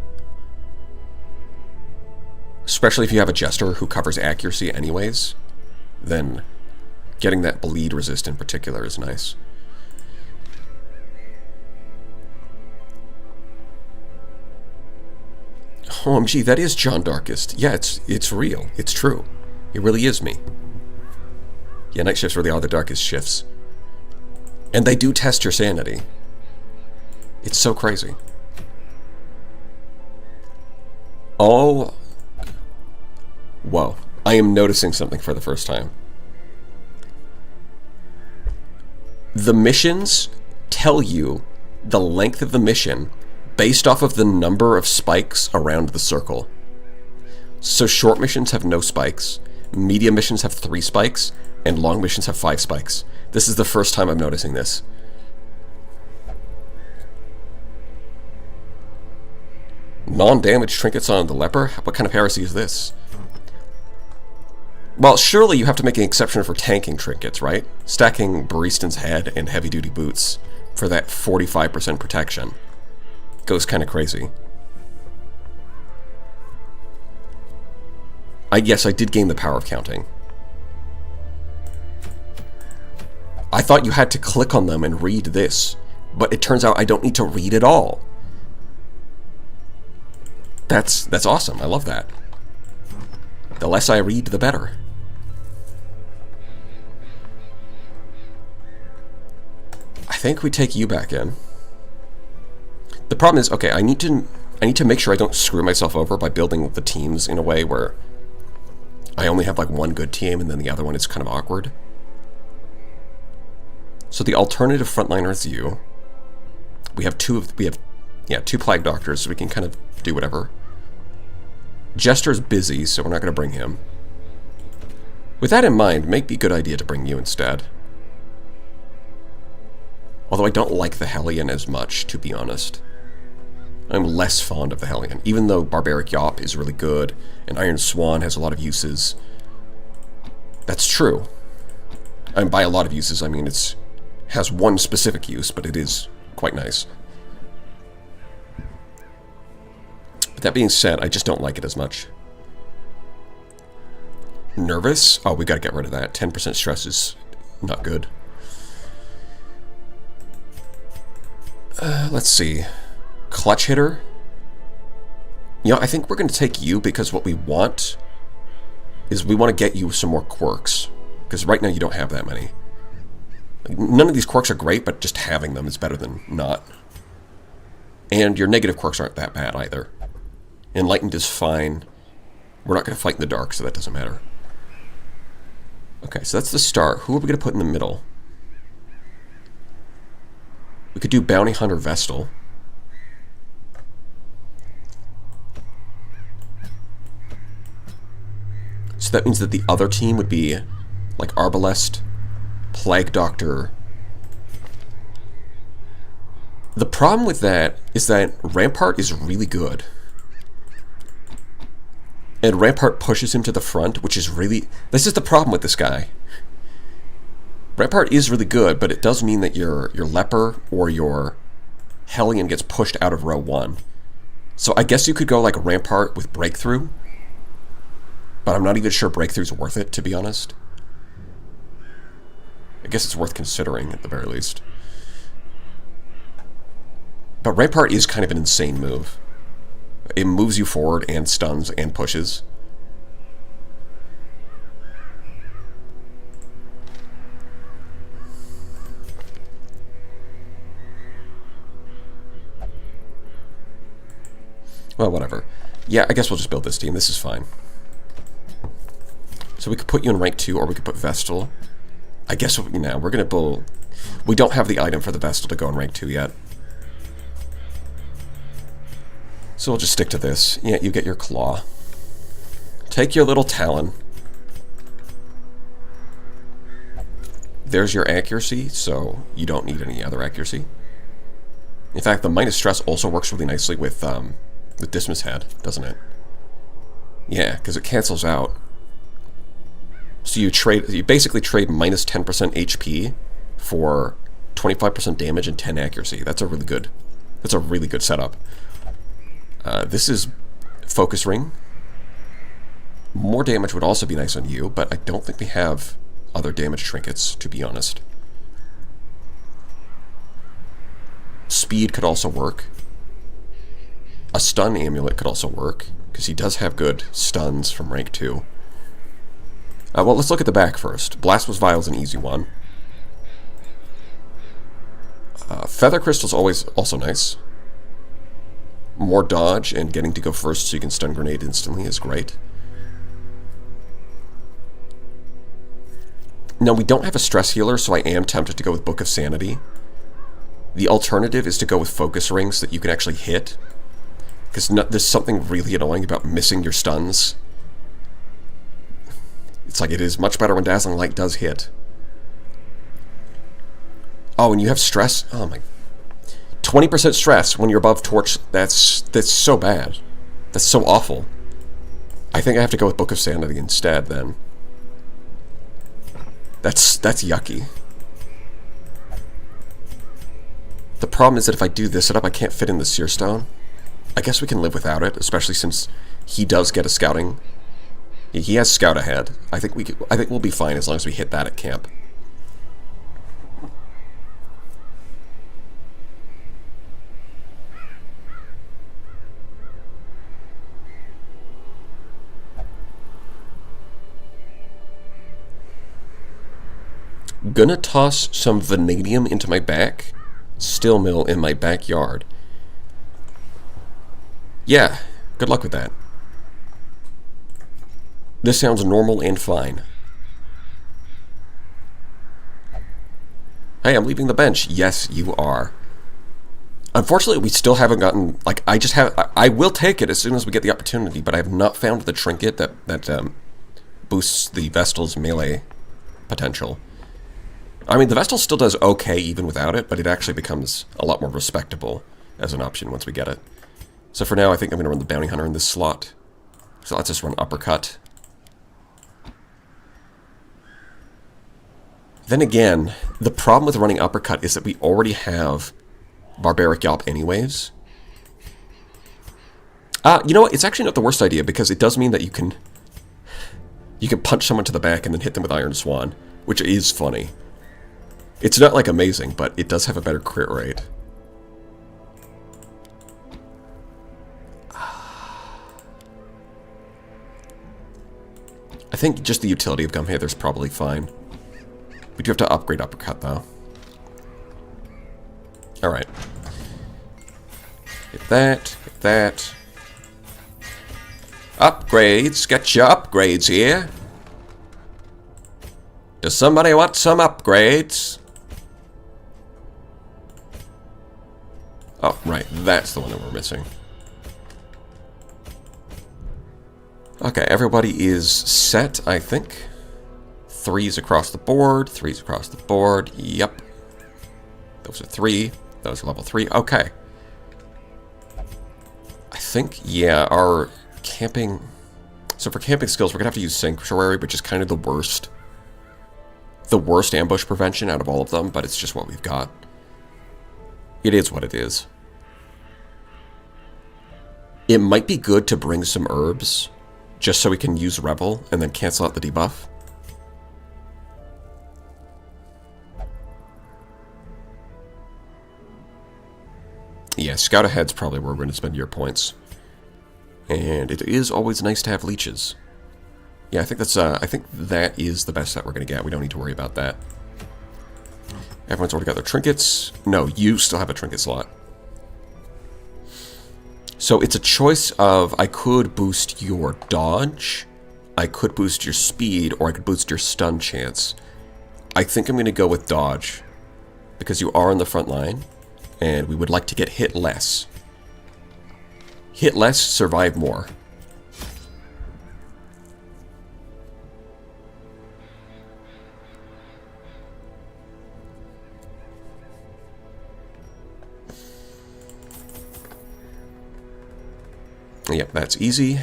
Especially if you have a Jester who covers accuracy anyways, then getting that bleed resist in particular is nice. OMG, that is John Darkest. Yeah, it's real. It's true. It really is me. Yeah, night shifts really are the darkest shifts. And they do test your sanity. It's so crazy. Oh... Whoa. I am noticing something for the first time. The missions tell you the length of the mission based off of the number of spikes around the circle. So short missions have no spikes, medium missions have 3 spikes, and long missions have 5 spikes. This is the first time I'm noticing this. Non-damage trinkets on the Leper? What kind of heresy is this? Well, surely you have to make an exception for tanking trinkets, right? Stacking Baristan's Head and heavy-duty boots for that 45% protection goes kind of crazy. Yes, I did gain the power of counting. I thought you had to click on them and read this, but it turns out I don't need to read it all. That's awesome. I love that. The less I read, the better. I think we take you back in. The problem is, okay, I need to make sure I don't screw myself over by building the teams in a way where I only have like one good team and then the other one is kind of awkward. So the alternative frontliner is you. We have two Plague Doctors, so we can kind of do whatever. Jester's busy, so we're not going to bring him. With that in mind, it may be a good idea to bring you instead. Although I don't like the Hellion as much, to be honest. I'm less fond of the Hellion, even though Barbaric Yawp is really good, and Iron Swan has a lot of uses. That's true. And by a lot of uses, I mean it has one specific use, but it is quite nice. But that being said, I just don't like it as much. Nervous? Oh, we gotta get rid of that. 10% stress is not good. Let's see. Clutch hitter? You know, I think we're going to take you because what we want is we want to get you some more quirks. Because right now you don't have that many. None of these quirks are great, but just having them is better than not. And your negative quirks aren't that bad either. Enlightened is fine. We're not going to fight in the dark, so that doesn't matter. Okay, so that's the start. Who are we going to put in the middle? We could do Bounty Hunter Vestal. So that means that the other team would be like Arbalest, Plague Doctor. The problem with that is that Rampart is really good. And Rampart pushes him to the front, which is really... This is the problem with this guy. Rampart is really good, but it does mean that your Leper or your Hellion gets pushed out of row 1. So I guess you could go like Rampart with Breakthrough. But I'm not even sure Breakthrough's worth it, to be honest. I guess it's worth considering, at the very least. But Rampart is kind of an insane move. It moves you forward and stuns and pushes. Well, whatever. Yeah, I guess we'll just build this team. This is fine. So we could put you in rank 2, or we could put Vestal. I guess now we're going to build... We don't have the item for the Vestal to go in rank 2 yet. So we'll just stick to this. Yeah, you get your Claw. Take your little Talon. There's your accuracy, so you don't need any other accuracy. In fact, the minus stress also works really nicely with Dismas Head, doesn't it? Yeah, because it cancels out. So you basically trade minus 10% HP for 25% damage and 10 accuracy. That's a really good setup. This is Focus Ring. More damage would also be nice on you, but I don't think we have other damage trinkets, to be honest. Speed could also work. A stun amulet could also work, because he does have good stuns from rank 2. Well, let's look at the back first. Blasphemous Vial is an easy one. Feather Crystal's always also nice. More dodge and getting to go first so you can stun grenade instantly is great. Now, we don't have a stress healer, so I am tempted to go with Book of Sanity. The alternative is to go with Focus Ring so that you can actually hit. Because there's something really annoying about missing your stuns. It's like it is much better when Dazzling Light does hit. Oh, and you have stress? Oh my... 20% stress when you're above torch. That's so bad. That's so awful. I think I have to go with Book of Sanity instead, then. That's yucky. The problem is that if I do this setup, I can't fit in the Seer Stone. I guess we can live without it, especially since he does get a scouting. He has scout ahead. I think we'll be fine as long as we hit that at camp. gonna toss some vanadium into my back. Steel mill in my backyard. Yeah, good luck with that. This sounds normal and fine. Hey, I'm leaving the bench. Yes, you are. Unfortunately, we still haven't gotten, like, I will take it as soon as we get the opportunity, but I have not found the trinket that boosts the Vestal's melee potential. I mean, the Vestal still does okay even without it, but it actually becomes a lot more respectable as an option once we get it. So for now, I think I'm going to run the Bounty Hunter in this slot. So let's just run Uppercut. Then again, the problem with running Uppercut is that we already have Barbaric Yawp anyways. You know what? It's actually not the worst idea, because it does mean that you can punch someone to the back and then hit them with Iron Swan, which is funny. It's not, like, amazing, but it does have a better crit rate. I think just the utility of Gumhather is probably fine. We do have to upgrade Uppercut, though. Alright. Hit that, hit that. Upgrades, get your upgrades here. Does somebody want some upgrades? Oh, right, that's the one that we're missing. Okay, everybody is set, I think. 3s across the board, 3s across the board, yep. Those are 3, those are level 3, okay. I think, yeah, our camping... So for camping skills, we're going to have to use Sanctuary, which is kind of the worst. The worst ambush prevention out of all of them, but it's just what we've got. It is what it is. It might be good to bring some herbs, just so we can use Rebel and then cancel out the debuff. Yeah, Scout Ahead's probably where we're going to spend your points. And it is always nice to have leeches. Yeah, I think that is the best set we're going to get. We don't need to worry about that. Everyone's already got their trinkets. No, you still have a trinket slot. So it's a choice of, I could boost your dodge, I could boost your speed, or I could boost your stun chance. I think I'm going to go with dodge, because you are on the front line, and we would like to get hit less. Hit less, survive more. Yep, that's easy.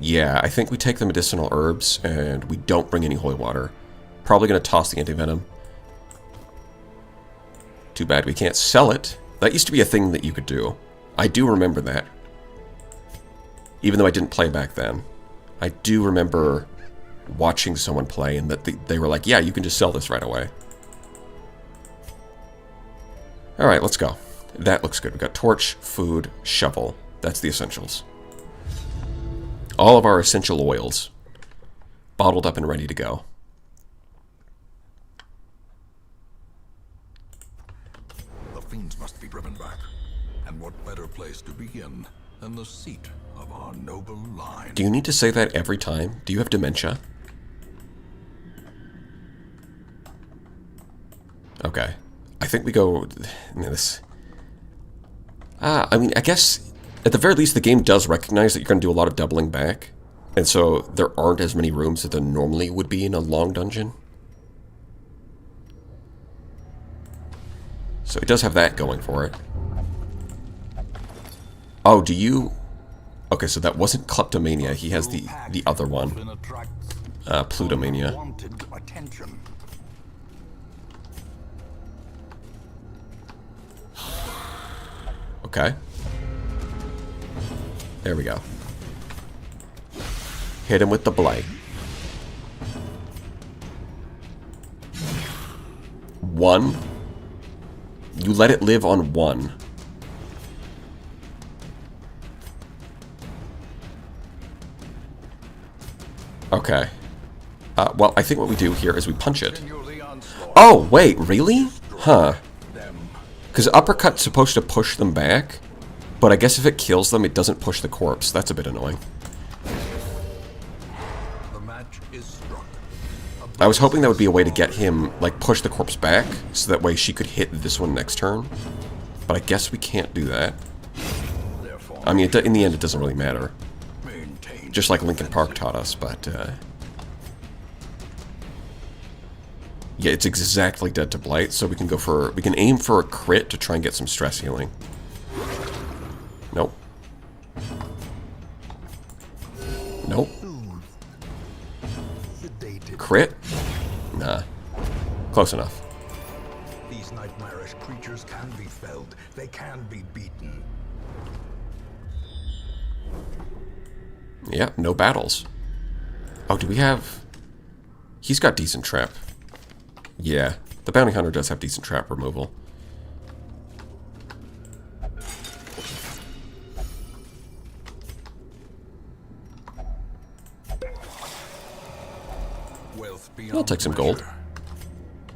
Yeah, I think we take the medicinal herbs and we don't bring any holy water. Probably going to toss the anti-venom. Too bad we can't sell it. That used to be a thing that you could do. I do remember that. Even though I didn't play back then. I do remember watching someone play and that they were like, yeah, you can just sell this right away. Alright, let's go. That looks good. We've got torch, food, shovel. That's the essentials. All of our essential oils. Bottled up and ready to go. The fiends must be driven back. And what better place to begin than the seat of our noble line? Do you need to say that every time? Do you have dementia? Okay. I think we go... this. I mean, I guess, at the very least, the game does recognize that you're going to do a lot of doubling back. And so there aren't as many rooms that there normally would be in a long dungeon. So it does have that going for it. Oh, do you... Okay, so that wasn't Kleptomania. He has the other one. Plutomania. Okay. There we go. Hit him with the blight. 1. You let it live on 1. Okay. Well, I think what we do here is we punch it. Continue the onslaught. Oh, wait, really? Huh. Them. Because uppercut's supposed to push them back, but I guess if it kills them, it doesn't push the corpse. That's a bit annoying. The match is struck. I was hoping that would be a way to get him, like, push the corpse back, so that way she could hit this one next turn. But I guess we can't do that. Therefore, I mean, in the end, it doesn't really matter. maintain. Just like Linkin Park taught us, but, yeah, it's exactly dead to Blight, so we can aim for a crit to try and get some stress healing. Nope. Nope. Sedated. Crit? Nah. Close enough. These nightmarish creatures can be felled. They can be beaten. Yeah, no battles. Oh, do we have... He's got decent trap. Yeah, the Bounty Hunter does have decent trap removal. Wealth beyond I'll take some gold. measure.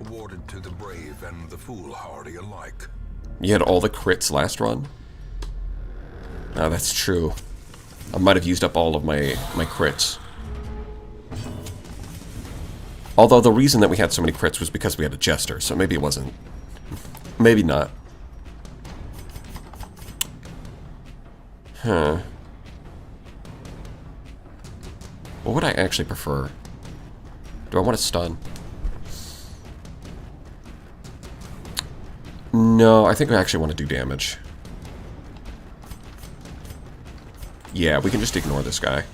Awarded to the brave and the foolhardy alike. You had all the crits last run? Ah, that's true. I might have used up all of my crits. Although the reason that we had so many crits was because we had a Jester, so maybe it wasn't. Maybe not. Huh. What would I actually prefer? Do I want to stun? No, I think I actually want to do damage. Yeah, we can just ignore this guy.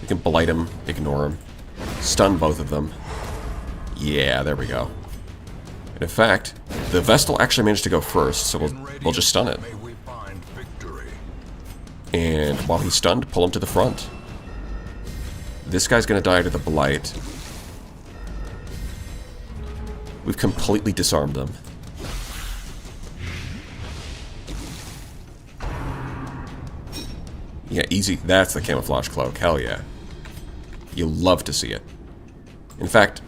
We can blight him, ignore him. Stun both of them. Yeah, there we go. And in fact, the Vestal actually managed to go first, so we'll just stun it. May we find victory. And while he's stunned, pull him to the front. This guy's gonna die to the Blight. We've completely disarmed them. Yeah, easy. That's the camouflage cloak. Hell yeah. You'll love to see it. In fact,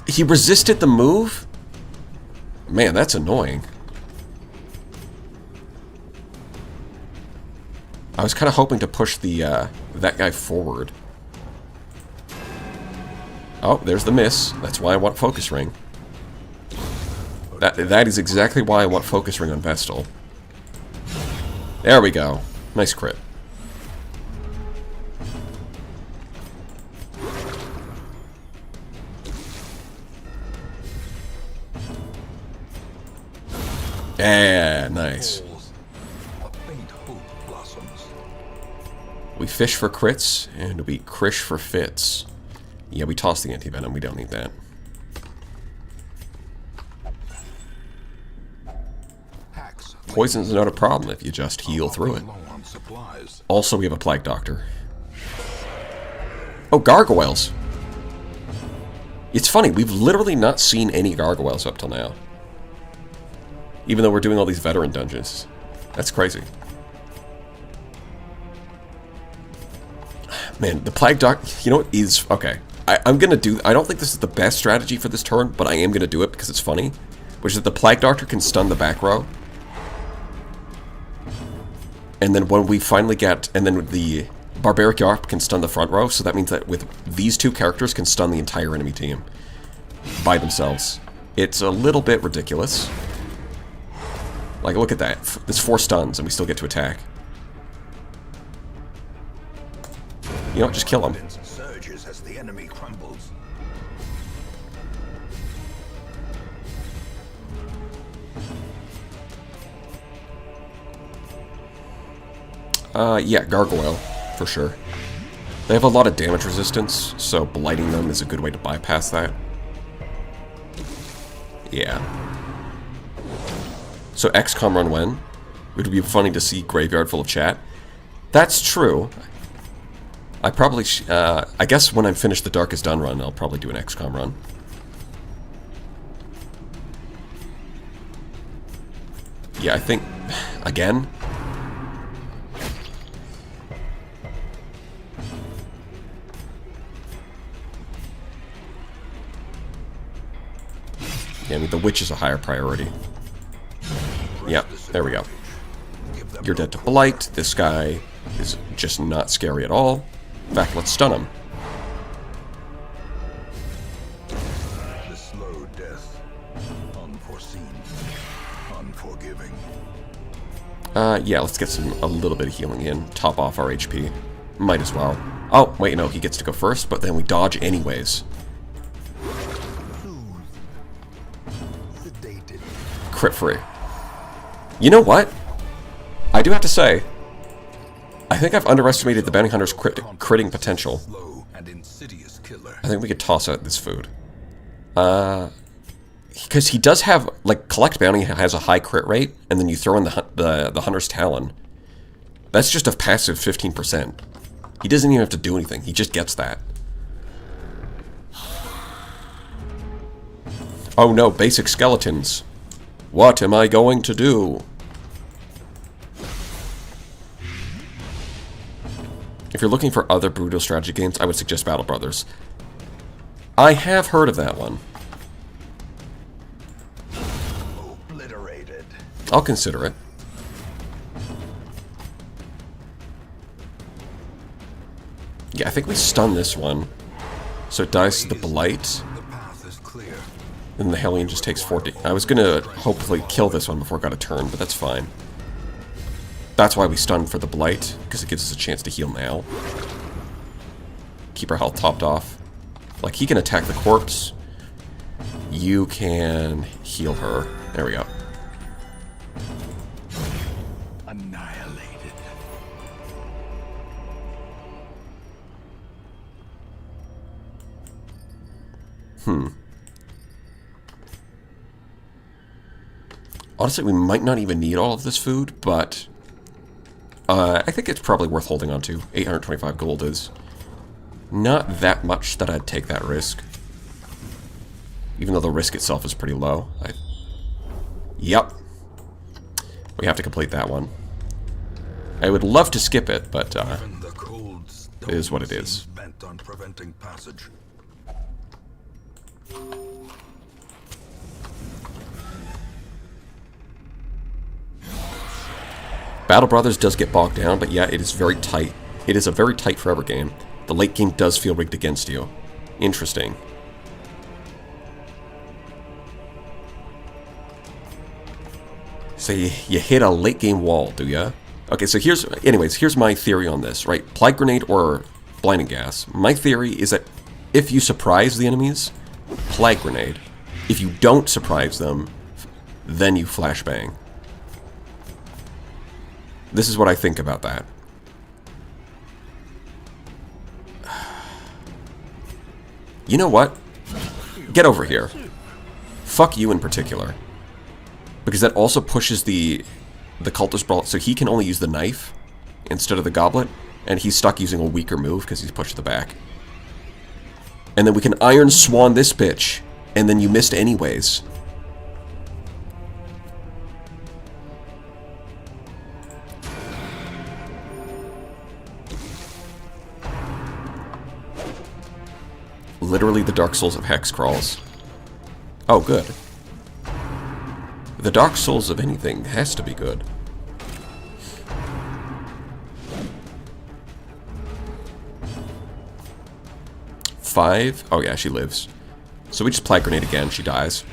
he resisted the move? Man, that's annoying. I was kind of hoping to push the that guy forward. Oh, there's the miss. That's why I want Focus Ring. That is exactly why I want Focus Ring on Vestal. There we go. Nice crit. Yeah, nice. A faint hope blossoms. We fish for crits, and we crish for fits. Yeah, we toss the anti-venom. We don't need that. Hacks. Poison's not a problem if you just heal through it. Low on supplies. Also, we have a Plague Doctor. Oh, gargoyles! It's funny, we've literally not seen any gargoyles up till now. Even though we're doing all these veteran dungeons. That's crazy. Man, the Plague Doctor... You know what is... Okay. I'm gonna do... I don't think this is the best strategy for this turn, but I am gonna do it because it's funny. Which is that the Plague Doctor can stun the back row. And then when we finally get... And then the Barbaric Yarp can stun the front row, so that means that with these two characters can stun the entire enemy team. By themselves. It's a little bit ridiculous. Like, look at that. There's 4 stuns, and we still get to attack. You know what? Just kill him. Surges as the enemy crumbles. Yeah, Gargoyle, for sure. They have a lot of damage resistance, so blighting them is a good way to bypass that. Yeah. So XCOM run when? It would be funny to see Graveyard full of chat. That's true. I probably... I guess when I'm finished the Darkest Done run, I'll probably do an XCOM run. Yeah, I think... Again? Yeah, I mean, the witch is a higher priority. Yep, there we go. You're dead to Blight. This guy is just not scary at all. In fact, let's stun him. The slow death. Unforeseen. Unforgiving. Yeah, let's get a little bit of healing in. Top off our HP. Might as well. Oh, wait, no, he gets to go first, but then we dodge anyways. Sedated. Crit free. You know what? I do have to say, I think I've underestimated the bounty hunter's critting potential. Slow and insidious killer. I think we could toss out this food. Because he does have, like, Collect Bounty has a high crit rate, and then you throw in the Hunter's Talon. That's just a passive 15%. He doesn't even have to do anything. He just gets that. Oh no, basic skeletons. What am I going to do? If you're looking for other brutal strategy games, I would suggest Battle Brothers. I have heard of that one. Obliterated. I'll consider it. Yeah, I think we stun this one. So it dies to the Blight. The path is clear. And the Hellion just takes 40. I was gonna hopefully kill this one before it got a turn, but that's fine. That's why we stun for the Blight, because it gives us a chance to heal now. Keep our health topped off. Like, he can attack the corpse. You can heal her. There we go. Annihilated. Honestly, we might not even need all of this food, but I think it's probably worth holding on to. 825 gold is not that much that I'd take that risk. Even though the risk itself is pretty low. Yep. We have to complete that one. I would love to skip it, but Even the cold stone it is what it is. seems bent on preventing passage. Battle Brothers does get bogged down, but yeah, it is very tight. It is a very tight forever game. The late game does feel rigged against you. Interesting. So you hit a late game wall, do ya? Okay, so here's my theory on this, right? Plague Grenade or Blinding Gas. My theory is that if you surprise the enemies, Plague Grenade. If you don't surprise them, then you Flashbang. This is what I think about that. You know what? Get over here. Fuck you in particular. Because that also pushes the cultist brawl, so he can only use the knife instead of the goblet, and he's stuck using a weaker move because he's pushed to the back. And then we can Iron Swan this bitch, and then you missed anyways. Literally the Dark Souls of Hex crawls. Oh, good. The Dark Souls of anything has to be good. Five? Oh yeah, she lives. So we just Plague Grenade again, she dies.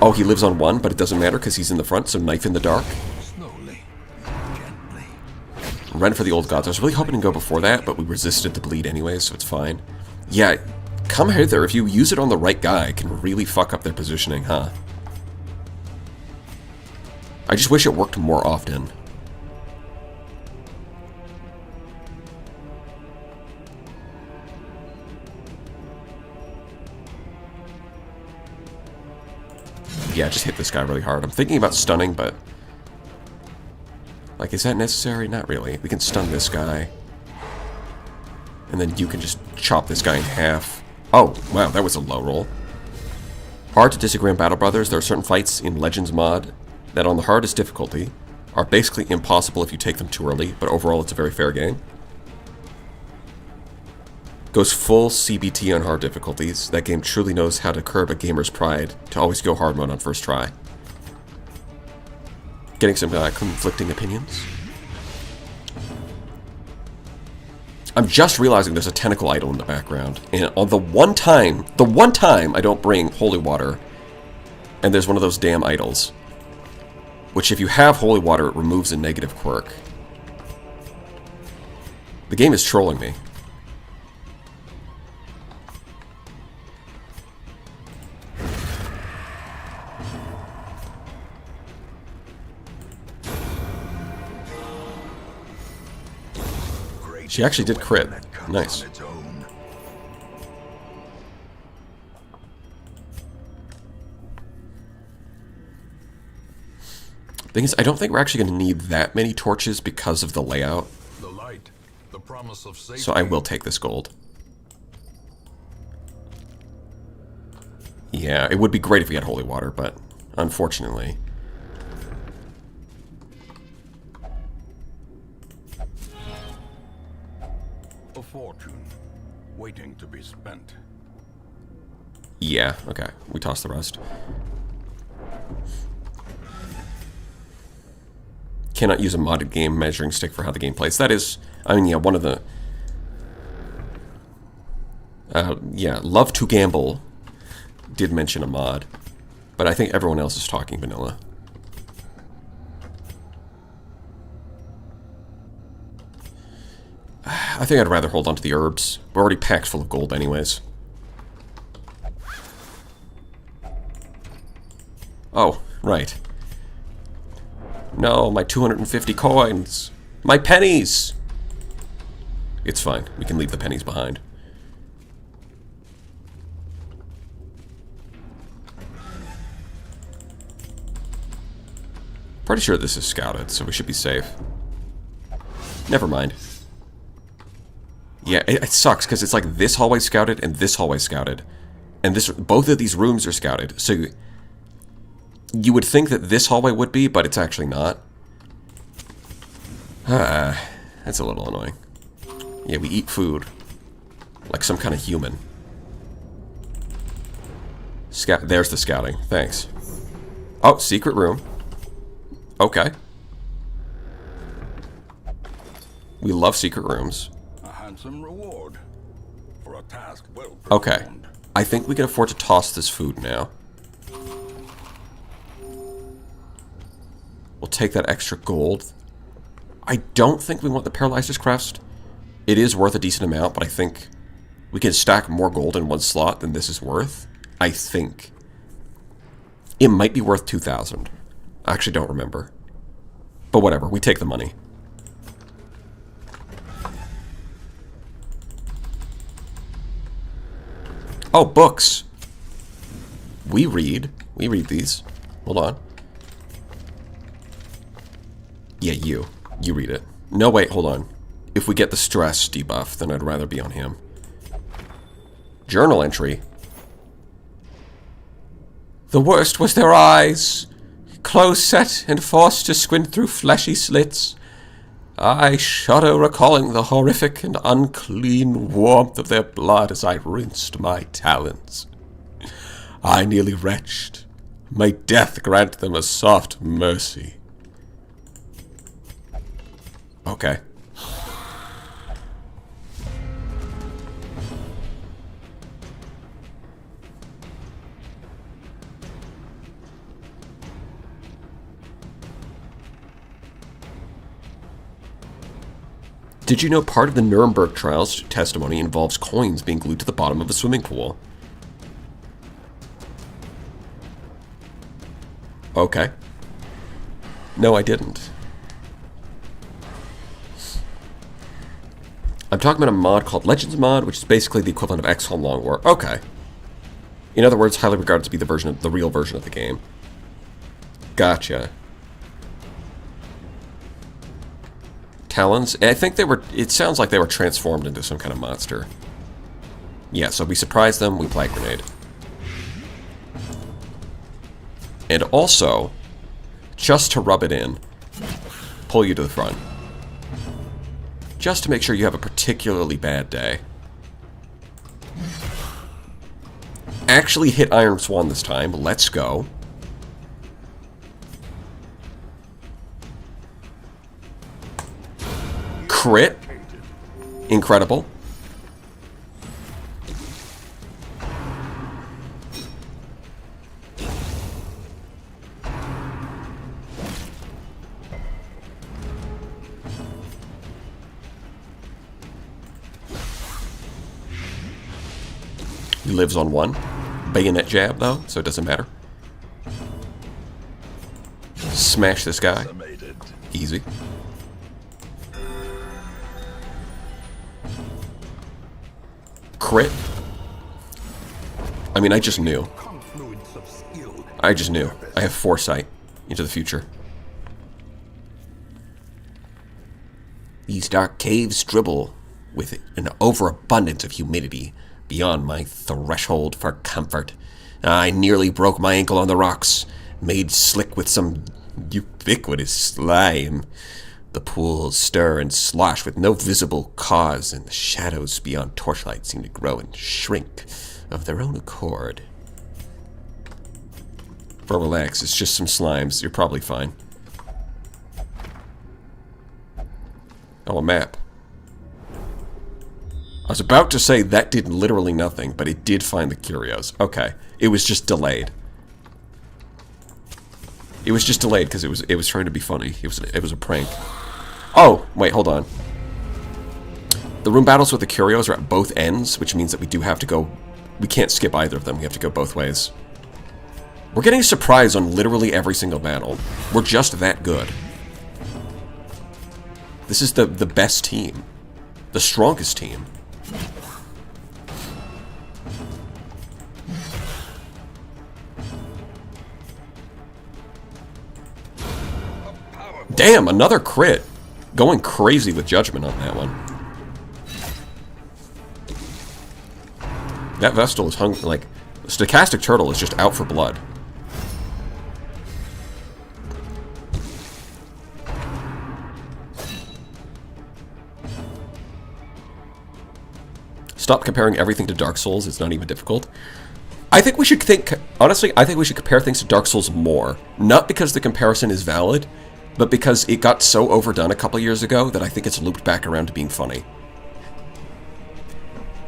Oh, he lives on one, but it doesn't matter because he's in the front, so knife in the dark. Slowly, gently. Run for the Old Gods. I was really hoping to go before that, but we resisted the bleed anyways, so it's fine. Yeah, come hither. If you use it on the right guy, it can really fuck up their positioning, huh? I just wish it worked more often. Yeah, just hit this guy really hard. I'm thinking about stunning, but... like, is that necessary? Not really. We can stun this guy. And then you can just chop this guy in half. Oh, wow, that was a low roll. Hard to disagree on Battle Brothers. There are certain fights in Legends mod that on the hardest difficulty are basically impossible if you take them too early, but overall it's a very fair game. Goes full CBT on hard difficulties. That game truly knows how to curb a gamer's pride to always go hard mode on first try. Getting some conflicting opinions. I'm just realizing there's a tentacle idol in the background. And on the one time I don't bring holy water, and there's one of those damn idols. Which if you have holy water, it removes a negative quirk. The game is trolling me. She actually did crit. Nice. Thing is, I don't think we're actually going to need that many torches because of the layout. The light, the promise of safety. So I will take this gold. Yeah, it would be great if we had holy water, but unfortunately. A fortune waiting to be spent. Yeah, okay. We toss the rest. Cannot use a modded game measuring stick for how the game plays. That is, I mean, yeah, one of the... yeah, Love to Gamble did mention a mod, but I think everyone else is talking vanilla. I think I'd rather hold on to the herbs. We're already packed full of gold anyways. Oh, right. No, my 250 coins! My pennies! It's fine. We can leave the pennies behind. Pretty sure this is scouted, so we should be safe. Never mind. Yeah, it sucks, because it's like this hallway scouted and this hallway scouted. And both of these rooms are scouted, so... You would think that this hallway would be, but it's actually not. That's a little annoying. Yeah, we eat food. Like some kind of human. There's the scouting. Thanks. Oh, secret room. Okay. We love secret rooms. A handsome reward for a task well performed. Okay. I think we can afford to toss this food now. We'll take that extra gold. I don't think we want the Paralyzer's Crest. It is worth a decent amount, but I think we can stack more gold in one slot than this is worth. I think. It might be worth 2,000. I actually don't remember. But whatever, we take the money. Oh, books. We read. We read these. Hold on. Yeah, you. You read it. No, wait, hold on. If we get the stress debuff, then I'd rather be on him. Journal entry. The worst was their eyes, close set and forced to squint through fleshy slits. I shudder recalling the horrific and unclean warmth of their blood as I rinsed my talons. I nearly retched. May death grant them a soft mercy. Okay. Did you know part of the Nuremberg trials testimony involves coins being glued to the bottom of a swimming pool? Okay. No, I didn't. I'm talking about a mod called Legends Mod, which is basically the equivalent of XCOM Long War. Okay. In other words, highly regarded to be the real version of the game. Gotcha. Talons? I think it sounds like they were transformed into some kind of monster. Yeah, so we surprise them, we plant grenade. And also, just to rub it in, pull you to the front. Just to make sure you have a particularly bad day. actually hit Iron Swan this time. Let's go. Crit. Incredible. He lives on one. Bayonet jab, though, so it doesn't matter. Smash this guy. Easy. Crit. I mean, I just knew. I just knew. I have foresight into the future. These dark caves dribble with an overabundance of humidity beyond my threshold for comfort. I nearly broke my ankle on the rocks, made slick with some ubiquitous slime. The pools stir and slosh with no visible cause, and the shadows beyond torchlight seem to grow and shrink of their own accord. Bro, relax, it's just some slimes. You're probably fine. Oh, a map. I was about to say that did literally nothing, but it did find the curios. Okay. It was just delayed. It was just delayed because it was trying to be funny. It was a prank. Oh, wait, hold on. The room battles with the curios are at both ends, which means that we do have to go... We can't skip either of them. We have to go both ways. We're getting a surprise on literally every single battle. We're just that good. This is the best team. The strongest team. Damn, another crit. Going crazy with judgment on that one. That Vestal is hungry. Like, Stochastic Turtle is just out for blood. Stop comparing everything to Dark Souls. It's not even difficult. I think we should think... Honestly, I think we should compare things to Dark Souls more. Not because the comparison is valid, but because it got so overdone a couple years ago that I think it's looped back around to being funny.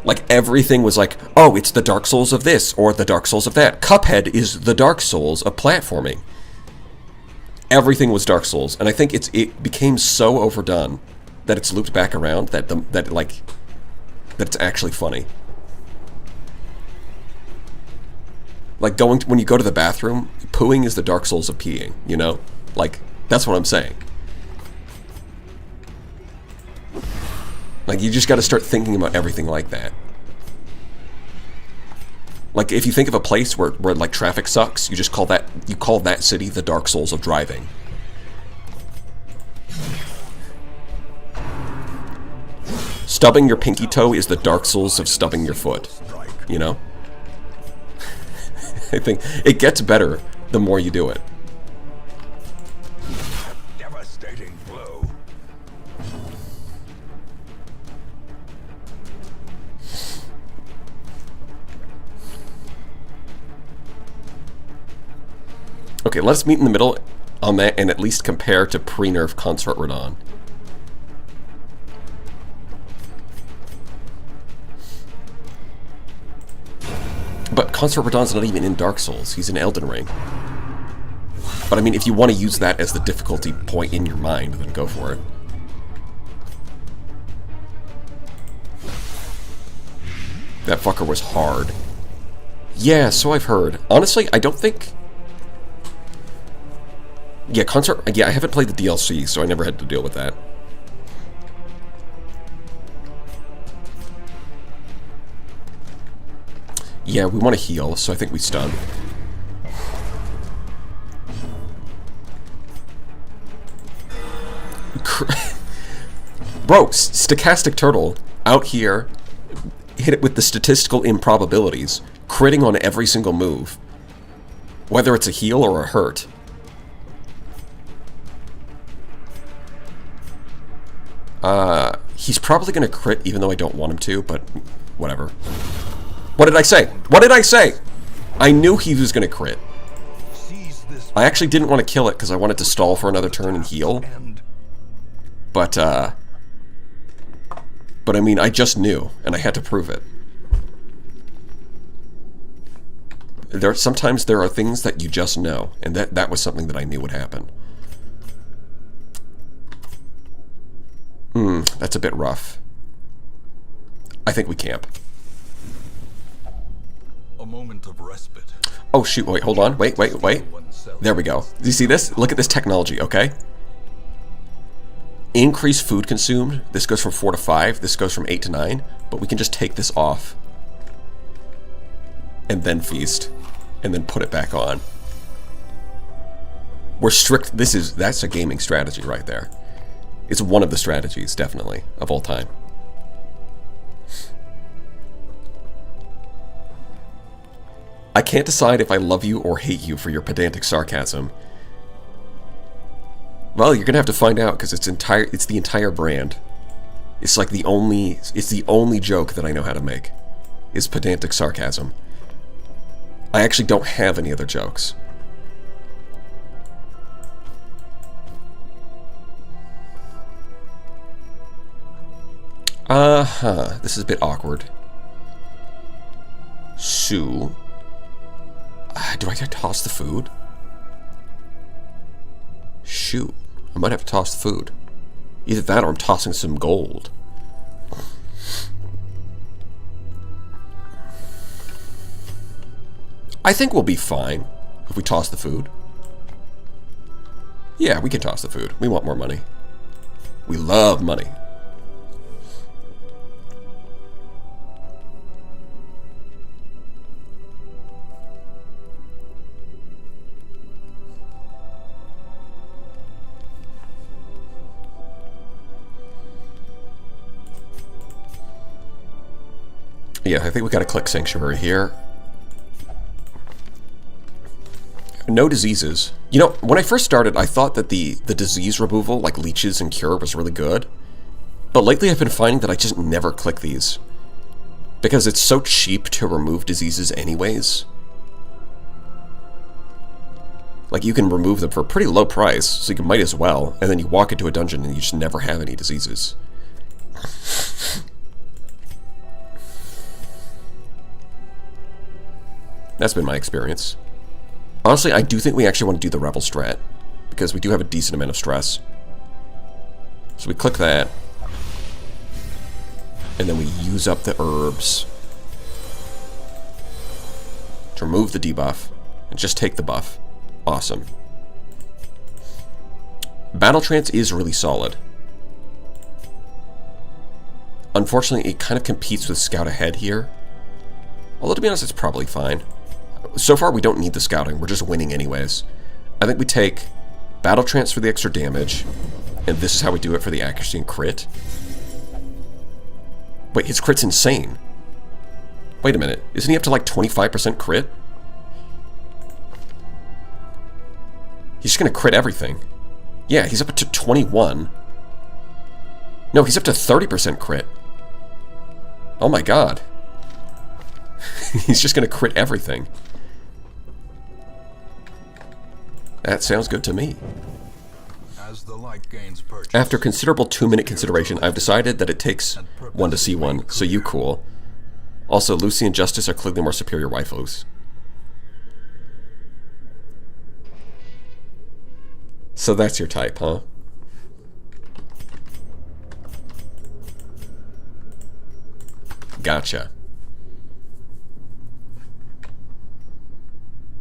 Like, everything was like, oh, it's the Dark Souls of this, or the Dark Souls of that. Cuphead is the Dark Souls of platforming. Everything was Dark Souls, and I think it became so overdone that it's looped back around that it's actually funny. Like, when you go to the bathroom, pooing is the Dark Souls of peeing, you know? Like, that's what I'm saying. Like, you just gotta start thinking about everything like that. Like, if you think of a place where like, traffic sucks, you call that city the Dark Souls of driving. Stubbing your pinky toe is the Dark Souls of stubbing your foot. You know? I think it gets better the more you do it. Devastating blow. Okay, let's meet in the middle on that and at least compare to pre-nerf Consort Radahn. But Consort Radahn's not even in Dark Souls. He's in Elden Ring. But I mean, if you want to use that as the difficulty point in your mind, then go for it. That fucker was hard. Yeah, so I've heard. Honestly, I don't think... Yeah, I haven't played the DLC, so I never had to deal with that. Yeah, we want to heal, so I think we stun. Bro, Stochastic Turtle, out here, hit it with the statistical improbabilities, critting on every single move. Whether it's a heal or a hurt. He's probably going to crit, even though I don't want him to, but whatever. What did I say? What did I say? I knew he was going to crit. Seize this I actually didn't want to kill it because I wanted to stall for another turn and heal. end. But I mean, I just knew, and I had to prove it. Sometimes there are things that you just know, and that was something that I knew would happen. That's a bit rough. I think we camp. A moment of respite. Oh shoot, wait, hold on. Wait. There we go. Do you see this? Look at this technology, okay? Increase food consumed. This goes from 4 to 5. This goes from 8 to 9. But we can just take this off. And then feast. And then put it back on. We're strict. That's a gaming strategy right there. It's one of the strategies, definitely, of all time. I can't decide if I love you or hate you for your pedantic sarcasm. Well, you're gonna have to find out because it's the entire brand. It's like the only joke that I know how to make is pedantic sarcasm. I actually don't have any other jokes. This is a bit awkward. So, do I get to toss the food? Shoot, I might have to toss the food. Either that or I'm tossing some gold. I think we'll be fine if we toss the food. Yeah, we can toss the food. We want more money. We love money. Yeah, I think we gotta click Sanctuary here. No diseases. You know, when I first started, I thought that the disease removal, like leeches and cure, was really good. But lately I've been finding that I just never click these. Because it's so cheap to remove diseases anyways. Like, you can remove them for a pretty low price, so you might as well. And then you walk into a dungeon and you just never have any diseases. That's been my experience. Honestly, I do think we actually want to do the Revel strat, because we do have a decent amount of stress. So we click that, and then we use up the herbs to remove the debuff, and just take the buff. Awesome. Battle Trance is really solid. Unfortunately, it kind of competes with Scout Ahead here. Although, to be honest, it's probably fine. So far, we don't need the scouting. We're just winning anyways. I think we take Battle Trance for the extra damage, and this is how we do it for the accuracy and crit. Wait, his crit's insane. Wait a minute. Isn't he up to like 25% crit? He's just going to crit everything. Yeah, he's up to 21. No, he's up to 30% crit. Oh my god. He's just going to crit everything. That sounds good to me. As the light gains purchase, After considerable 2-minute consideration, I've decided that it takes one to see one, so you cool. Also, Lucy and Justice are clearly more superior waifus. So that's your type, huh? Gotcha.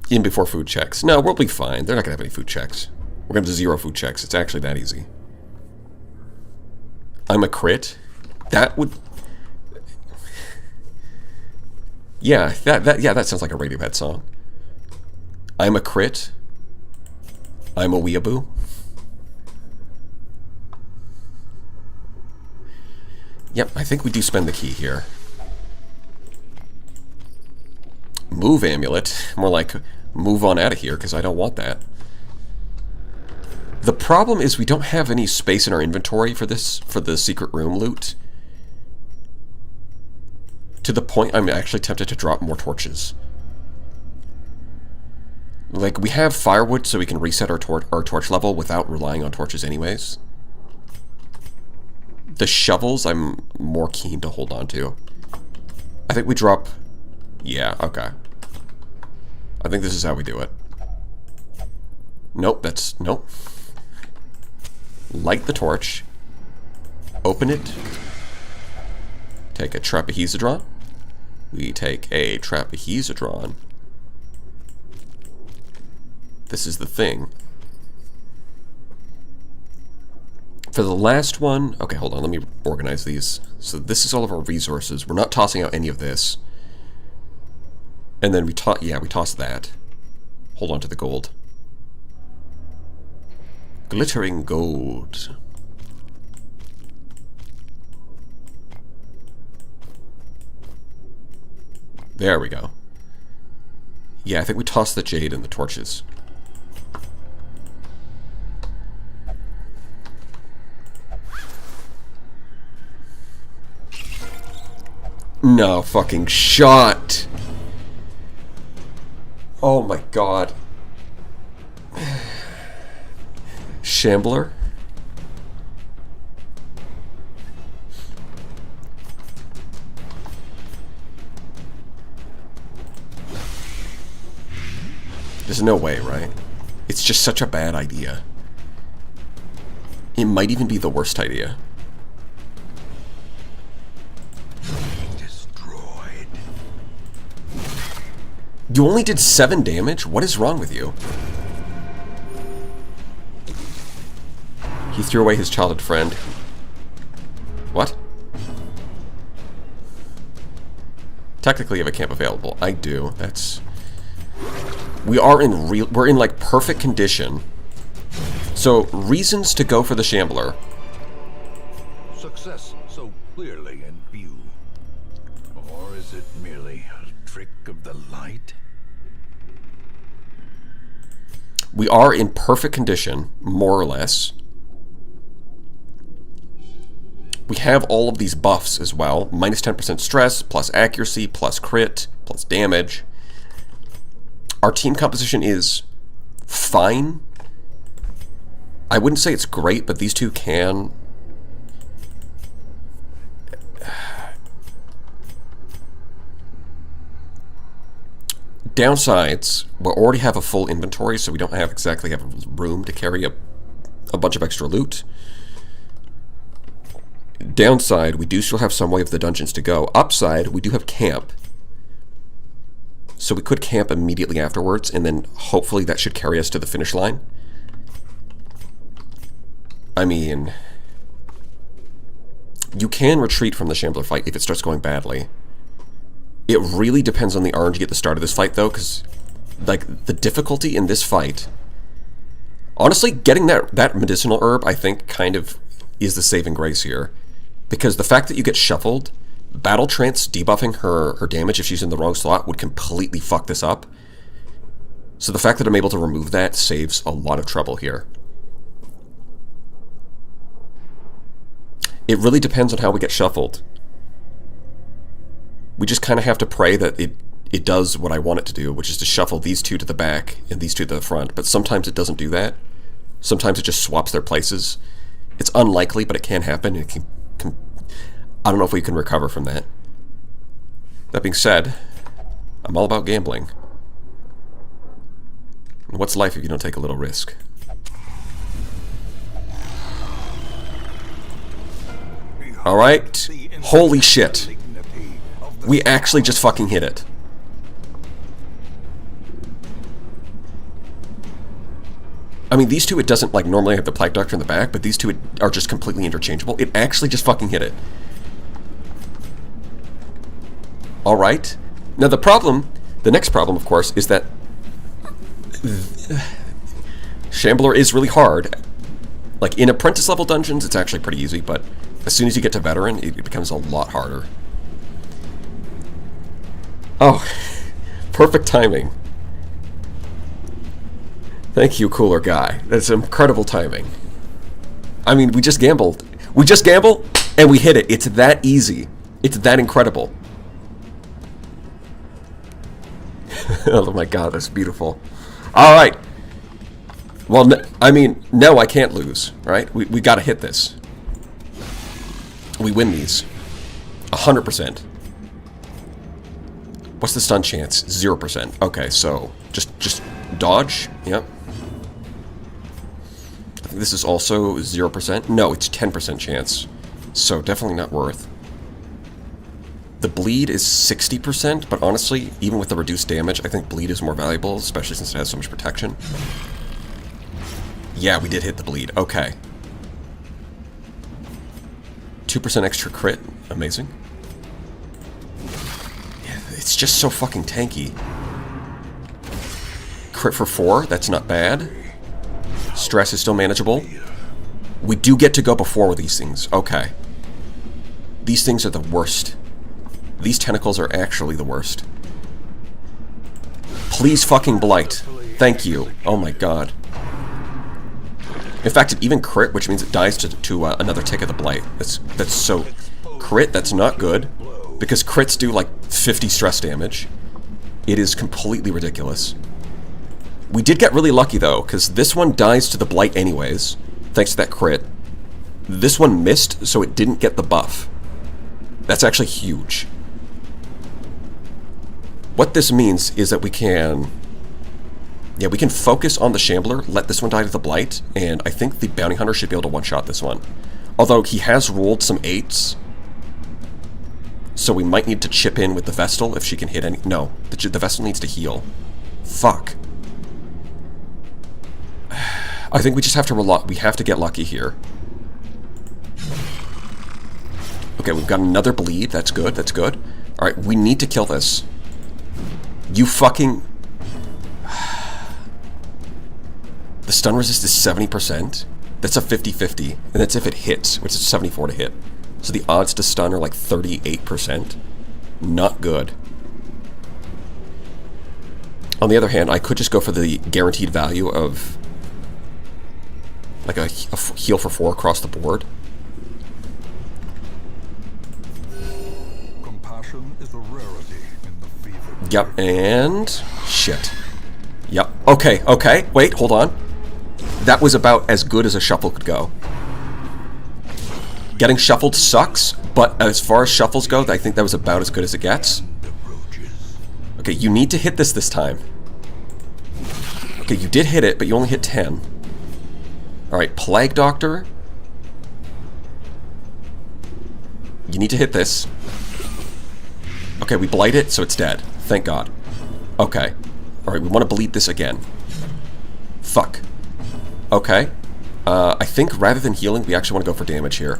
Even before food checks. No, we'll be fine. They're not going to have any food checks. We're going to have 0 food checks. It's actually that easy. I'm a crit. That would... Yeah, that sounds like a Radiohead song. I'm a crit. I'm a weeaboo. Yep, I think we do spend the key here. Move amulet. More like move on out of here, because I don't want that. The problem is we don't have any space in our inventory for this, for the secret room loot. To the point I'm actually tempted to drop more torches. Like, we have firewood so we can reset our torch level without relying on torches anyways. The shovels I'm more keen to hold on to. I think we drop... Yeah, okay. I think this is how we do it. Nope, that's... Nope. Light the torch. Open it. Take a trapezohedron. We take a trapezohedron. This is the thing. For the last one... Okay, hold on, let me organize these. So this is all of our resources. We're not tossing out any of this. And then we toss that. Hold on to the gold. Glittering gold. There we go. Yeah, I think we toss the jade and the torches. No fucking shot. Oh my god. Shambler? There's no way, right? It's just such a bad idea. It might even be the worst idea. Destroyed. You only did 7 damage? What is wrong with you? He threw away his childhood friend. What? Technically, you have a camp available. I do. That's... we're in like perfect condition. So, reasons to go for the Shambler. Success so clearly in view. Or is it merely a trick of the light? We are in perfect condition, more or less. We have all of these buffs as well. Minus 10% stress, plus accuracy, plus crit, plus damage. Our team composition is fine. I wouldn't say it's great, but these two can... Downsides, we already have a full inventory, so we don't exactly have room to carry a bunch of extra loot. Downside, we do still have some way of the dungeons to go. Upside, we do have camp. So we could camp immediately afterwards, and then hopefully that should carry us to the finish line. I mean... you can retreat from the Shambler fight if it starts going badly. It really depends on the RNG at the start of this fight, though, because, like, the difficulty in this fight... Honestly, getting that medicinal herb, I think, kind of is the saving grace here. Because the fact that you get shuffled, Battle Trance debuffing her damage if she's in the wrong slot would completely fuck this up. So the fact that I'm able to remove that saves a lot of trouble here. It really depends on how we get shuffled. We just kind of have to pray that it does what I want it to do, which is to shuffle these two to the back and these two to the front. But sometimes it doesn't do that. Sometimes it just swaps their places. It's unlikely, but it can happen. It can I don't know if we can recover from that. That being said, I'm all about gambling. What's life if you don't take a little risk? Alright. Holy shit. We actually just fucking hit it. I mean, these two, it doesn't, like, normally have the Plague Doctor in the back, but these two are just completely interchangeable. It actually just fucking hit it. Alright. Now, the next problem, of course, is that Shambler is really hard. Like, in apprentice-level dungeons, it's actually pretty easy, but as soon as you get to veteran, it becomes a lot harder. Oh, perfect timing. Thank you, cooler guy. That's incredible timing. I mean, we just gambled. We just gambled, and we hit it. It's that easy. It's that incredible. Oh my god, that's beautiful. Alright. Well, I mean, no, I can't lose, right? We gotta hit this. We win these. 100%. What's the stun chance? 0%. Okay, so just dodge. Yep. I think this is also 0%. No, it's 10% chance. So definitely not worth. The bleed is 60%, but honestly, even with the reduced damage, I think bleed is more valuable, especially since it has so much protection. Yeah, we did hit the bleed. Okay. 2% extra crit. Amazing. Yeah, it's just so fucking tanky. Crit for 4. That's not bad. Stress is still manageable. We do get to go before with these things. Okay. These things are the worst. These tentacles are actually the worst. Please fucking blight. Thank you. Oh my god. In fact, it even crit, which means it dies to another tick of the blight. That's so... Crit, that's not good. Because crits do like 50 stress damage. It is completely ridiculous. We did get really lucky though, because this one dies to the blight anyways, thanks to that crit. This one missed, so it didn't get the buff. That's actually huge. What this means is that we can... Yeah, we can focus on the Shambler, let this one die to the Blight, and I think the Bounty Hunter should be able to one-shot this one. Although he has rolled some 8s, so we might need to chip in with the Vestal if she can hit any... No, the Vestal needs to heal. Fuck. I think we just have to we have to get lucky here. Okay, we've got another bleed. That's good, that's good. Alright, we need to kill this. You fucking... The stun resist is 70%. That's a 50-50. And that's if it hits, which is 74 to hit. So the odds to stun are like 38%. Not good. On the other hand, I could just go for the guaranteed value of... like a heal for 4 across the board. Compassion is a rarity in the fever. Yep, and... shit. Yep. Okay, okay. Wait, hold on. That was about as good as a shuffle could go. Getting shuffled sucks, but as far as shuffles go, I think that was about as good as it gets. Okay, you need to hit this time. Okay, you did hit it, but you only hit 10. Alright, Plague Doctor. You need to hit this. Okay, we blight it, so it's dead. Thank God. Okay. Alright, we want to bleed this again. Fuck. Okay. I think rather than healing, we actually want to go for damage here.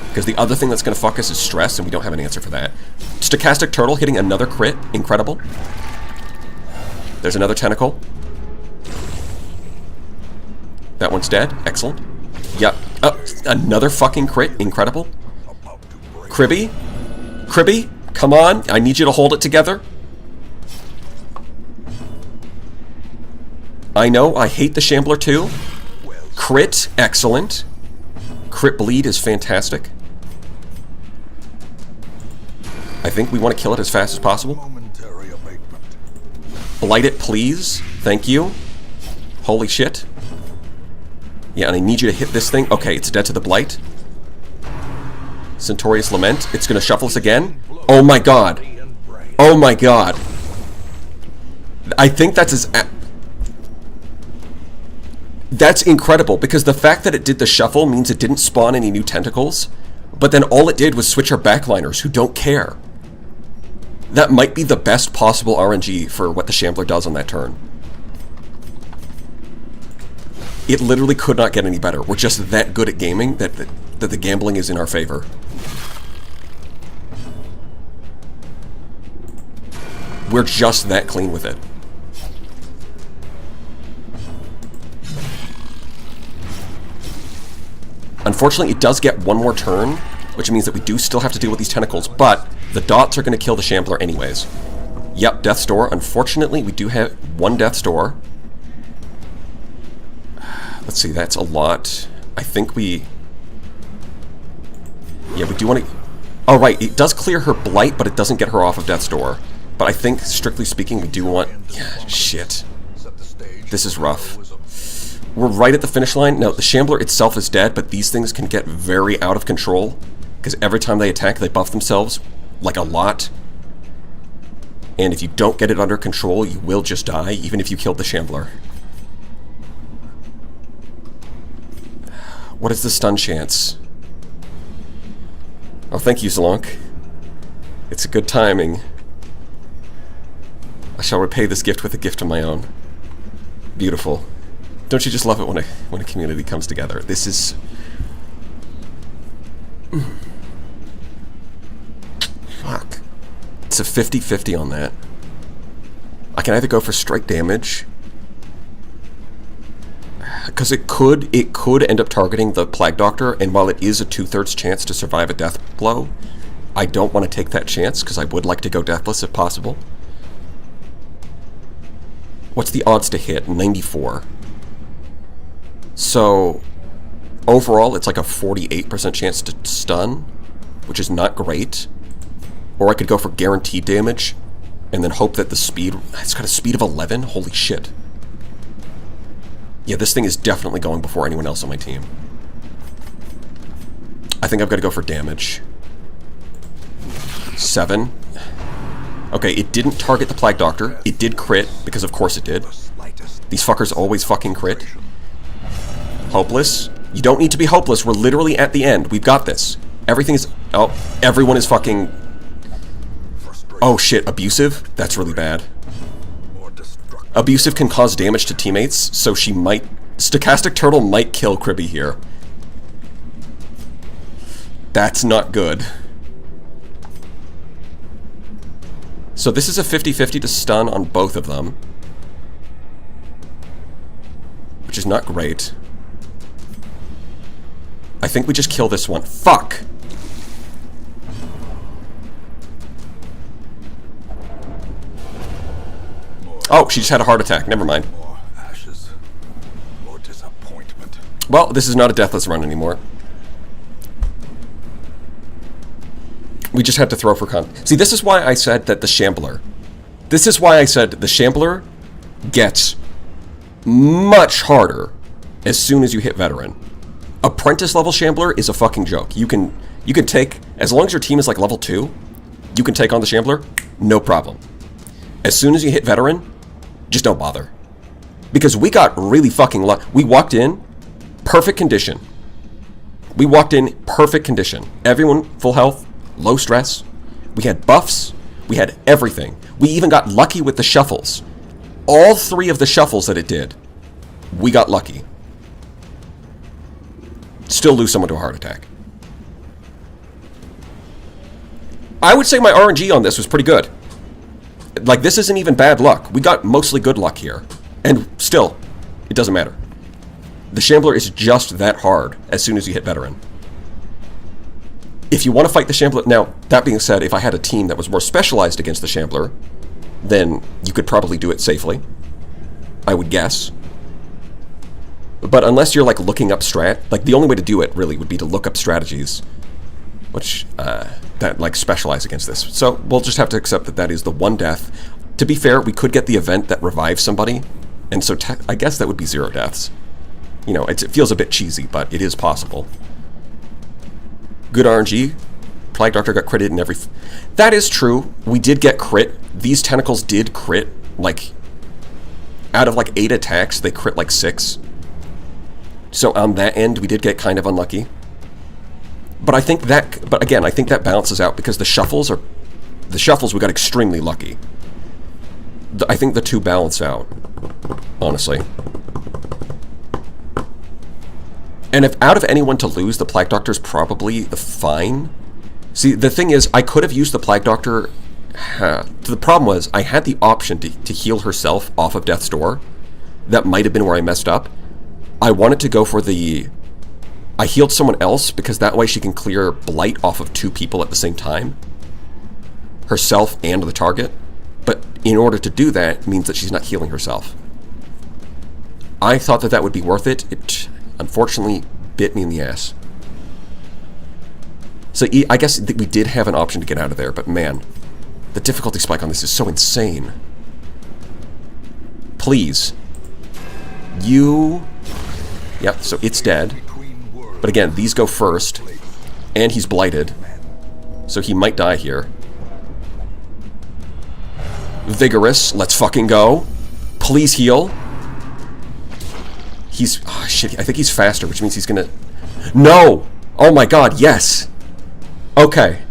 Because the other thing that's going to fuck us is stress, and we don't have an answer for that. Stochastic Turtle hitting another crit. Incredible. There's another tentacle. That one's dead. Excellent. Yep. Another fucking crit. Incredible. Kribby? Kribby? Come on. I need you to hold it together. I know. I hate the Shambler too. Crit. Excellent. Crit bleed is fantastic. I think we want to kill it as fast as possible. Blight it, please. Thank you. Holy shit. Yeah, and I need you to hit this thing. Okay, it's dead to the Blight. Centaurius Lament. It's going to shuffle us again. Oh my god. Oh my god. I think that's as... That's incredible, because the fact that it did the shuffle means it didn't spawn any new tentacles, but then all it did was switch our backliners, who don't care. That might be the best possible RNG for what the Shambler does on that turn. It literally could not get any better. We're just that good at gaming that the gambling is in our favor. We're just that clean with it. Unfortunately, it does get one more turn, which means that we do still have to deal with these tentacles, but the dots are going to kill the Shambler anyways. Yep, Death's Door. Unfortunately, we do have one Death's Door. Let's see, that's a lot. I think we... Yeah, we do want to... Oh, right, it does clear her Blight, but it doesn't get her off of Death's Door. But I think, strictly speaking, we do want... Yeah, shit. Set the stage This is rough. We're right at the finish line. Now, the Shambler itself is dead, but these things can get very out of control. Because every time they attack, they buff themselves, like a lot. And if you don't get it under control, you will just die, even if you killed the Shambler. What is the stun chance? Oh, thank you, Zlonk. It's a good timing. I shall repay this gift with a gift of my own. Beautiful. Don't you just love it when a community comes together? This is... Fuck. It's a 50-50 on that. I can either go for strike damage, because it could end up targeting the Plague Doctor, and while it is a 2/3 chance to survive a death blow, I don't want to take that chance, because I would like to go deathless if possible. What's the odds to hit? 94. So, overall, it's like a 48% chance to stun, which is not great. Or I could go for guaranteed damage, and then hope that the speed... It's got a speed of 11? Holy shit. Yeah, this thing is definitely going before anyone else on my team. I think I've got to go for damage. 7. Okay, it didn't target the Plague Doctor. It did crit, because of course it did. These fuckers always fucking crit. Hopeless. You don't need to be hopeless. We're literally at the end. We've got this. Everything is... Oh, everyone is fucking... Oh shit, abusive? That's really bad. Abusive can cause damage to teammates, so she might... Stochastic Turtle might kill Kribby here. That's not good. So this is a 50-50 to stun on both of them. Which is not great. I think we just kill this one. Fuck! Oh, she just had a heart attack. Never mind. More ashes, more disappointment. Well, this is not a deathless run anymore. We just had to throw for con. See, this is why I said that the Shambler... This is why I said the Shambler gets much harder as soon as you hit Veteran. Apprentice level Shambler is a fucking joke. You can take... As long as your team is like level 2, you can take on the Shambler, no problem. As soon as you hit Veteran, just don't bother. Because we got really fucking lucky. We walked in, perfect condition. We walked in, perfect condition. Everyone full health, low stress. We had buffs. We had everything. We even got lucky with the shuffles. All 3 of the shuffles that it did, we got lucky. Still lose someone to a heart attack. I would say my RNG on this was pretty good. Like, this isn't even bad luck. We got mostly good luck here. And still, it doesn't matter. The Shambler is just that hard as soon as you hit Veteran. If you want to fight the Shambler... Now, that being said, if I had a team that was more specialized against the Shambler, then you could probably do it safely. I would guess. But unless you're, like, looking up like, the only way to do it, really, would be to look up strategies which, that, like, specialize against this. So, we'll just have to accept that that is the one death. To be fair, we could get the event that revives somebody, and so I guess that would be 0 deaths. You know, it feels a bit cheesy, but it is possible. Good RNG. Plague Doctor got critted in every... That is true. We did get crit. These tentacles did crit, like... Out of, like, 8 attacks, they crit, like, 6. So on that end, we did get kind of unlucky. But I think that... But again, I think that balances out because the shuffles are... The shuffles, we got extremely lucky. I think the 2 balance out, honestly. And if out of anyone to lose, the Plague Doctor's probably the fine. See, the thing is, I could have used the Plague Doctor... The problem was, I had the option to heal herself off of Death's Door. That might have been where I messed up. I wanted to go for the... I healed someone else, because that way she can clear Blight off of 2 people at the same time. Herself and the target. But in order to do that, it means that she's not healing herself. I thought that that would be worth it. It unfortunately bit me in the ass. So I guess we did have an option to get out of there, but man, the difficulty spike on this is so insane. Please. You... Yep, so it's dead. But again, these go first. And he's blighted. So he might die here. Vigorous, let's fucking go. Please heal. He's... Oh, shit, I think he's faster, which means he's gonna... No! Oh my god, yes! Okay.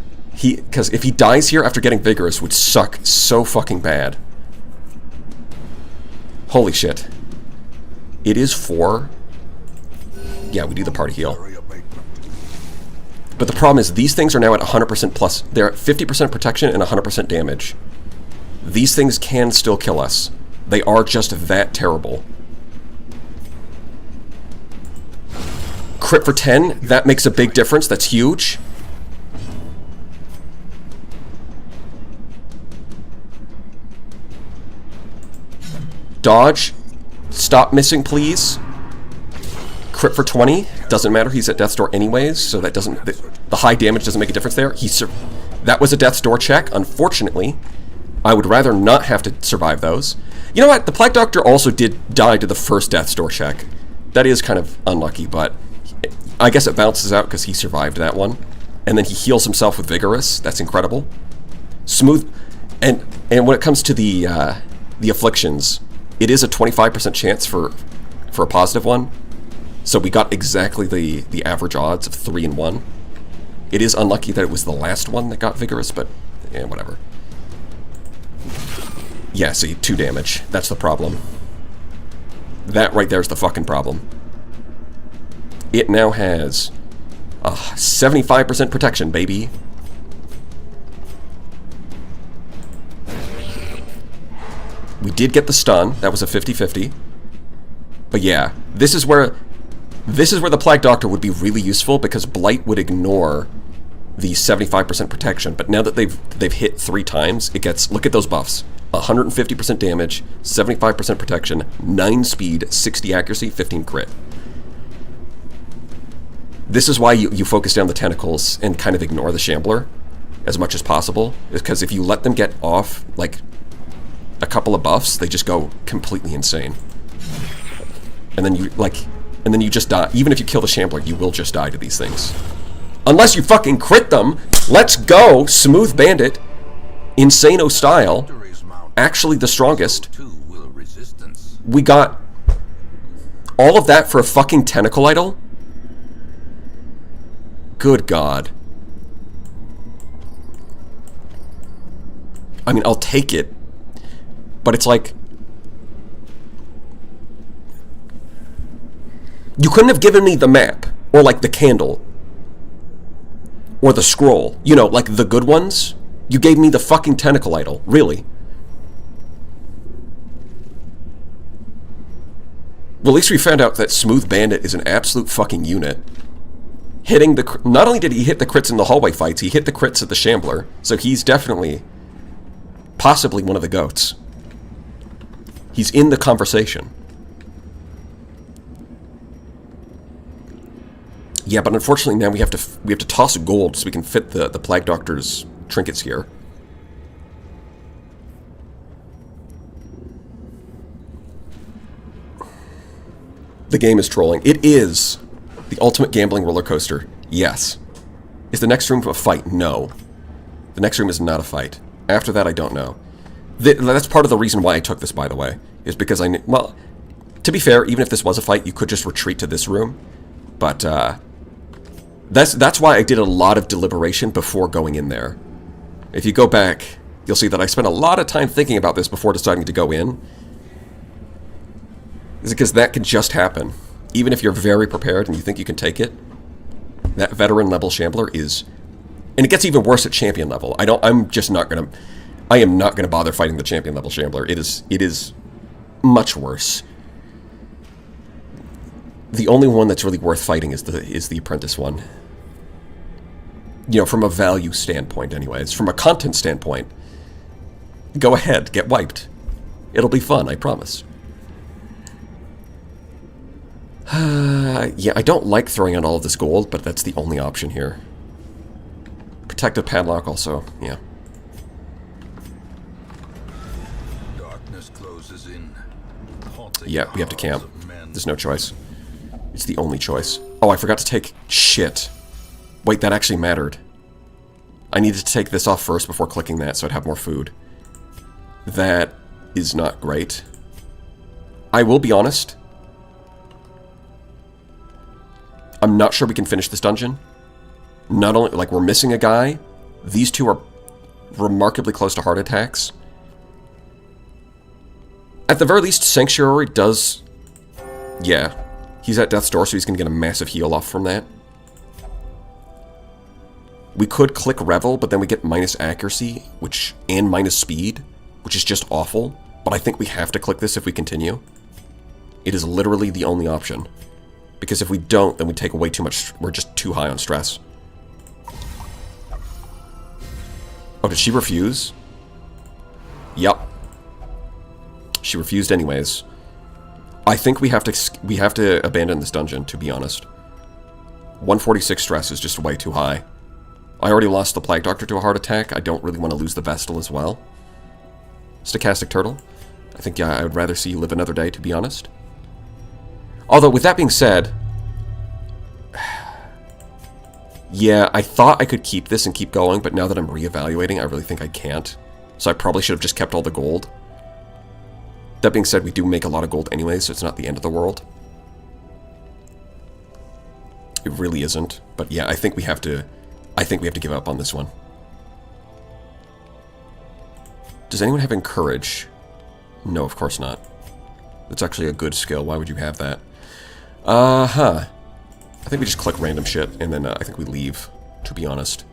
Because if he dies here after getting Vigorous, would suck so fucking bad. Holy shit. It is 4. Yeah, we do the party heal. But the problem is, these things are now at 100% plus. They're at 50% protection and 100% damage. These things can still kill us. They are just that terrible. Crit for 10, that makes a big difference. That's huge. Dodge. Stop missing, please. Crit for 20. Doesn't matter. He's at death's door anyways, so that doesn't... The high damage doesn't make a difference there. That was a death's door check. Unfortunately, I would rather not have to survive those. You know what? The Plague Doctor also did die to the first death's door check. That is kind of unlucky, but I guess it bounces out because he survived that one. And then he heals himself with Vigorous. That's incredible. Smooth. And when it comes to the afflictions, it is a 25% chance for a positive one. So we got exactly the average odds of 3 and 1. It is unlucky that it was the last one that got Vigorous, but whatever. Yeah, see, 2 damage. That's the problem. That right there is the fucking problem. It now has 75% protection, baby. We did get the stun. That was a 50-50. But yeah, this is where the Plague Doctor would be really useful, because Blight would ignore the 75% protection. But now that they've hit 3 times, it gets... Look at those buffs. 150% damage, 75% protection, 9 speed, 60 accuracy, 15 crit. This is why you focus down the tentacles and kind of ignore the Shambler as much as possible. Because if you let them get off, like, a couple of buffs, they just go completely insane. And then you just die. Even if you kill the Shambler, you will just die to these things. Unless you fucking crit them. Let's go, Smooth Bandit. Insano style. Actually the strongest. We got all of that for a fucking Tentacle Idol? Good God. I mean, I'll take it. But it's like... You couldn't have given me the map. Or like the candle. Or the scroll. You know, like the good ones. You gave me the fucking Tentacle Idol. Really. Well, at least we found out that Smooth Bandit is an absolute fucking unit. Hitting the... Not only did he hit the crits in the hallway fights, he hit the crits at the Shambler. So he's definitely... possibly one of the GOATs. He's in the conversation. Yeah, but unfortunately now we have to toss gold so we can fit the Plague Doctor's trinkets here. The game is trolling. It is the ultimate gambling roller coaster. Yes. Is the next room a fight? No. The next room is not a fight. After that, I don't know. That's part of the reason why I took this, by the way, is because well, to be fair, even if this was a fight, you could just retreat to this room. But that's why I did a lot of deliberation before going in there. If you go back, you'll see that I spent a lot of time thinking about this before deciding to go in. Is because that can just happen. Even if you're very prepared and you think you can take it, that veteran level Shambler is... And it gets even worse at champion level. I am not gonna bother fighting the champion level Shambler. It is much worse. The only one that's really worth fighting is the apprentice one. You know, from a value standpoint anyways. From a content standpoint, go ahead, get wiped. It'll be fun, I promise. Yeah, I don't like throwing out all of this gold, but that's the only option here. Protective padlock also, yeah. Darkness closes in. Yeah, we have to camp. There's no choice. It's the only choice. Oh, I forgot to take... Shit. Wait, that actually mattered. I needed to take this off first before clicking that so I'd have more food. That is not great. I will be honest. I'm not sure we can finish this dungeon. Not only... Like, we're missing a guy. These two are remarkably close to heart attacks. At the very least, Sanctuary does... Yeah. He's at death's door, so he's going to get a massive heal off from that. We could click Revel, but then we get minus accuracy, and minus speed, which is just awful. But I think we have to click this if we continue. It is literally the only option. Because if we don't, then we take away too much... We're just too high on stress. Oh, did she refuse? Yup. She refused anyways. I think we have to abandon this dungeon, to be honest. 146 stress is just way too high. I already lost the Plague Doctor to a heart attack. I don't really want to lose the Vestal as well. Stochastic Turtle. I think, yeah, I would rather see you live another day, to be honest. Although, with that being said... Yeah, I thought I could keep this and keep going, but now that I'm reevaluating, I really think I can't. So I probably should have just kept all the gold. That being said, we do make a lot of gold anyway, so it's not the end of the world. It really isn't. But yeah, I think we have to give up on this one. Does anyone have Encourage? No, of course not. That's actually a good skill. Why would you have that? I think we just click random shit, and then I think we leave, to be honest.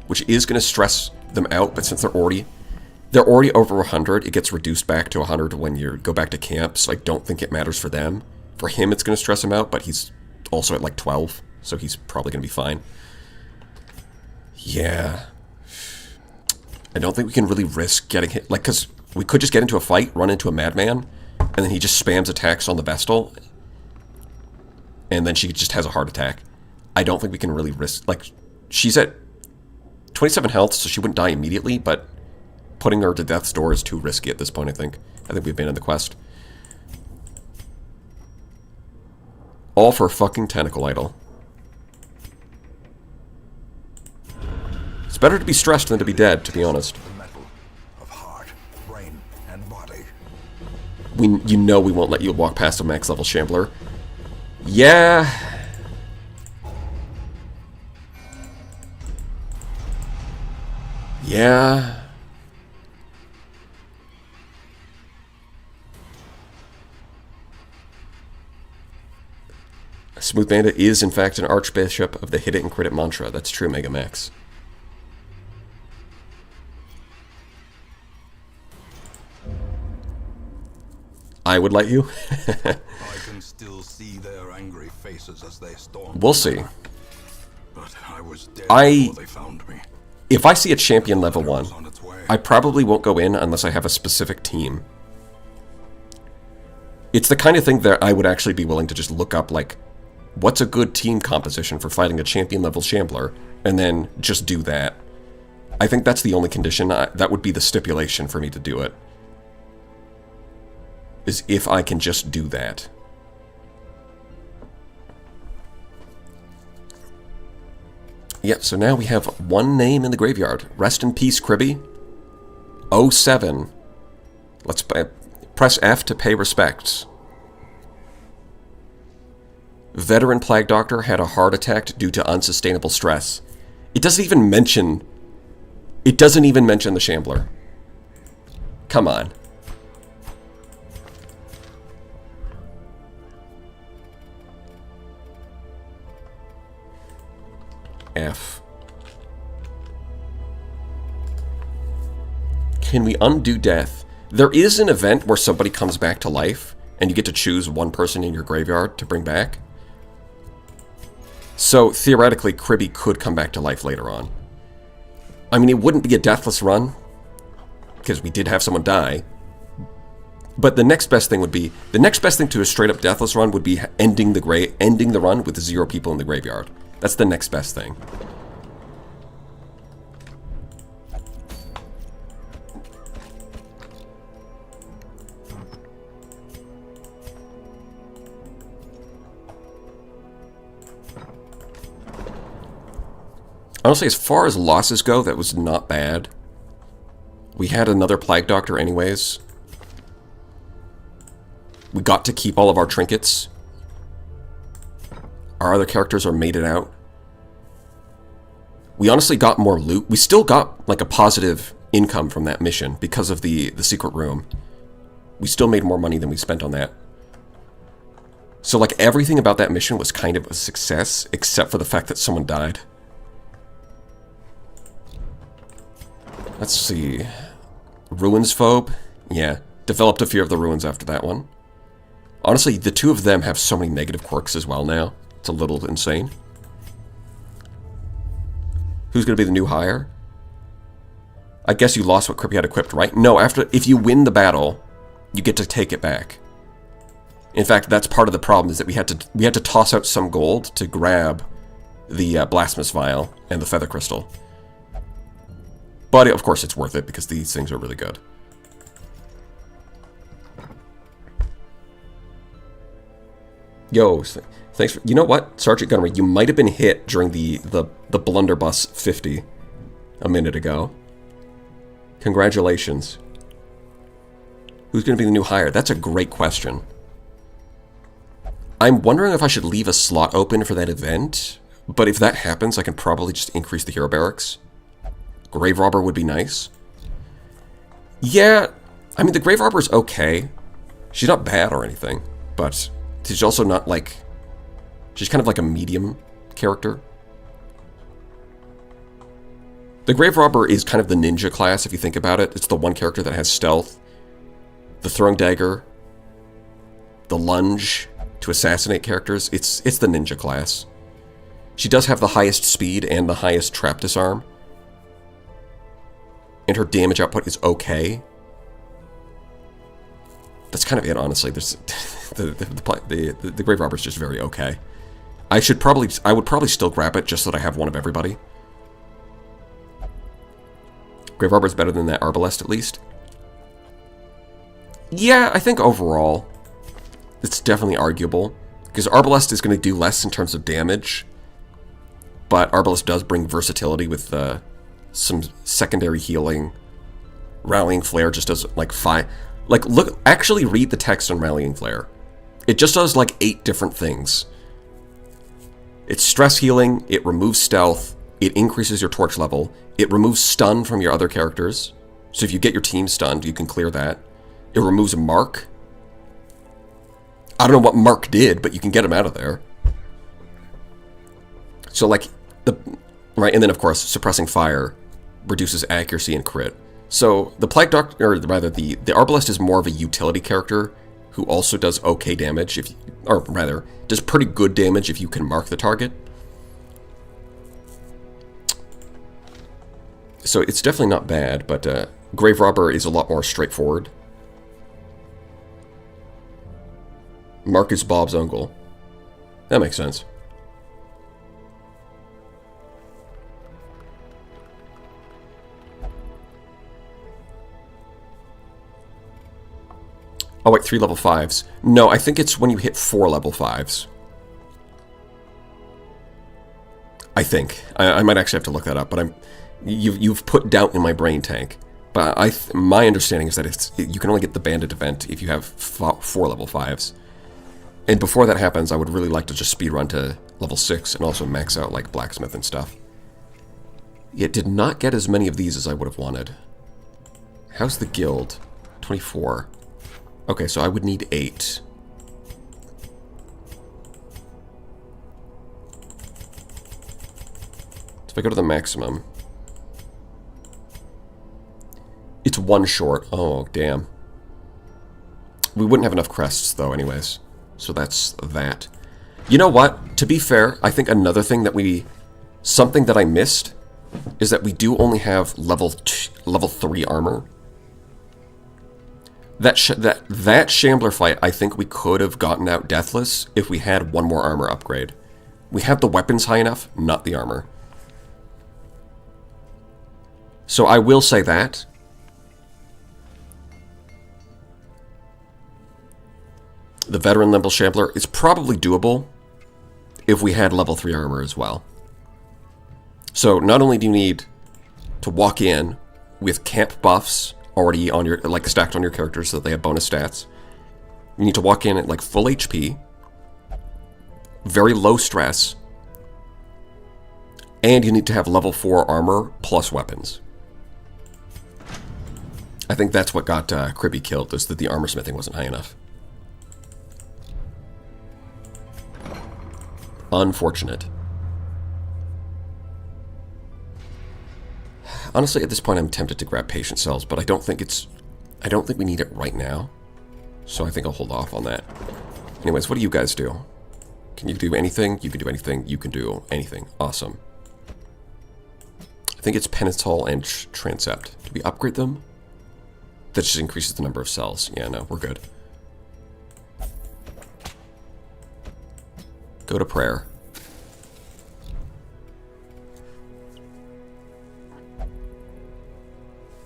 Which is going to stress them out, but since they're already over 100, it gets reduced back to 100 when you go back to camp, so I don't think it matters for them. For him, it's going to stress him out, but he's also at like 12, so he's probably going to be fine. Yeah. I don't think we can really risk getting hit, like, because we could just get into a fight, run into a madman, and then he just spams attacks on the Vestal, and then she just has a heart attack. I don't think we can really risk, like, she's at 27 health, so she wouldn't die immediately, but putting her to death's door is too risky at this point, I think. I think we've abandoned the quest. All for a fucking tentacle idol. It's better to be stressed than to be dead, to be honest. The metal of heart, brain, and body. You know we won't let you walk past a max level Shambler. Yeah. Yeah. Smooth Bandit is, in fact, an Archbishop of the Hit It and Crit It mantra. That's true, Mega Max. I would let you. I can still see their angry faces as they storm. We'll see. But I was dead before they found me. If I see a champion level 1, On its way. I probably won't go in unless I have a specific team. It's the kind of thing that I would actually be willing to just look up, like, what's a good team composition for fighting a champion level Shambler, and then just do that. I think that's the only condition. That would be the stipulation for me to do it. Is if I can just do that. Yep, so now we have one name in the graveyard. Rest in peace, Kribby. 07. Let's press F to pay respects. Veteran Plague Doctor had a heart attack due to unsustainable stress. It doesn't even mention... It doesn't even mention the Shambler. Come on. F. Can we undo death? There is an event where somebody comes back to life, and you get to choose one person in your graveyard to bring back. So, theoretically, Kribby could come back to life later on. I mean, it wouldn't be a deathless run, because we did have someone die. But the next best thing would be... The next best thing to a straight-up deathless run would be ending the run with 0 people in the graveyard. That's the next best thing. Honestly, as far as losses go, that was not bad. We had another Plague Doctor anyways. We got to keep all of our trinkets. Our other characters are mated out. We honestly got more loot. We still got like a positive income from that mission because of the secret room. We still made more money than we spent on that. So like everything about that mission was kind of a success, except for the fact that someone died. Let's see. Ruins phobe? Yeah. Developed a fear of the ruins after that one. Honestly, the two of them have so many negative quirks as well now. It's a little insane. Who's going to be the new hire? I guess you lost what Crippy had equipped, right? No, if you win the battle, you get to take it back. In fact, that's part of the problem, is that we had to toss out some gold to grab the Blasphemous Vial and the Feather Crystal. But of course it's worth it because these things are really good. Yo, thanks for... You know what, Sergeant Gunnery, you might have been hit during the Blunderbuss 50 a minute ago. Congratulations. Who's going to be the new hire? That's a great question. I'm wondering if I should leave a slot open for that event, but if that happens, I can probably just increase the hero barracks. Grave Robber would be nice. Yeah, I mean, the Grave Robber's okay. She's not bad or anything, but she's also not like... She's kind of like a medium character. The Grave Robber is kind of the ninja class, if you think about it. It's the one character that has stealth, the throwing dagger, the lunge to assassinate characters. It's the ninja class. She does have the highest speed and the highest trap disarm. And her damage output is okay. That's kind of it, honestly. There's the Grave Robber is just very okay. I would probably still grab it just so that I have one of everybody. Grave Robber is better than that Arbalest, at least. Yeah, I think overall, it's definitely arguable. Because Arbalest is going to do less in terms of damage. But Arbalest does bring versatility with some secondary healing. Rallying Flare just does like 5... Like, look, actually read the text on Rallying Flare. It just does like 8 different things. It's stress healing, it removes stealth, it increases your torch level, it removes stun from your other characters. So if you get your team stunned, you can clear that. It removes a mark. I don't know what Mark did, but you can get him out of there. So like, right, and then of course, suppressing fire reduces accuracy and crit. So the Plague Doctor, or rather the Arbalest is more of a utility character who also does okay damage, or rather, does pretty good damage if you can mark the target. So it's definitely not bad, but Grave Robber is a lot more straightforward. Mark is Bob's uncle. That makes sense. Oh wait, 3 level 5s. No, I think it's when you hit 4 level 5s. I think. I might actually have to look that up, but you've put doubt in my brain tank. But my understanding is that you can only get the Bandit event if you have 4 level 5s. And before that happens, I would really like to just speedrun to level 6 and also max out like Blacksmith and stuff. It did not get as many of these as I would have wanted. How's the guild? 24. Okay, so I would need 8. If I go to the maximum, it's 1 short. Oh, damn. We wouldn't have enough crests, though, anyways. So that's that. You know what? To be fair, I think another thing that something that I missed is that we do only have level 3 armor. That Shambler fight, I think we could have gotten out deathless if we had 1 more armor upgrade. We have the weapons high enough, not the armor. So I will say that. The veteran level Shambler is probably doable if we had level 3 armor as well. So not only do you need to walk in with camp buffs already on your, like, stacked on your characters so that they have bonus stats, you need to walk in at like full HP, very low stress, and you need to have level 4 armor plus weapons. I think that's what got Kribby killed, is that the armor smithing wasn't high enough. Unfortunate. Honestly, at this point, I'm tempted to grab patient cells, but I don't think we need it right now. So I think I'll hold off on that. Anyways, what do you guys do? Can you do anything? You can do anything. You can do anything. Awesome. I think it's Penitol and Transept. Do we upgrade them? That just increases the number of cells. Yeah, no, we're good. Go to prayer.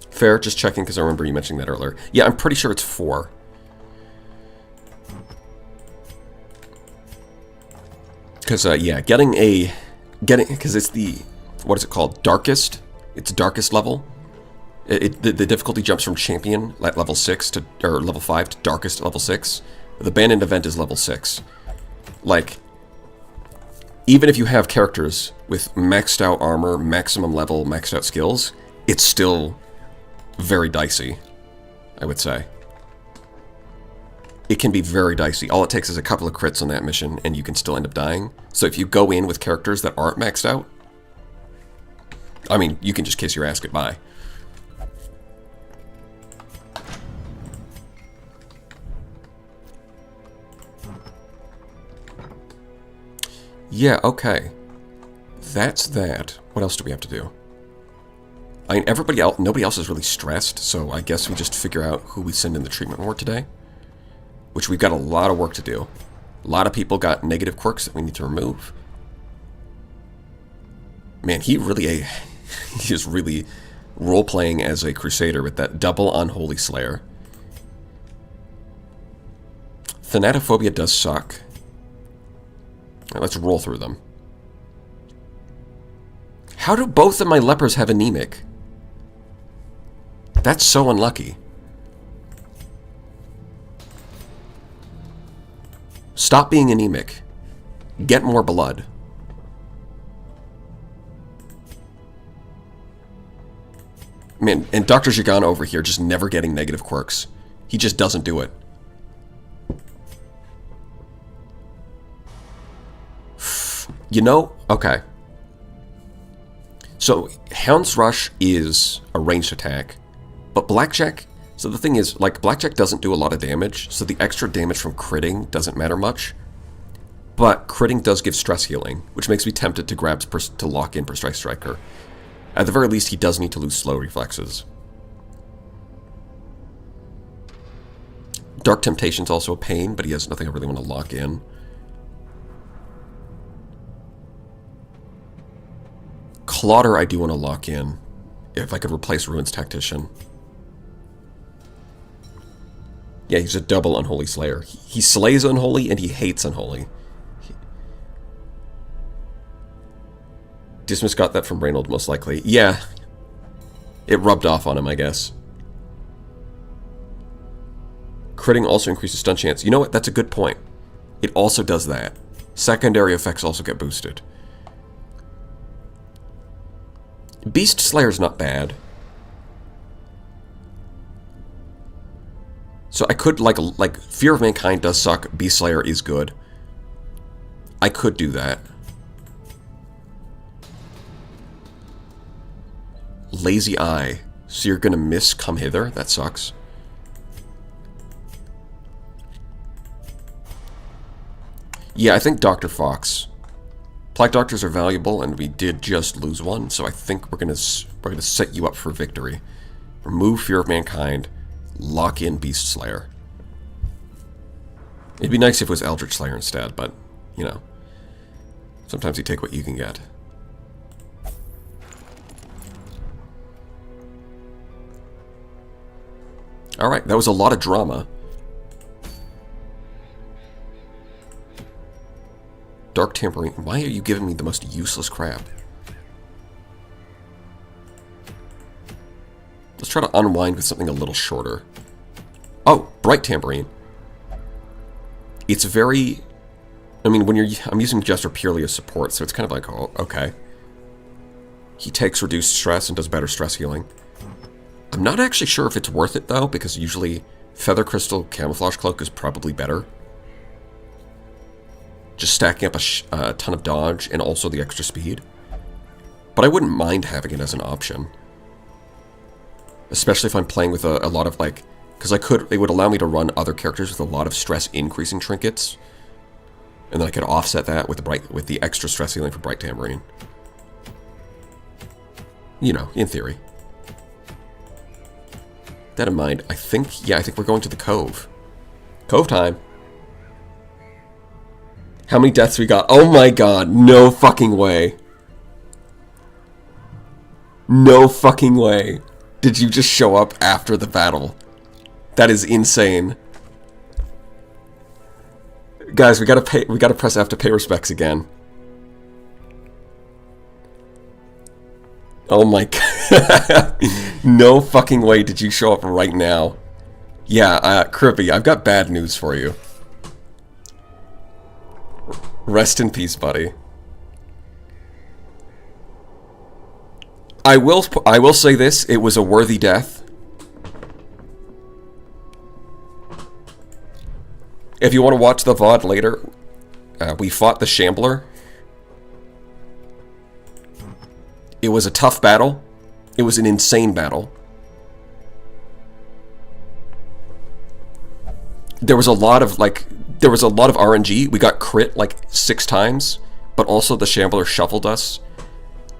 Fair, just checking because I remember you mentioning that earlier. Yeah, I'm pretty sure it's 4. Because, yeah, because it's the, what is it called? Darkest? It's darkest level. The difficulty jumps from champion at level 6 to, or level 5 to darkest at level 6. The abandoned event is level 6. Like, even if you have characters with maxed out armor, maximum level, maxed out skills, it's still very dicey, I would say. It can be very dicey. All it takes is a couple of crits on that mission, and you can still end up dying. So if you go in with characters that aren't maxed out, I mean, you can just kiss your ass goodbye. Yeah, okay. That's that. What else do we have to do? I mean, nobody else is really stressed, so I guess we just figure out who we send in the treatment ward today. Which we've got a lot of work to do. A lot of people got negative quirks that we need to remove. Man, he is really role-playing as a crusader with that double Unholy Slayer. Thanatophobia does suck. Right, let's roll through them. How do both of my lepers have anemic? That's so unlucky. Stop being anemic. Get more blood. Man, and Dr. Zhigan over here just never getting negative quirks. He just doesn't do it. You know, okay. So, Hound's Rush is a ranged attack, but Blackjack, so the thing is, like, Blackjack doesn't do a lot of damage, so the extra damage from critting doesn't matter much, but critting does give stress healing, which makes me tempted to grab to lock in Precise Striker. At the very least, he does need to lose slow reflexes. Dark Temptation's also a pain, but he has nothing I really want to lock in. Clauder I do want to lock in, if I could replace Ruins Tactician. Yeah, he's a double Unholy Slayer. He slays Unholy and he hates Unholy. Dismas got that from Reynold, most likely. Yeah. It rubbed off on him, I guess. Critting also increases stun chance. You know what? That's a good point. It also does that. Secondary effects also get boosted. Beast Slayer's not bad. So I could, like Fear of Mankind does suck. Beast Slayer is good. I could do that. Lazy Eye. So you're gonna miss Come Hither? That sucks. Yeah, I think Dr. Fox. Plague Doctors are valuable, and we did just lose one, so I think we're gonna set you up for victory. Remove Fear of Mankind. Lock in Beast Slayer. It'd be nice if it was Eldritch Slayer instead, but, you know. Sometimes you take what you can get. Alright, that was a lot of drama. Dark Tampering. Why are you giving me the most useless crap? try to unwind with something a little shorter. Oh, Bright Tambourine. It's very... I mean, I'm using Jester purely as support, so it's kind of like, oh, okay. He takes reduced stress and does better stress healing. I'm not actually sure if it's worth it, though, because usually Feather Crystal Camouflage Cloak is probably better. Just stacking up a ton of dodge and also the extra speed. But I wouldn't mind having it as an option. Especially if I'm playing with a lot of, like... Because it would allow me to run other characters with a lot of stress increasing trinkets. And then I could offset that with the extra stress healing for Bright Tambourine. You know, in theory. That in mind, I think we're going to the Cove. Cove time. How many deaths we got? Oh my god, no fucking way. No fucking way. Did you just show up after the battle? That is insane. Guys, we gotta press F to pay respects again. Oh my god. No fucking way did you show up right now. Yeah, Crippy, I've got bad news for you. Rest in peace, buddy. I will say this, it was a worthy death. If you want to watch the VOD later, we fought the Shambler. It was a tough battle. It was an insane battle. There was a lot of RNG. We got crit like 6 times, but also the Shambler shuffled us,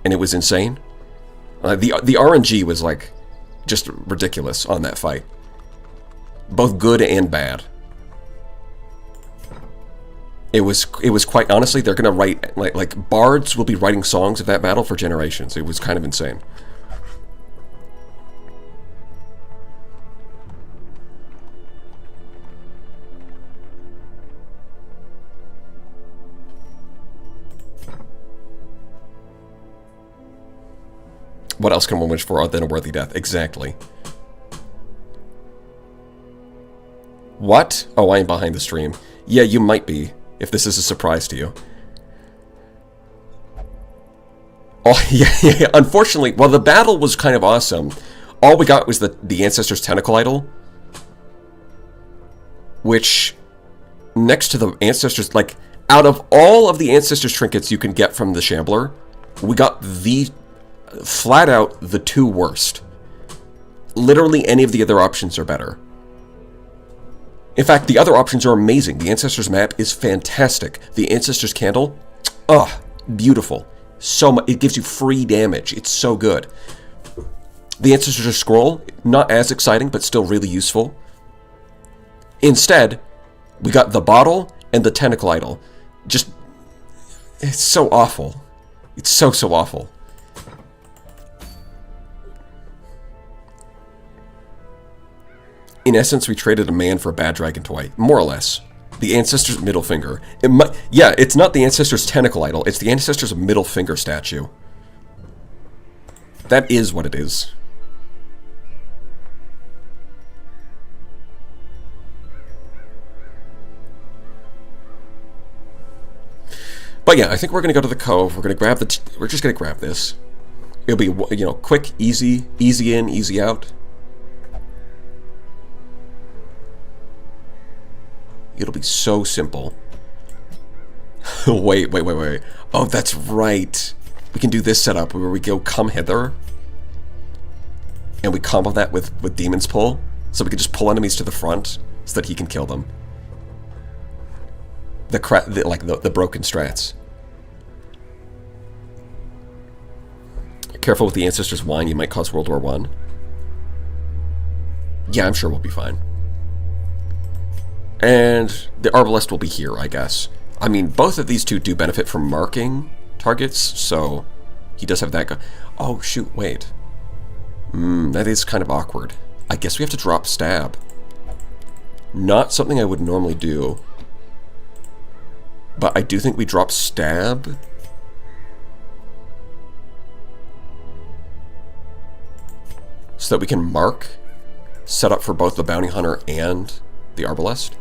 and it was insane. The RNG was like just ridiculous on that fight. Both good and bad. It was quite honestly, they're gonna write like bards will be writing songs of that battle for generations. It was kind of insane. What else can one wish for other than a worthy death? Exactly. What? Oh, I am behind the stream. Yeah, you might be, if this is a surprise to you. Oh, yeah. Unfortunately, while the battle was kind of awesome, all we got was the Ancestor's Tentacle Idol. Which, next to the Ancestor's, like, out of all of the Ancestor's trinkets you can get from the Shambler, we got flat out the 2 worst. Literally any of the other options are better. In fact, the other options are amazing. The Ancestor's map is fantastic. The Ancestor's Candle, beautiful. So much, it gives you free damage. It's so good. The Ancestor's Scroll, not as exciting, but still really useful. Instead, we got the Bottle and the Tentacle Idol. Just, it's so awful. It's so awful. In essence, we traded a man for a bad dragon toy, more or less. The Ancestor's middle finger. It's not the Ancestor's Tentacle Idol, it's the Ancestor's middle finger statue. That is what it is. But yeah, I think we're gonna go to the Cove. We're gonna grab we're just gonna grab this. It'll be, you know, quick, easy in, easy out. It'll be so simple. Wait. Oh, that's right. We can do this setup where we go come hither. And we combo that with Demon's Pull. So we can just pull enemies to the front so that he can kill them. The broken strats. Careful with the Ancestor's Wine, you might cause World War I. Yeah, I'm sure we'll be fine. And the Arbalest will be here, I guess. I mean, both of these two do benefit from marking targets, so he does have that. Oh, shoot, wait. That is kind of awkward. I guess we have to drop Stab. Not something I would normally do. But I do think we drop Stab. so that we can mark, set up for both the Bounty Hunter and the Arbalest.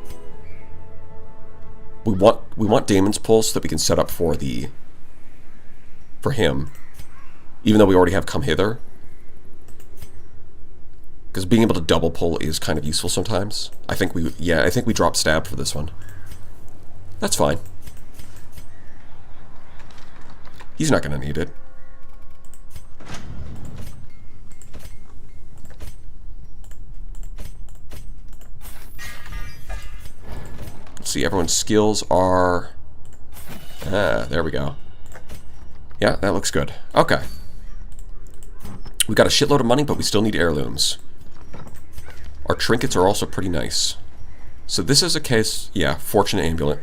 We want Daemon's Pull so that we can set up for him, even though we already have Come Hither. Because being able to double pull is kind of useful sometimes. I think we drop Stab for this one. That's fine. He's not going to need it. Let's see, everyone's skills are... there we go. Yeah, that looks good. Okay. We got a shitload of money, but we still need heirlooms. Our trinkets are also pretty nice. So this is a case, yeah, Fortune Amulet.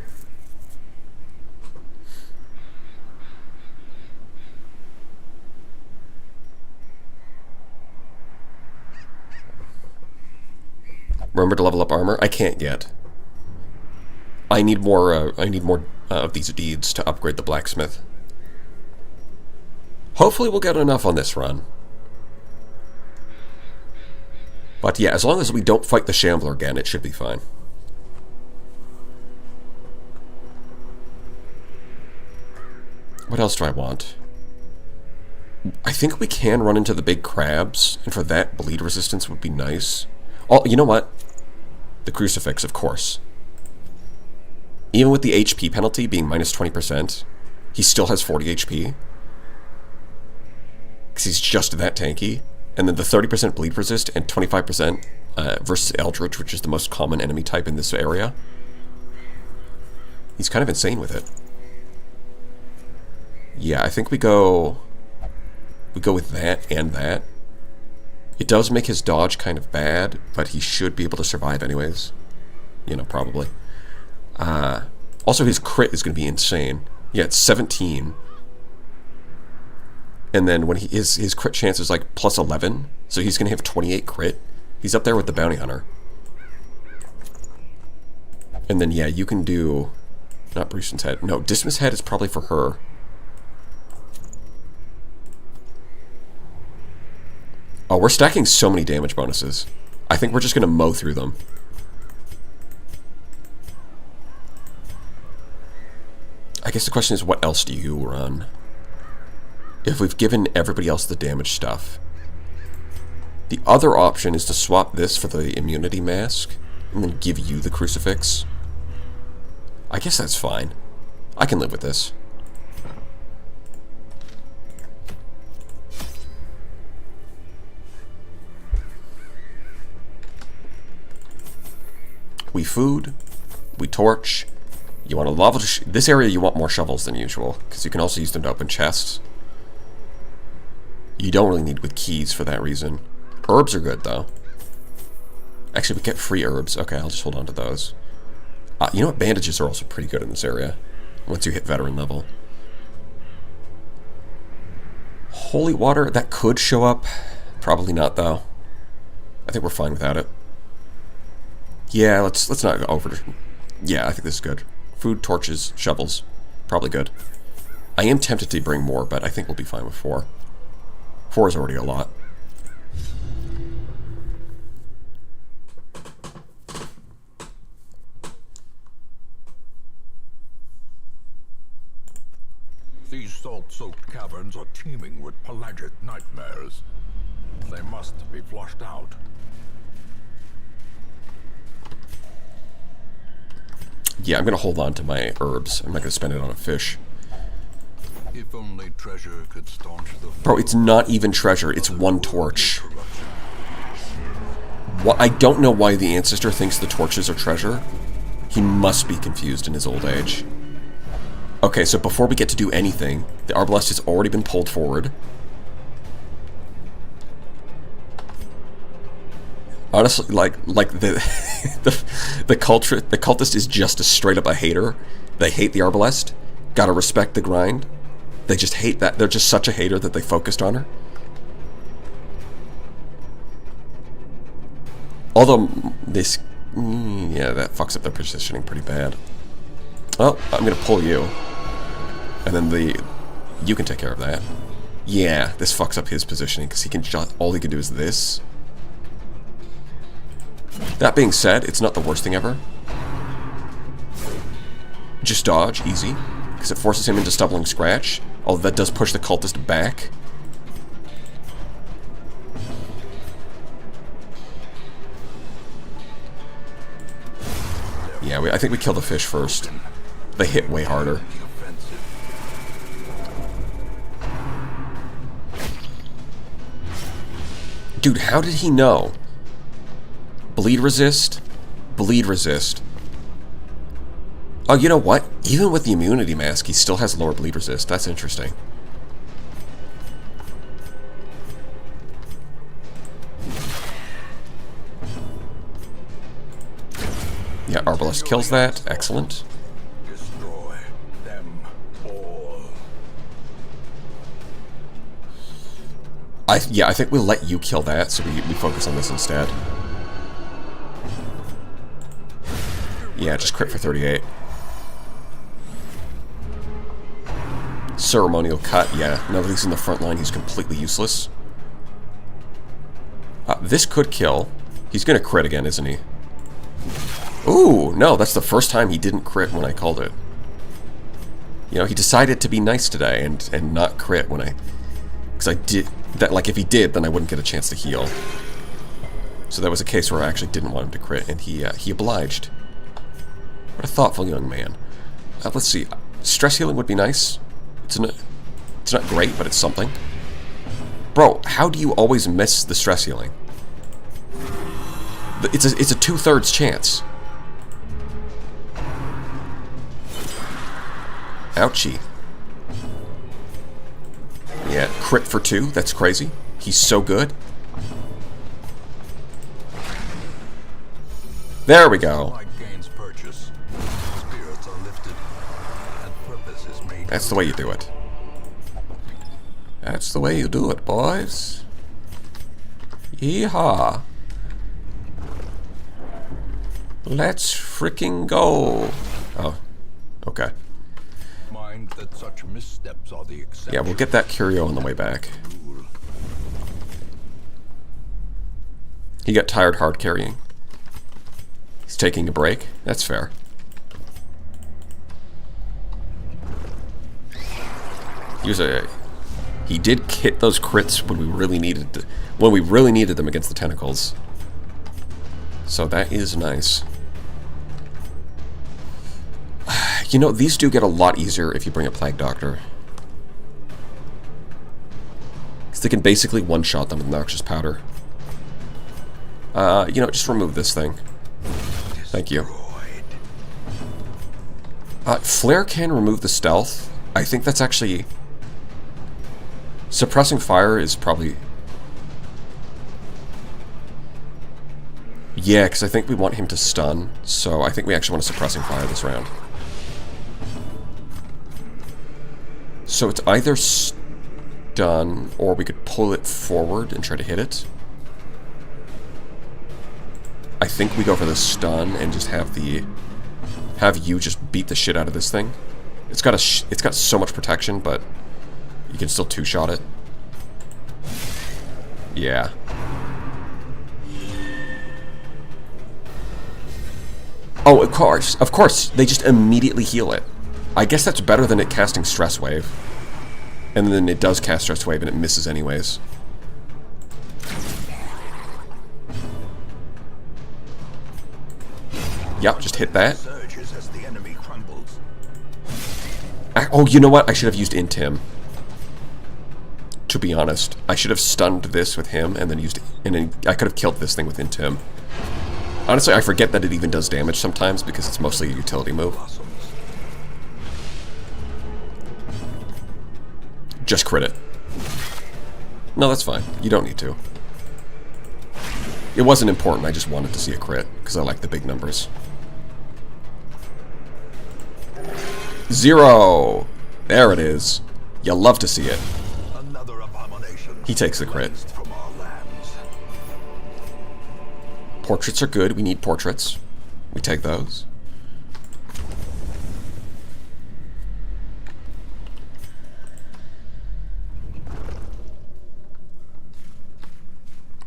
Remember to level up armor? I can't yet. I need more of these deeds to upgrade the blacksmith. Hopefully we'll get enough on this run. But yeah, as long as we don't fight the Shambler again, it should be fine. What else do I want? I think we can run into the big crabs, and for that, bleed resistance would be nice. Oh, you know what? The Crucifix, of course. Even with the HP penalty being minus 20%, he still has 40 HP. Because he's just that tanky. And then the 30% bleed resist and 25% versus Eldritch, which is the most common enemy type in this area. He's kind of insane with it. Yeah, I think we go with that and that. It does make his dodge kind of bad, but he should be able to survive anyways. You know, probably. Also, his crit is going to be insane. Yeah, it's 17. And then when his crit chance is like plus 11, so he's going to have 28 crit. He's up there with the Bounty Hunter. And then, yeah, you can do... Not Brewston's Head. No, Dismas Head is probably for her. Oh, we're stacking so many damage bonuses. I think we're just going to mow through them. I guess the question is, what else do you run? If we've given everybody else the damage stuff. The other option is to swap this for the immunity mask, and then give you the Crucifix. I guess that's fine. I can live with this. We food, we torch. You want to level this area. You want more shovels than usual because you can also use them to open chests. You don't really need with keys for that reason. Herbs are good though. Actually, we get free herbs. Okay, I'll just hold on to those. You know what? Bandages are also pretty good in this area once you hit veteran level. Holy water, that could show up. Probably not though. I think we're fine without it. Yeah, let's not go over. Yeah, I think this is good. Food, torches, shovels. Probably good. I am tempted to bring more, but I think we'll be fine with 4. 4 is already a lot. These salt-soaked caverns are teeming with pelagic nightmares. They must be flushed out. Yeah, I'm going to hold on to my herbs. I'm not going to spend it on a fish. If only treasure could staunch the... Bro, it's not even treasure. It's 1 torch. What? I don't know why the Ancestor thinks the torches are treasure. He must be confused in his old age. Okay, so before we get to do anything, the Arbalest has already been pulled forward. Honestly, like the the cultist is just a straight up a hater. They hate the Arbalest. Gotta respect the grind. They just hate that. They're just such a hater that they focused on her. Although this, yeah, that fucks up their positioning pretty bad. Well, I'm gonna pull you, and then you can take care of that. Yeah, this fucks up his positioning because he can just all he can do is this. That being said, it's not the worst thing ever. Just dodge, easy. Because it forces him into Stumbling Scratch. Although that does push the cultist back. Yeah, I think we kill the fish first. They hit way harder. Dude, how did he know? Bleed resist? Bleed resist. Oh, you know what? Even with the immunity mask, he still has lower bleed resist. That's interesting. Yeah, Arbalest kills that. Excellent. Destroy them all. I think we'll let you kill that, so we focus on this instead. Yeah, just crit for 38. Ceremonial cut, yeah. Now that he's in the front line, he's completely useless. This could kill. He's gonna crit again, isn't he? Ooh, no, that's the first time he didn't crit when I called it. You know, he decided to be nice today and not crit when I... Because I did... that. Like, if he did, then I wouldn't get a chance to heal. So that was a case where I actually didn't want him to crit, and he obliged. What a thoughtful young man. Let's see. Stress healing would be nice. It's not great, but it's something. Bro, how do you always miss the stress healing? It's a 2/3 chance. Ouchie. Yeah, crit for 2. That's crazy. He's so good. There we go. That's the way you do it. That's the way you do it, boys. Yeehaw. Let's freaking go. Oh, okay. Mind that such missteps are the exception. Yeah, we'll get that curio on the way back. He got tired hard carrying. He's taking a break. That's fair. He did hit those crits when we really needed them against the tentacles. So that is nice. You know, these do get a lot easier if you bring a Plague Doctor. Because they can basically one-shot them with Noxious Powder. You know, just remove this thing. Thank you. Flare can remove the stealth. I think that's actually... Suppressing fire is probably... Yeah, because I think we want him to stun, so I think we actually want a suppressing fire this round. So it's either stun, or we could pull it forward and try to hit it. I think we go for the stun and just have you just beat the shit out of this thing. It's got so much protection, but you can still two-shot it. Yeah. Oh, of course, they just immediately heal it. I guess that's better than it casting Stress Wave. And then it does cast Stress Wave and it misses anyways. Yep, just hit that. Oh, you know what? I should have used Intim. To be honest, I should have stunned this with him and then I could have killed this thing with Intim. Honestly, I forget that it even does damage sometimes because it's mostly a utility move. Just crit it. No, that's fine. You don't need to. It wasn't important, I just wanted to see a crit because I like the big numbers. 0! There it is. You'll love to see it. He takes the crit. Portraits are good. We need portraits. We take those.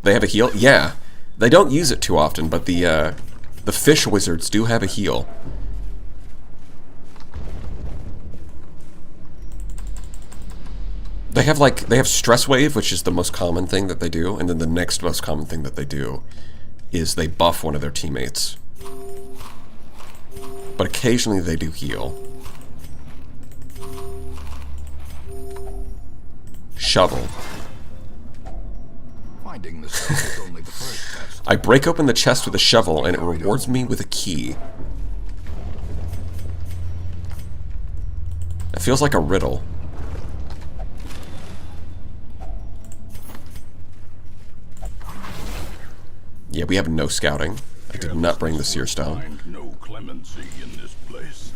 They have a heal? Yeah. They don't use it too often, but the fish wizards do have a heal. They have stress wave, which is the most common thing that they do, and then the next most common thing that they do is they buff one of their teammates. But occasionally they do heal. Shovel. Finding the stuff is only the first test. I break open the chest with a shovel and it rewards me with a key. It feels like a riddle. Yeah, we have no scouting. I did not bring the seer stone. Find no clemency in this place.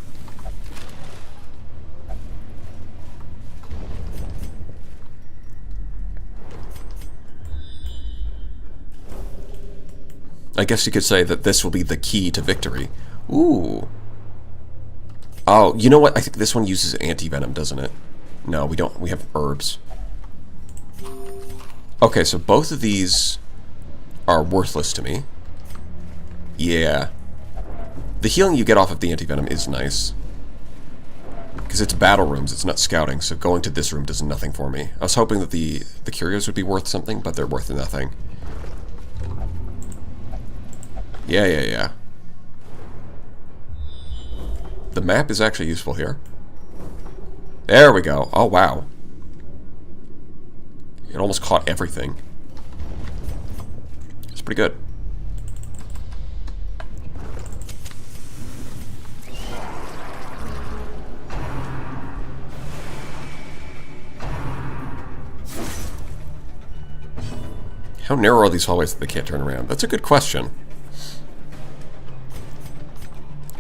I guess you could say that this will be the key to victory. Ooh. Oh, you know what? I think this one uses anti-venom, doesn't it? No, we don't. We have herbs. Okay, so both of these are worthless to me. Yeah. The healing you get off of the anti-venom is nice. Because it's battle rooms, it's not scouting, so going to this room does nothing for me. I was hoping that the curios would be worth something, but they're worth nothing. Yeah. The map is actually useful here. There we go. Oh, wow. It almost caught everything. It's pretty good. How narrow are these hallways that they can't turn around? That's a good question.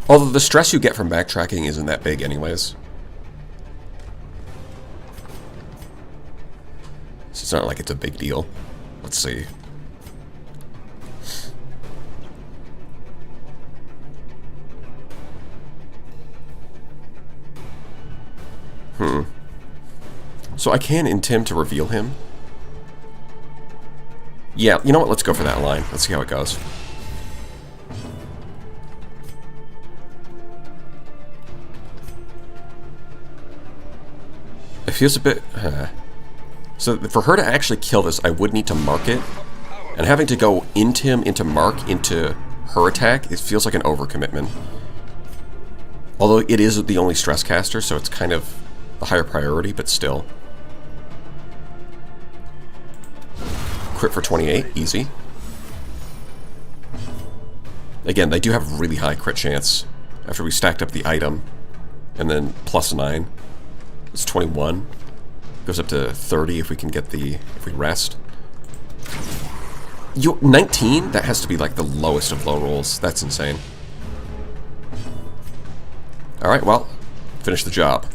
Although the stress you get from backtracking isn't that big anyways. So it's not like it's a big deal. Let's see. So I can intim to reveal him. Yeah, you know what? Let's go for that line. Let's see how it goes. It feels a bit... So for her to actually kill this, I would need to mark it. And having to go intim into mark into her attack, it feels like an overcommitment. Although it is the only stress caster, so it's kind of a higher priority, but still. Crit for 28, easy. Again, they do have really high crit chance after we stacked up the item. And then plus 9. It's 21. Goes up to 30 if we can get the... if we rest. 19? That has to be like the lowest of low rolls. That's insane. Alright, well, finish the job.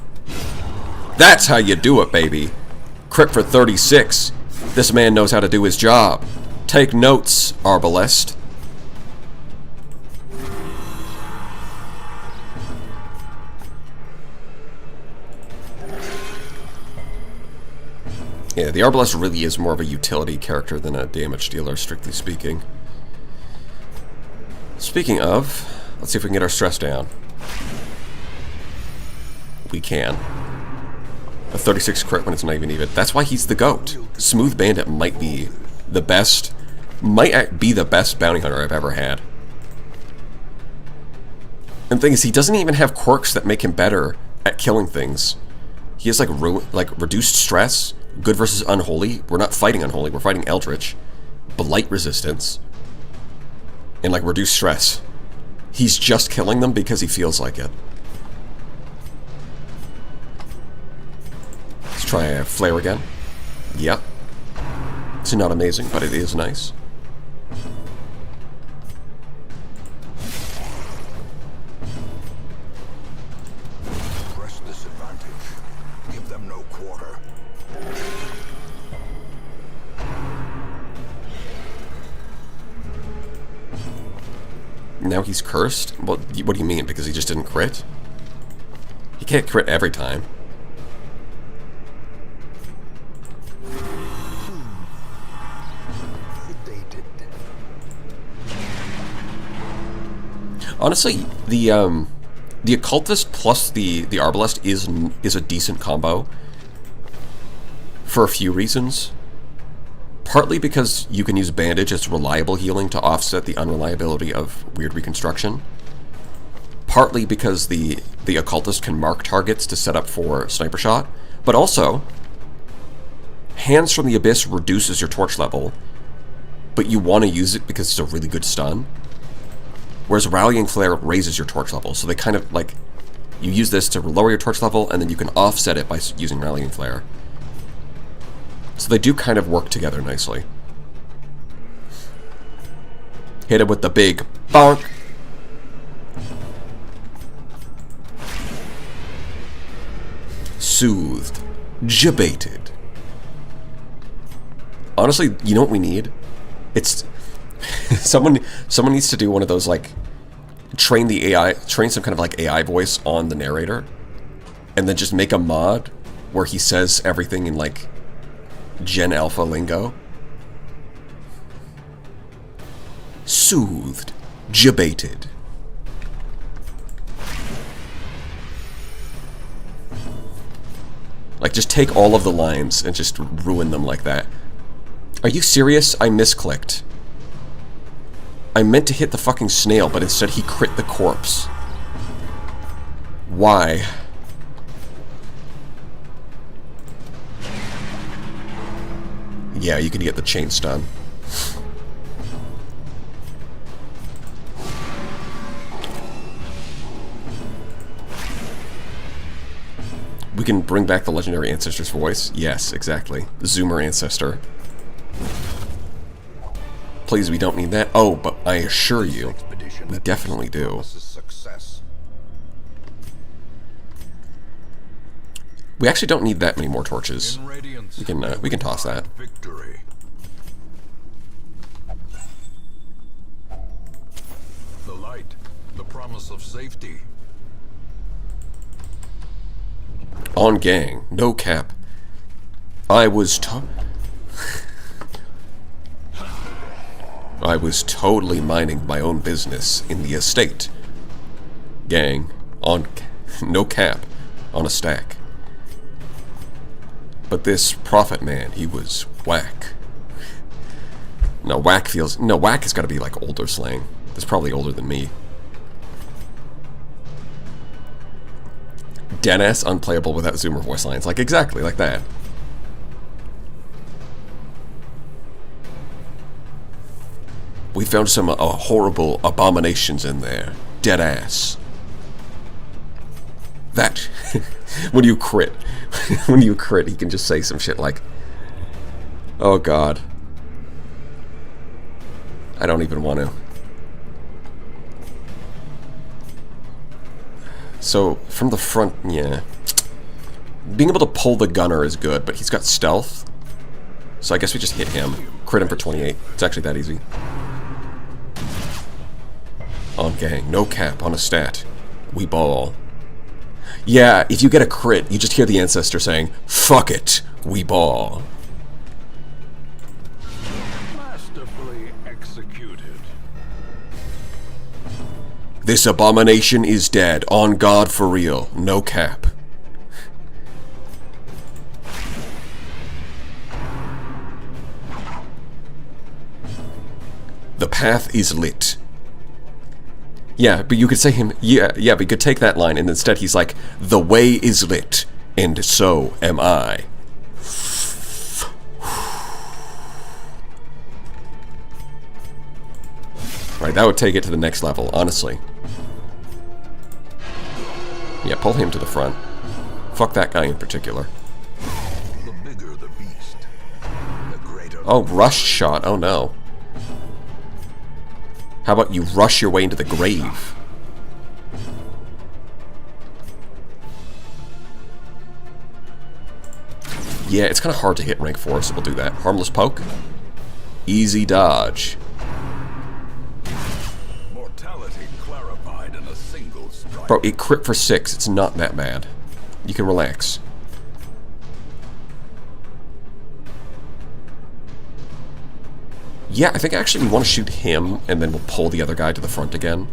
That's how you do it, baby. Crit for 36. This man knows how to do his job. Take notes, Arbalest. Yeah, the Arbalest really is more of a utility character than a damage dealer, strictly speaking. Speaking of, let's see if we can get our stress down. We can. A 36 crit when it's not even. That's why he's the GOAT. Smooth Bandit might be the best, might be the best bounty hunter I've ever had. And the thing is, he doesn't even have quirks that make him better at killing things. He has like reduced stress, good versus unholy. We're not fighting unholy, we're fighting Eldritch. Blight resistance. And like reduced stress. He's just killing them because he feels like it. Let's try a flare again. Yep. It's not amazing, but it is nice. Press this advantage. Give them no quarter. Now he's cursed? Well, what do you mean? Because he just didn't crit? He can't crit every time. Honestly, the occultist plus the arbalest is a decent combo for a few reasons. Partly because you can use bandage as reliable healing to offset the unreliability of weird reconstruction. Partly because the occultist can mark targets to set up for sniper shot, but also Hands from the Abyss reduces your torch level, but you want to use it because it's a really good stun. Whereas Rallying Flare raises your torch level, so they kind of like, you use this to lower your torch level, and then you can offset it by using Rallying Flare. So they do kind of work together nicely. Hit it with the big bonk. Soothed. Jebaited. Honestly, you know what we need? It's someone needs to do one of those, like, train some kind of like AI voice on the narrator, and then just make a mod where he says everything in like Gen Alpha lingo. Soothed. Jebaited. Like, just take all of the lines and just ruin them like that. Are you serious? I misclicked. I meant to hit the fucking snail, but instead he crit the corpse. Why? Yeah, you can get the chain stun. We can bring back the legendary ancestor's voice. Yes, exactly. Zoomer ancestor. Please, we don't need that. Oh, but I assure you, we definitely do. We actually don't need that many more torches. We can toss that. The light, the promise of safety. On gang, no cap. I was totally minding my own business in the estate. Gang, on no cap, on a stack. But this prophet man, he was whack. No, whack has got to be like older slang. That's probably older than me. Deadass unplayable without Zoomer voice lines. Like, exactly, like that. We found some horrible abominations in there. Deadass. That. When you crit. When you crit, he can just say some shit like, oh god. I don't even want to. So, from the front, yeah. Being able to pull the gunner is good, but he's got stealth. So I guess we just hit him. Crit him for 28. It's actually that easy. On gang. No cap. On a stat. We ball. Yeah, if you get a crit, you just hear the ancestor saying, fuck it. We ball. Masterfully executed. This abomination is dead. On God for real. No cap. The path is lit. Yeah, but you could say him... Yeah, but you could take that line, and instead he's like, the way is lit, and so am I. Right, that would take it to the next level, honestly. Yeah, pull him to the front. Fuck that guy in particular. The bigger the beast, the greater. Oh, rush shot. Oh no. How about you rush your way into the grave? Yeah, it's kind of hard to hit rank 4, so we'll do that. Harmless poke. Easy dodge. Mortality clarified in a single strike. Bro, it crit for 6. It's not that bad. You can relax. Yeah, I think actually we want to shoot him, and then we'll pull the other guy to the front again.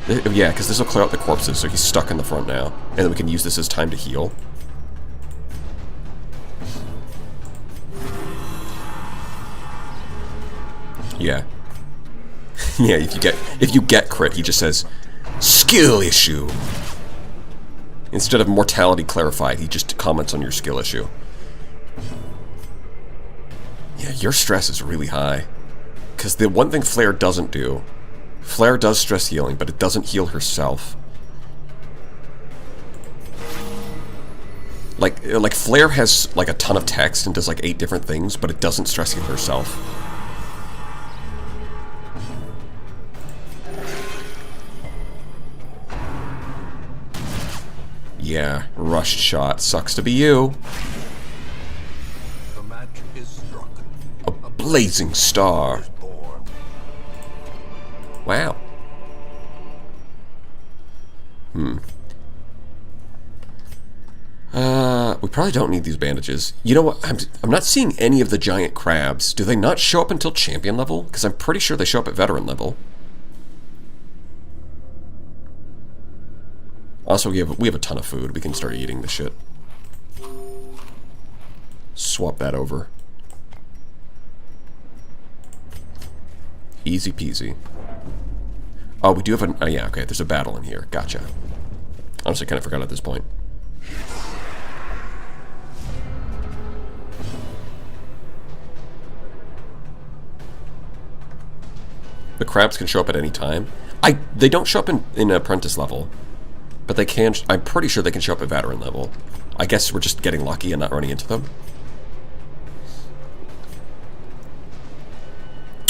Yeah, because this will clear out the corpses, so he's stuck in the front now. And then we can use this as time to heal. Yeah. Yeah, if you get crit, he just says, skill issue. Instead of mortality clarified, he just comments on your skill issue. Yeah, your stress is really high. Because the one thing Flare doesn't do, Flare does stress healing, but it doesn't heal herself. Like Flare has like a ton of text and does like 8 different things, but it doesn't stress heal herself. Yeah, rushed shot. Sucks to be you. The match is struck. A blazing star. Born. Wow. We probably don't need these bandages. You know what? I'm not seeing any of the giant crabs. Do they not show up until champion level? Because I'm pretty sure they show up at veteran level. Also, we have a ton of food. We can start eating the shit. Swap that over. Easy peasy. Oh, we do have an... yeah, okay, there's a battle in here. Gotcha. Honestly, kind of forgot at this point. The crabs can show up at any time. They don't show up in apprentice level. But they can... I'm pretty sure they can show up at veteran level. I guess we're just getting lucky and not running into them.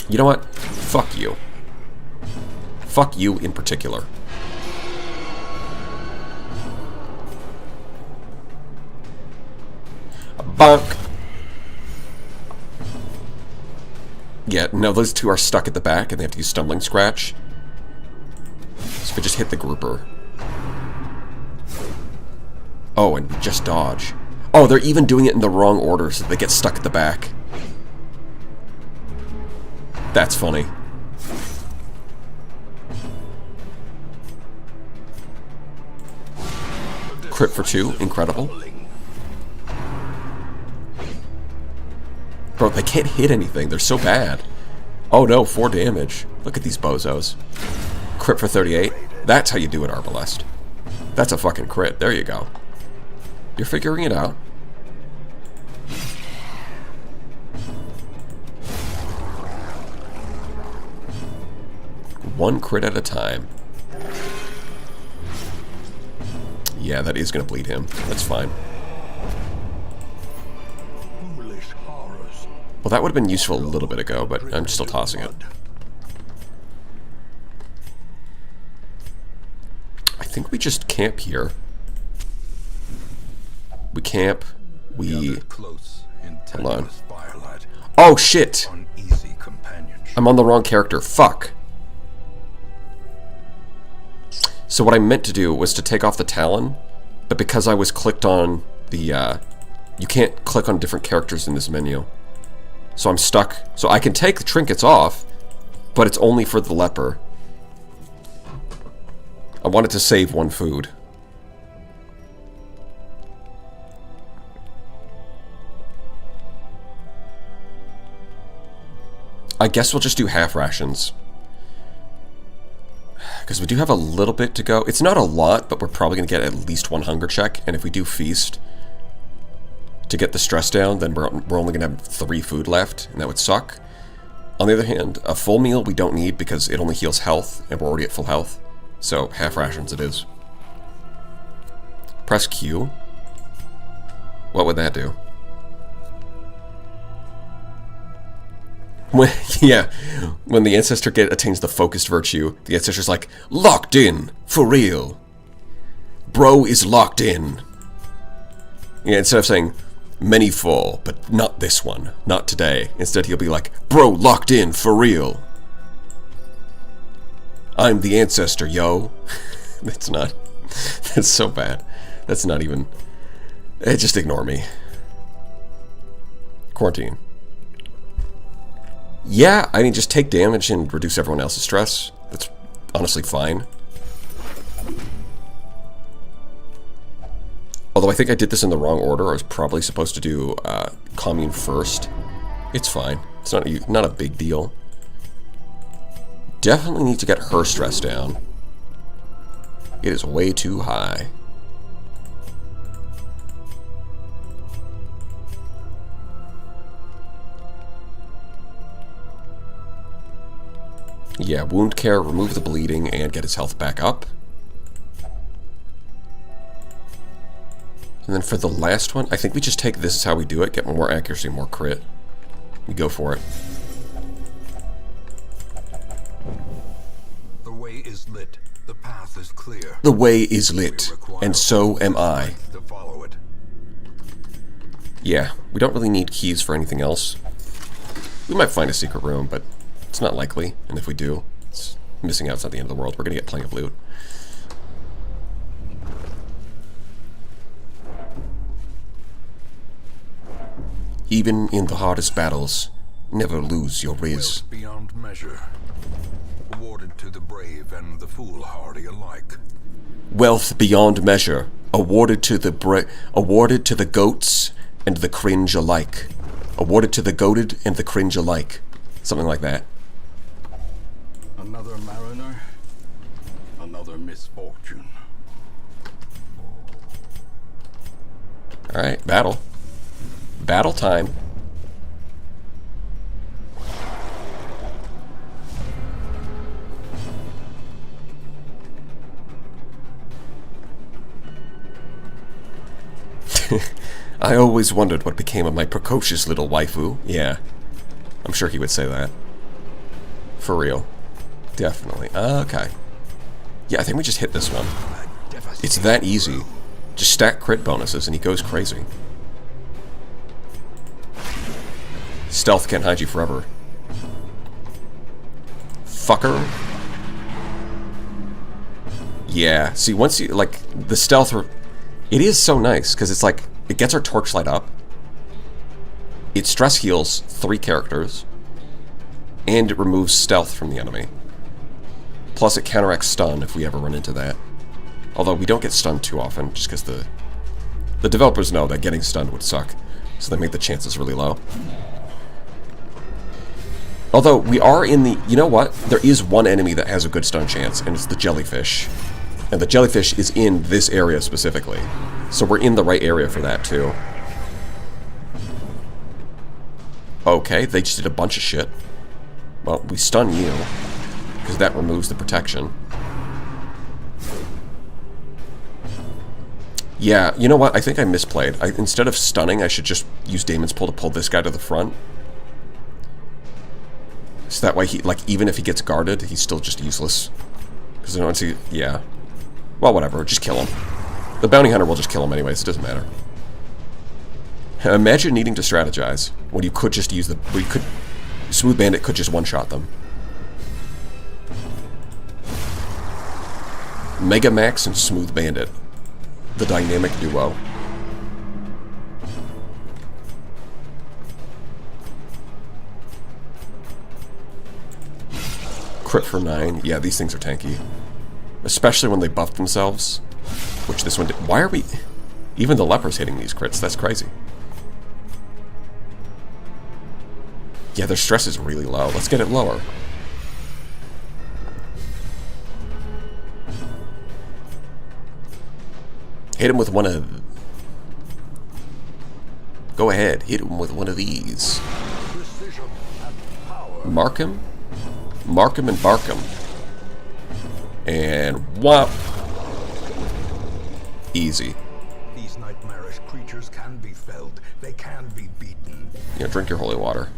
You know what? Fuck you. Fuck you in particular. Bonk! Yeah, no, those two are stuck at the back and they have to use Stumbling Scratch. So if we just hit the grouper. Oh, and we just dodge. Oh, they're even doing it in the wrong order so they get stuck at the back. That's funny. Crit for 2, incredible. Bro, they can't hit anything. They're so bad. Oh no, 4 damage. Look at these bozos. Crit for 38. That's how you do it, Arbalest. That's a fucking crit. There you go. You're figuring it out. One crit at a time. Yeah, that is going to bleed him. That's fine. Foolish horrors. Well, that would have been useful a little bit ago, but I'm still tossing it. I think we just camp here. We camp. We... Close in Hold on. tenuous firelight. Oh, shit! Uneasy companionship. I'm on the wrong character. Fuck. So what I meant to do was to take off the Talon, but because I was clicked on the, you can't click on different characters in this menu. So I'm stuck. So I can take the trinkets off, but it's only for the leper. I wanted to save 1 food. I guess we'll just do half rations. Because we do have a little bit to go. It's not a lot, but we're probably going to get at least 1 hunger check. And if we do feast to get the stress down, then we're only going to have 3 food left, and that would suck. On the other hand, a full meal we don't need because it only heals health, and we're already at full health. So half rations it is. Press Q. What would that do? When the Ancestor attains the focused virtue, the Ancestor's like, locked in, for real. Bro is locked in. Yeah, instead of saying, many fall, but not this one, not today. Instead he'll be like, bro locked in, for real. I'm the Ancestor, yo. That's so bad. That's not even, just ignore me. Quarantine. Yeah, I mean, just take damage and reduce everyone else's stress. That's honestly fine. Although I think I did this in the wrong order. I was probably supposed to do commune first. It's fine. It's not a big deal. Definitely need to get her stress down. It is way too high. Yeah, wound care, remove the bleeding, and get his health back up. And then for the last one, I think we just take this is how we do it. Get more accuracy, more crit. We go for it. The way is lit. The path is clear. The way is lit, and so am I. To follow it. Yeah, we don't really need keys for anything else. We might find a secret room, but it's not likely. And if we do, it's missing out's not the end of the world. We're gonna get plenty of loot. Even in the hardest battles, never lose your riz. Wealth beyond measure. Awarded to the brave and the foolhardy alike. Wealth beyond measure, awarded to the goats and the cringe alike. Awarded to the goated and the cringe alike. Something like that. Another mariner, another misfortune. Alright, battle. Battle time. I always wondered what became of my precocious little waifu. Yeah. I'm sure he would say that. For real. Definitely. Okay. Yeah, I think we just hit this one. It's that easy. Just stack crit bonuses and he goes crazy. Stealth can't hide you forever. Fucker. Yeah. See, once you, like, the stealth... It is so nice, because it's like, it gets our torchlight up. It stress heals 3 characters. And it removes stealth from the enemy. Plus it counteracts stun if we ever run into that. Although we don't get stunned too often, just because the developers know that getting stunned would suck. So they make the chances really low. Although, we are in the... You know what? There is one enemy that has a good stun chance, and it's the jellyfish. And the jellyfish is in this area specifically. So we're in the right area for that, too. Okay, they just did a bunch of shit. Well, we stun you, because that removes the protection. Yeah, you know what? I think I misplayed. Instead of stunning, I should just use Daemon's Pull to pull this guy to the front. So that way, he, like, even if he gets guarded, he's still just useless. Because once he... Yeah. Well, whatever. Just kill him. The bounty hunter will just kill him anyways. It doesn't matter. Imagine needing to strategize when you could just use the... When you could... Smooth Bandit could just one-shot them. Mega Max and Smooth Bandit. The dynamic duo. Crit for 9. Yeah, these things are tanky. Especially when they buff themselves. Which this one did. Why are we... Even the leper's hitting these crits. That's crazy. Yeah, their stress is really low. Let's get it lower. Hit him with one of... Go ahead. Hit him with one of these. Mark him. Mark him and bark him. And whop. Easy. These nightmarish creatures can be felled. They can be beaten. Yeah, drink your holy water.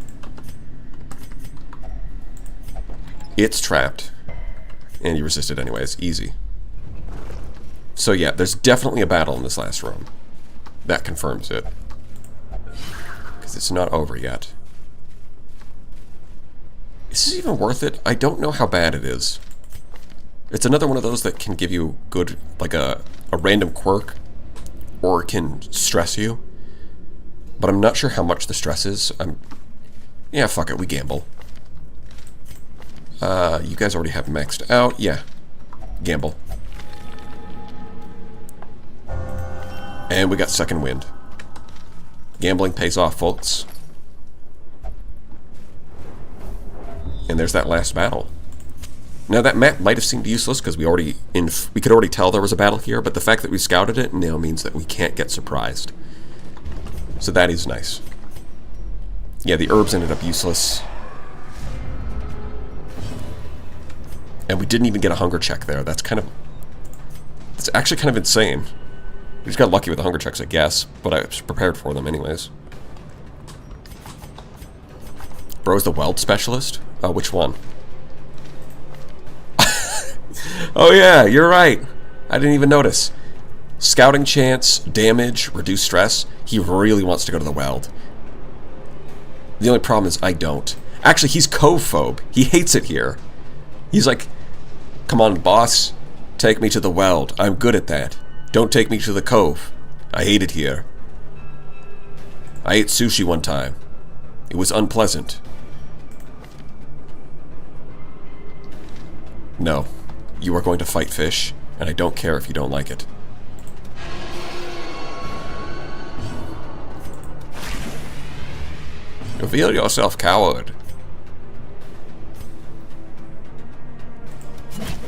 It's trapped. And you resist it anyways. Easy. So yeah, there's definitely a battle in this last room. That confirms it. Because it's not over yet. Is this even worth it? I don't know how bad it is. It's another one of those that can give you good, like a random quirk, or can stress you. But I'm not sure how much the stress is. Yeah, fuck it, we gamble. You guys already have maxed out. Yeah, gamble. And we got second wind. Gambling pays off, folks. And there's that last battle. Now that map might have seemed useless because we could already tell there was a battle here, but the fact that we scouted it now means that we can't get surprised. So that is nice. Yeah, the herbs ended up useless. And we didn't even get a hunger check there. It's actually kind of insane. We just got lucky with the hunger checks, I guess, but I was prepared for them anyways. Bro's the weld specialist? Oh, which one? Oh yeah, you're right. I didn't even notice. Scouting chance, damage, reduce stress. He really wants to go to the weld. The only problem is I don't. Actually, he's cove-phobe. He hates it here. He's like, come on, boss. Take me to the weld. I'm good at that. Don't take me to the cove. I hate it here. I ate sushi one time. It was unpleasant. No. You are going to fight fish, and I don't care if you don't like it. Reveal yourself, coward.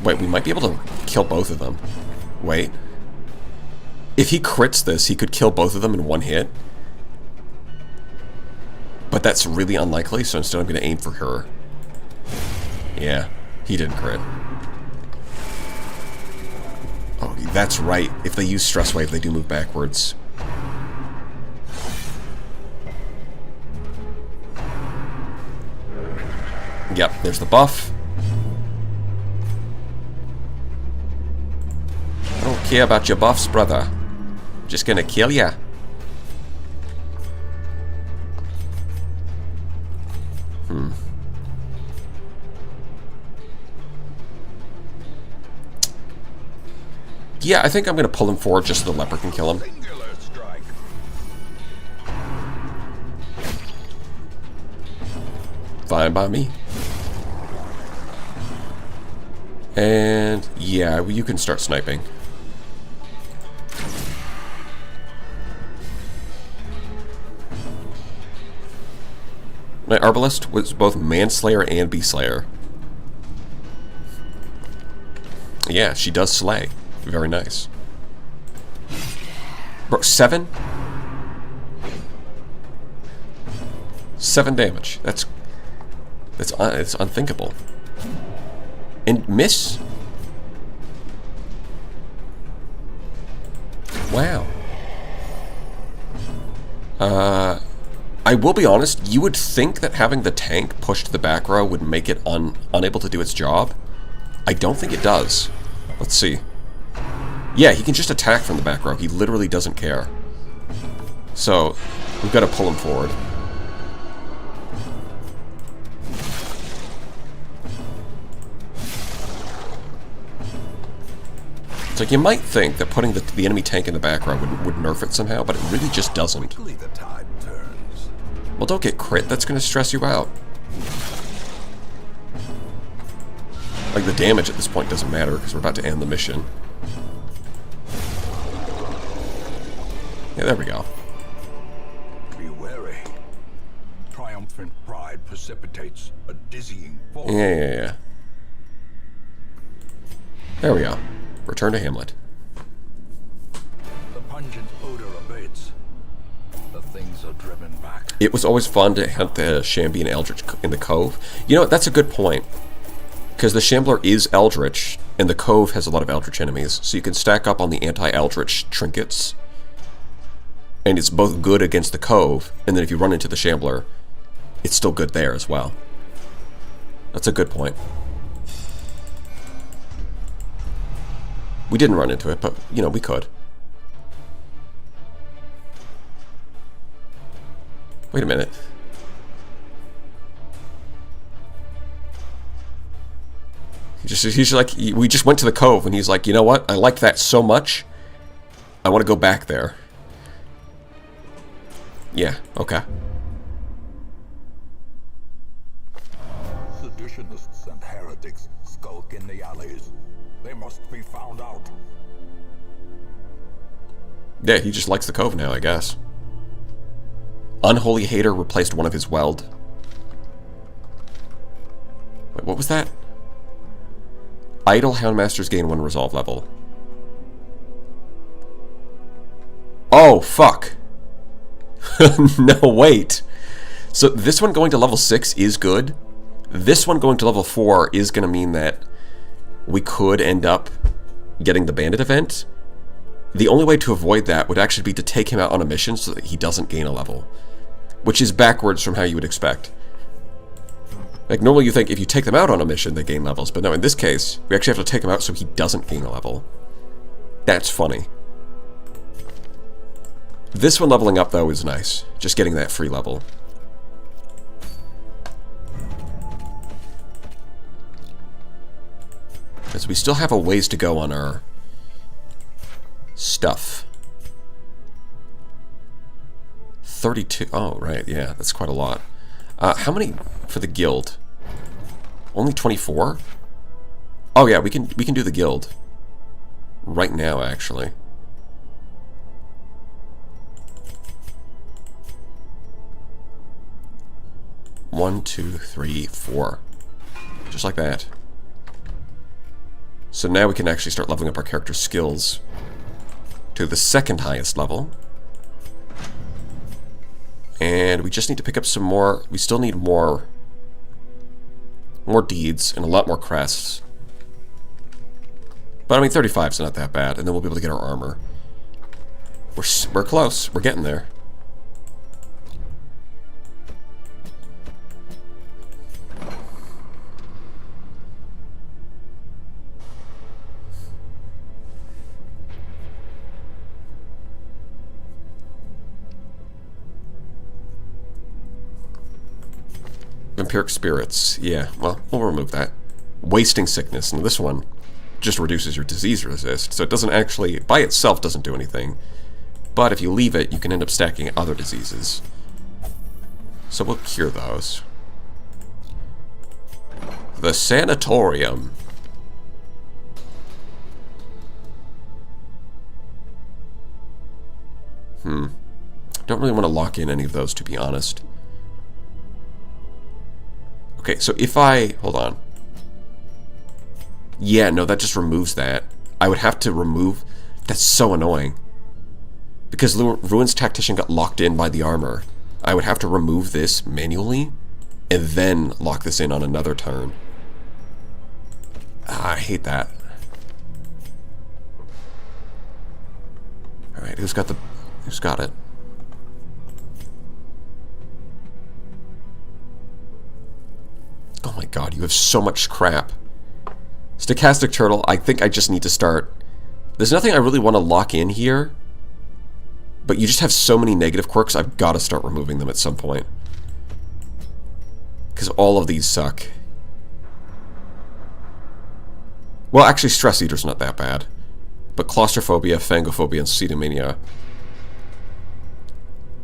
Wait, we might be able to kill both of them. Wait. If he crits this, he could kill both of them in one hit. But that's really unlikely, so instead I'm going to aim for her. Yeah, he didn't crit. Oh, that's right. If they use Stress Wave, they do move backwards. Yep, there's the buff. I don't care about your buffs, brother. Just gonna kill ya. Yeah, I think I'm gonna pull him forward just so the leper can kill him. Fine by me. And yeah, you can start sniping. My Arbalest was both Manslayer and Beastslayer. Yeah, she does slay. Very nice. Bro, 7? 7 damage. That's it's unthinkable. And miss? Wow. I will be honest, you would think that having the tank pushed the back row would make it unable to do its job. I don't think it does. Let's see. Yeah, he can just attack from the back row. He literally doesn't care. So, we've got to pull him forward. It's like you might think that putting the enemy tank in the back row would nerf it somehow, but it really just doesn't. Well, don't get crit. That's going to stress you out. Like, the damage at this point doesn't matter because we're about to end the mission. Yeah, there we go. Be wary. Triumphant pride precipitates a dizzying fall. Yeah. There we go. Return to Hamlet. The pungent odor abates. The things are driven back. It was always fun to hunt the Shambi and Eldritch in the Cove. You know, that's a good point. Because the Shambler is Eldritch, and the Cove has a lot of Eldritch enemies, so you can stack up on the anti-Eldritch trinkets. And it's both good against the Cove, and then if you run into the Shambler, it's still good there as well. That's a good point. We didn't run into it, but, you know, we could. Wait a minute. He's like, we just went to the Cove, and he's like, you know what? I like that so much, I want to go back there. Yeah, okay. Seditionists and heretics skulk in the alleys. They must be found out. Yeah, he just likes the Cove now, I guess. Unholy Hater replaced one of his weld. Wait, what was that? Idle Houndmasters gain 1 resolve level. Oh, fuck. No, wait. So this one going to level 6 is good. This one going to level 4 is going to mean that we could end up getting the Bandit event. The only way to avoid that would actually be to take him out on a mission so that he doesn't gain a level. Which is backwards from how you would expect. Like, normally you think if you take them out on a mission, they gain levels. But no, in this case, we actually have to take him out so he doesn't gain a level. That's funny. This one leveling up, though, is nice. Just getting that free level. Because we still have a ways to go on our stuff. 32. Oh, right. Yeah, that's quite a lot. How many for the guild? Only 24? Oh, yeah, we can do the guild. Right now, actually. One, two, three, 4. Just like that. So now we can actually start leveling up our character's skills to the 2nd highest level. And we just need to pick up some more. We still need more deeds and a lot more crests. But I mean, 35 is not that bad, and then we'll be able to get our armor. We're close. We're getting there. Vampiric spirits. Yeah, well, we'll remove that. Wasting sickness. And this one just reduces your disease resist. So it doesn't actually, by itself, doesn't do anything. But if you leave it, you can end up stacking other diseases. So we'll cure those. The Sanatorium. Don't really want to lock in any of those, to be honest. Okay, so if I... Hold on. Yeah, no, that just removes that. I would have to remove... That's so annoying. Because Ruin's Tactician got locked in by the armor. I would have to remove this manually, and then lock this in on another turn. I hate that. Alright, who's got it? Oh my god, you have so much crap. Stochastic Turtle, I think I just need to start... There's nothing I really want to lock in here, but you just have so many negative quirks, I've got to start removing them at some point. Because all of these suck. Well, actually, Stress Eater's not that bad. But Claustrophobia, Phangophobia, and Cetomania.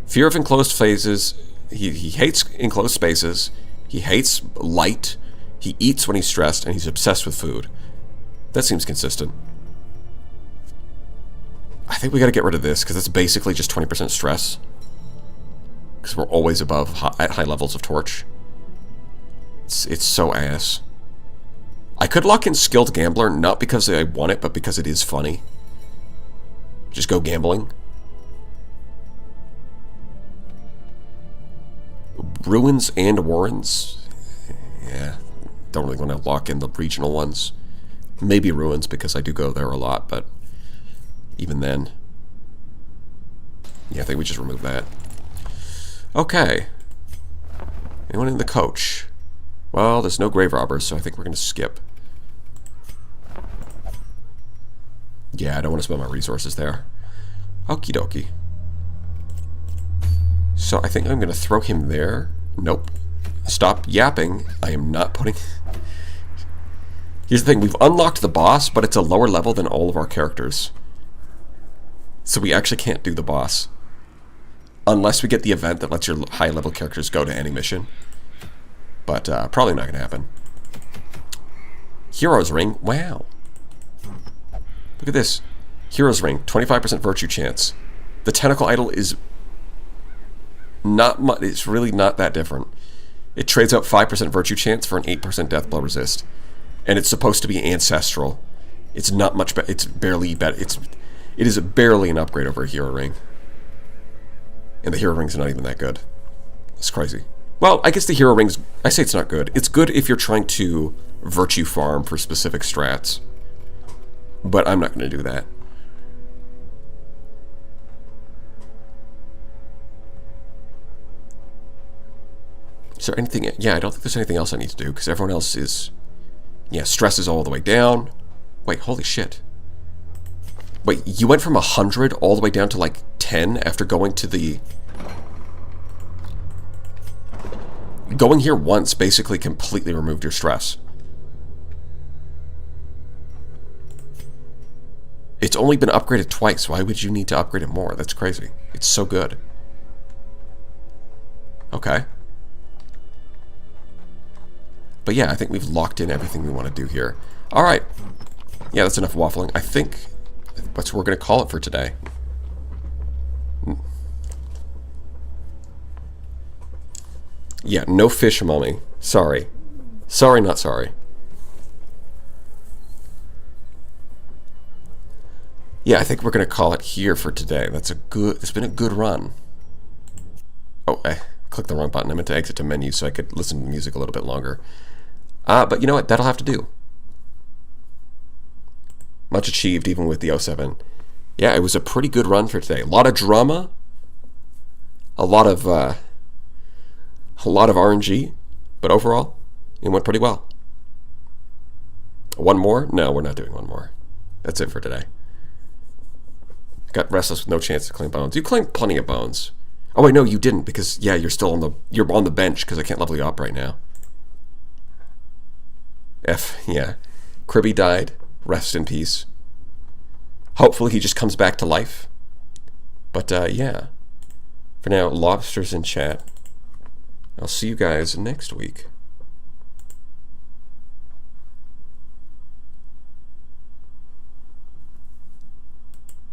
Fear of enclosed phases. He hates enclosed spaces. He hates light. He eats when he's stressed, and he's obsessed with food. That seems consistent. I think we gotta get rid of this, because it's basically just 20% stress. Because we're always above at high levels of torch. It's so ass. I could lock in Skilled Gambler, not because I want it, but because it is funny. Just go gambling. Ruins and Warrens. Yeah, don't really want to lock in the regional ones. Maybe Ruins, because I do go there a lot, but even then. Yeah, I think we just remove that. Okay. Anyone in the coach? Well, there's no grave robbers, so I think we're going to skip. Yeah, I don't want to spend my resources there. Okie dokie. So I think I'm going to throw him there. Nope. Stop yapping. I am not putting... Here's the thing. We've unlocked the boss, but it's a lower level than all of our characters. So we actually can't do the boss. Unless we get the event that lets your high-level characters go to any mission. But probably not going to happen. Hero's Ring. Wow. Look at this. Hero's Ring. 25% virtue chance. The Tentacle Idol is not much. It's really not that different. It trades out 5% Virtue Chance for an 8% Death Blow Resist. And it's supposed to be ancestral. It's not much better. It's barely better. It is barely an upgrade over a Hero Ring. And the Hero Ring's not even that good. It's crazy. Well, I guess the Hero Ring's... I say it's not good. It's good if you're trying to Virtue Farm for specific strats. But I'm not going to do that. Is there anything... Yeah, I don't think there's anything else I need to do, because everyone else is... Yeah, stress is all the way down. Wait, holy shit. Wait, you went from 100 all the way down to like 10 after going to the... Going here once basically completely removed your stress. It's only been upgraded twice. Why would you need to upgrade it more? That's crazy. It's so good. Okay. But yeah, I think we've locked in everything we want to do here. Alright. Yeah, that's enough waffling. I think that's what we're going to call it for today. Yeah, no fish mummy. Sorry. Sorry, not sorry. Yeah, I think we're going to call it here for today. That's a good... It's been a good run. Oh, I clicked the wrong button. I meant to exit to menu so I could listen to music a little bit longer. But you know what? That'll have to do. Much achieved, even with the 07. Yeah, it was a pretty good run for today. A lot of drama. A lot of RNG. But overall, it went pretty well. One more? No, we're not doing one more. That's it for today. Got Restless with no chance to claim bones. You claimed plenty of bones. Oh wait, no, you didn't, because yeah, you're on the bench because I can't level you up right now. Yeah. Kribby died. Rest in peace. Hopefully he just comes back to life. But yeah. For now, lobsters in chat. I'll see you guys next week.